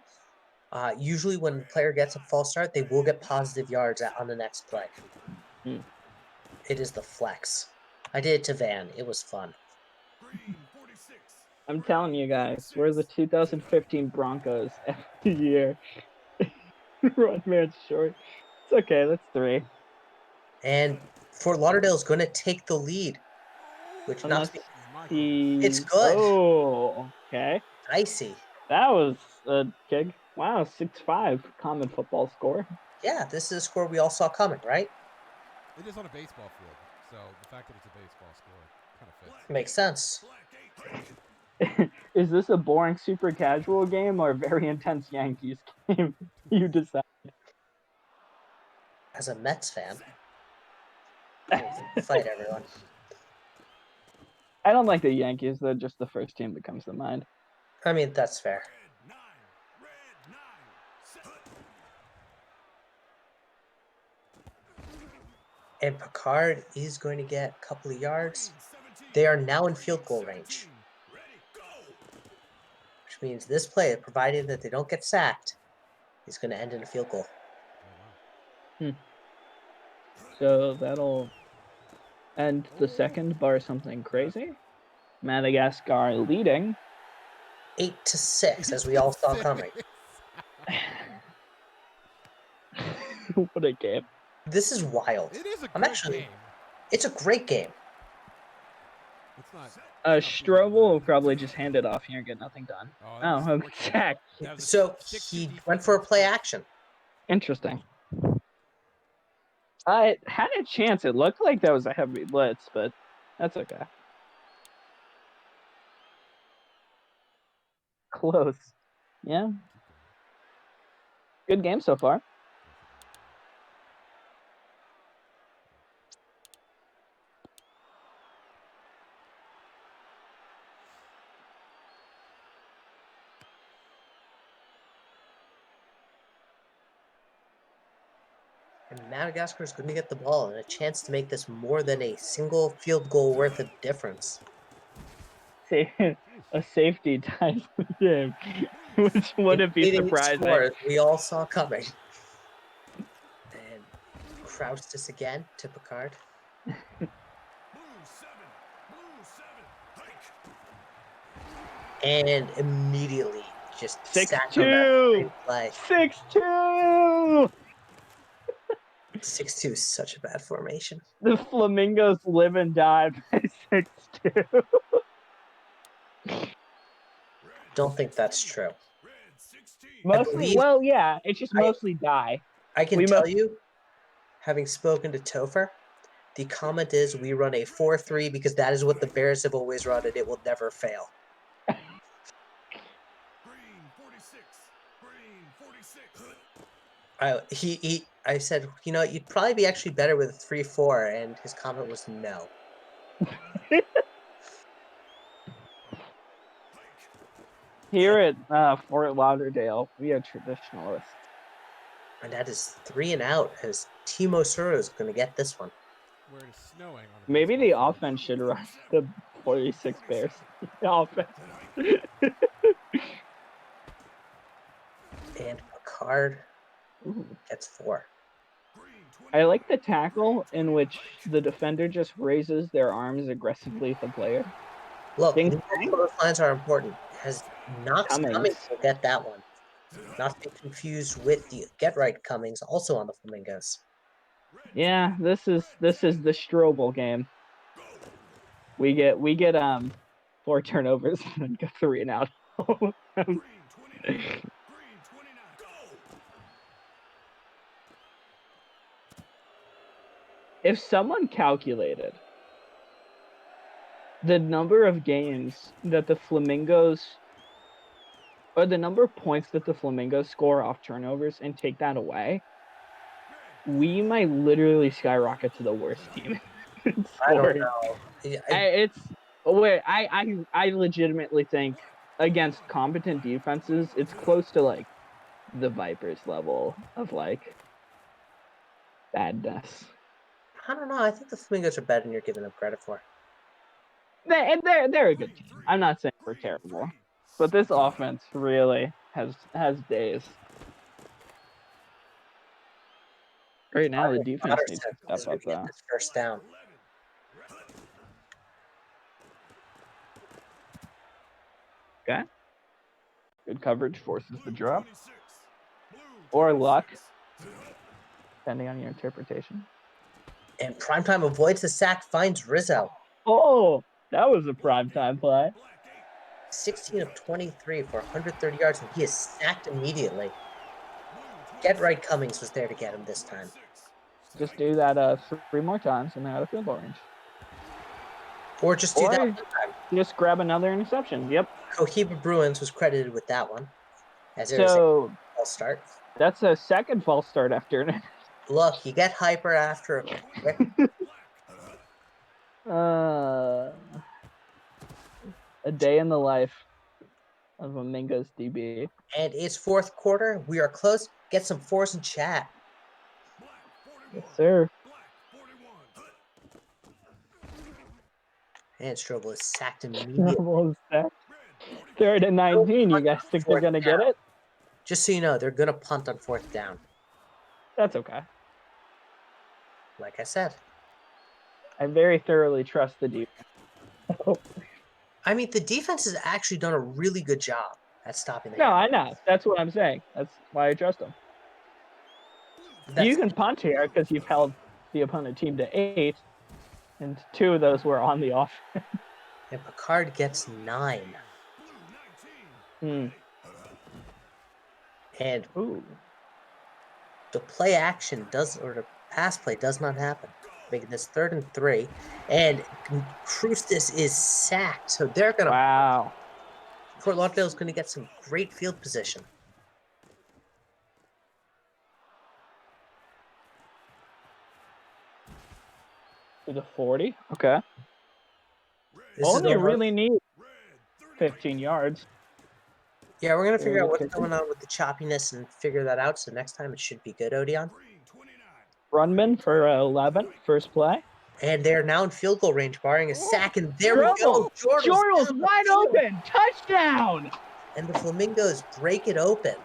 Usually when the player gets a false start, they will get positive yards on the next play.
Hmm.
It is the flex. I did it to Van. It was fun.
I'm telling you guys, we're the 2015 Broncos every year. One man short. It's okay, that's 3.
And Fort Lauderdale is going to take the lead, which not
Unless
to be
he...
It's good.
Oh, okay.
dicey.
That was a kick. Wow, 6-5 common football score.
Yeah, this is a score we all saw coming, right?
It is on a baseball field, so the fact that it's a baseball score kind of fits.
Makes sense.
Is this a boring super casual game or a very intense Yankees game? You decide.
As a Mets fan, fight everyone.
I don't like the Yankees. They're just the first team that comes to mind.
I mean, that's fair. And Picard is going to get a couple of yards. They are now in field goal range. Which means this play, provided that they don't get sacked, is going to end in a field goal.
So that'll end the second, bar something crazy. Madagascar leading.
8-6, as we all saw coming.
What a game.
This is wild.
It is a
I'm
great
actually-
game.
It's a great game.
It's not.
Strobel will probably just hand it off here and get nothing done.
that was
Oh,
wicked.
sack.
That was a
So
60
he
defensive
went for a play
split.
action.
Interesting. I had a chance. It looked like that was a heavy blitz, but that's okay. Close. Yeah. Good game so far.
And Madagascar is going to get the ball and a chance to make this more than a single field goal worth of difference.
A safety ties the game, which wouldn't be
Leading
surprising.
scores we all saw coming. And Kraustis again to Picard. And immediately just sacked on that
6-2.
free play.
6-2.
6-2 is such a bad formation.
The Flamingos live and die by 6-2.
Don't think that's true.
Mostly,
believe-
well, yeah, it's just mostly die.
I can
We
tell
must-
you, having spoken to Topher, the comment is we run a 4-3 because that is what the Bears have always run and it will never fail. I said, you'd probably be actually better with a 3-4, and his comment was no.
Here at Fort Lauderdale, we are traditionalists.
And that is 3 and out as Timo Suro is going to get this one.
Where it is snowing on a
Maybe the
baseball field.
offense should run the 46 Bears. The offense.
And Picard
Ooh.
gets 4.
I like the tackle in which the defender just raises their arms aggressively at the player.
Look,
Ding,
legal
ding.
clotheslines are important. As Knox
Cummings.
Cummings will get that one. Not to be confused with the Get Right Cummings, also on the Flamingos.
Yeah, this is the Strobel game. We get 4 turnovers and go 3 and out.
Green 29. Green 29. Go.
If someone calculated the number of games that the Flamingos, or the number of points that the Flamingos score off turnovers and take that away, we might literally skyrocket to the worst team in
I don't
scoring.
know.
I legitimately think against competent defenses, it's close to like the Vipers level of like badness.
I don't know. I think the Flamingos are better than you're giving them credit for.
They're a good team. I'm not saying we're terrible, but this offense really has days. Right now, the defense needs to
As
step
we
up
get
though.
this first down.
Okay. Good coverage forces the drop,
26. Blue
or luck,
26.
depending on your interpretation.
And Primetime avoids the sack, finds Rizzo.
Oh, that was a primetime play.
Black 8.
16 of 23 for 130 yards, and he is sacked immediately.
Blue
Get right
26.
Cummings was there to get him this time.
26.
Just do that 3 more times and they're out of field goal range.
Or just do
Or-
that one time.
Just grab another interception. Yep.
Cohiba Bruins was credited with that one. As there is a
So
false start.
that's a second false start after an
Look, you get hyper after a quick.
a day in the life of a Mingo's DB.
And it's fourth quarter. We are close. Get some fours in chat.
Black 41.
Yes, sir.
Black 41.
And Strobel is sacked immediately.
Almost there.
Red
3rd and 19. You guys think they're
Fourth
gonna get
down.
it?
Just so you know, they're going to punt on fourth down.
That's okay.
Like I said.
I very thoroughly trust the defense.
I mean, the defense has actually done a really good job at stopping the
No,
run.
I know. That's what I'm saying. That's why I trust them.
That's-
You can punt here because you've held the opponent team to 8, and 2 of those were on the off.
And Picard gets 9.
Blue 19.
And
Ooh.
the play action does, or the pass play does not happen. Making this 3rd and 3. And Krustis is sacked. So they're going to,
Wow.
Fort Lauderdale is going to get some great field position.
To the 40. Okay.
This is
Only
over-
really need
Red
15 yards.
Yeah, we're going to figure
Very
out what's
good.
going on with the choppiness and figure that out. So next time it should be good, Odeon.
Green 29.
Runman for 11. First play.
And they're now in field goal range, barring a sack. And there we go.
Trouble.
Jordan's
Jordan's
down the
wide
field.
open. Touchdown.
And the Flamingos break it open.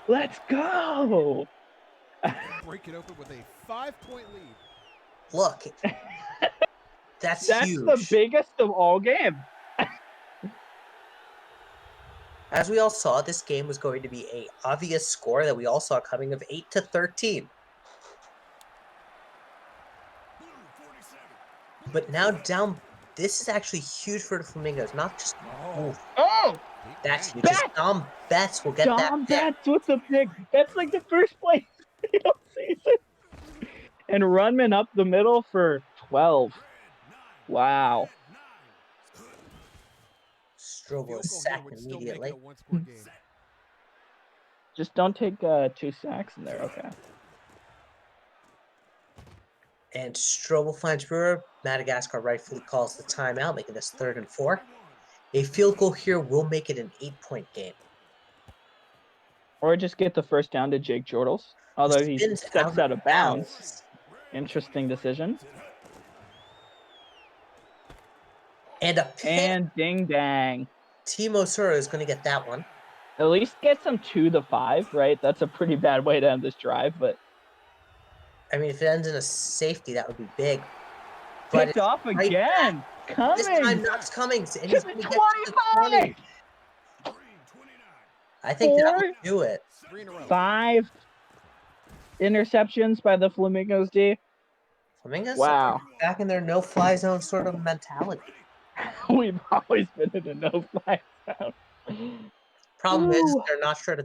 Let's go.
Break it open with a 5-point lead.
Look, that's
That's
huge.
the biggest of all game.
As we all saw, this game was going to be a obvious score that we all saw coming of 8-13.
Blue 47.
But now down, this is actually huge for the Flamingos. Not just
Oh,
that's huge.
Betts!
Just Dom Betts will get
Dom
that pick.
Betts with the pick. That's like the first play of the season. And Runman up the middle for 12.
Red 9.
Wow.
Red 9.
Strobel
Field goal
is
here
sacked
would still make
immediately.
it a one-score game.
Just don't take 2 sacks in there. Okay.
And Strobel finds Brewer. Madagascar rightfully calls the timeout, making this 3rd and 4. A field goal here will make it an 8-point game.
Or just get the first down to Jake Jordals. Although he
Spins
steps out of bounds. Interesting decision.
And a pick.
And ding dang.
Timo Sura is going to get that one.
At least gets them to the 5, right? That's a pretty bad way to end this drive, but
I mean, if it ends in a safety, that would be big. But
picked off
right
again.
this time,
Cummings
Knox Cummings, and
to
he's
the
going to get to the 20.
25.
Green 29.
I think that
Four.
would do it.
3 in a row.
5 interceptions by the Flamingos D.
Flamingos
Wow.
back in their no-fly zone sort of mentality.
We've always been in a no-fly zone.
Problem is,
Ooh.
they're not sure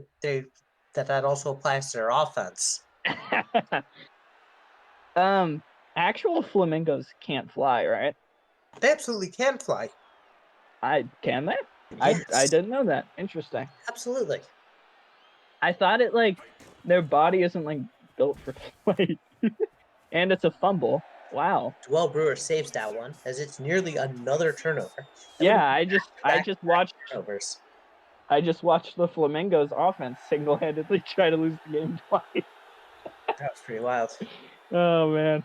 that also applies to their offense.
Actual flamingos can't fly, right?
They absolutely can fly.
Can they?
Yes,
I didn't know that. Interesting.
absolutely.
I thought it their body isn't built for flight. And it's a fumble. Wow.
Dwell Brewer saves that one as it's nearly another turnover. That
Yeah,
would've
I just watched
turnovers.
the Flamingos offense single-handedly try to lose the game twice.
That was pretty wild.
Oh man.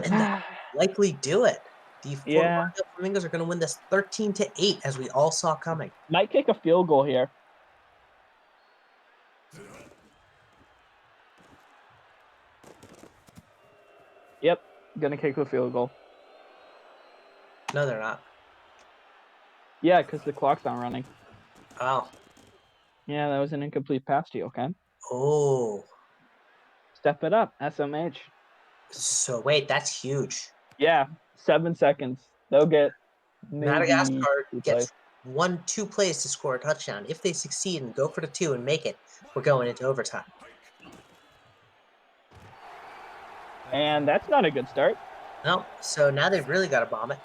And that likely do it. The Fort
Yeah.
Lauderdale Flamingos are going to win this 13-8, as we all saw coming.
Might kick a field goal here. Yep, gonna kick a field goal.
No, they're not.
Yeah, because the clock's not running.
Oh.
Yeah, that was an incomplete pass to you, okay?
Oh.
Step it up, SMH.
So wait, that's huge.
Yeah, 7 seconds. They'll get maybe
Madagascar
2
gets
plays.
2 plays to score a touchdown. If they succeed and go for the 2 and make it, we're going into overtime.
And that's not a good start.
No, so now they've really got to bomb it,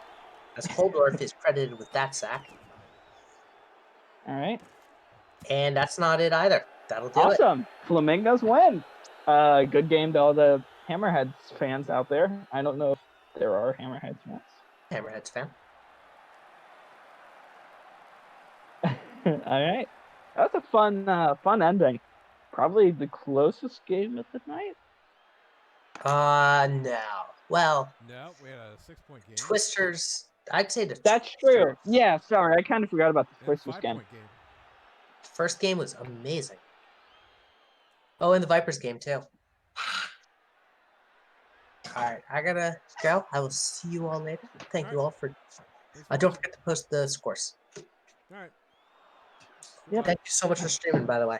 as Holdorf is credited with that sack.
All right.
And that's not it either. That'll do it.
Awesome. Flamingos win. Good game to all the Hammerheads fans out there. I don't know if there are Hammerheads fans.
Hammerheads fan.
All right. That's a fun ending. Probably the closest game of the night.
No. Well,
No, we had a 6-point game.
Twisters. I'd say the
That's true. Yeah, sorry. I kind of forgot about the
And a
Twisters game.
5-point game.
first game was amazing. Oh, and the Vipers game too. All right, I gotta go. I will see you all later. Thank you all for.
Thanks for
Don't
watching.
forget to post the scores.
All right.
Yep.
Thank you so much for streaming, by the way.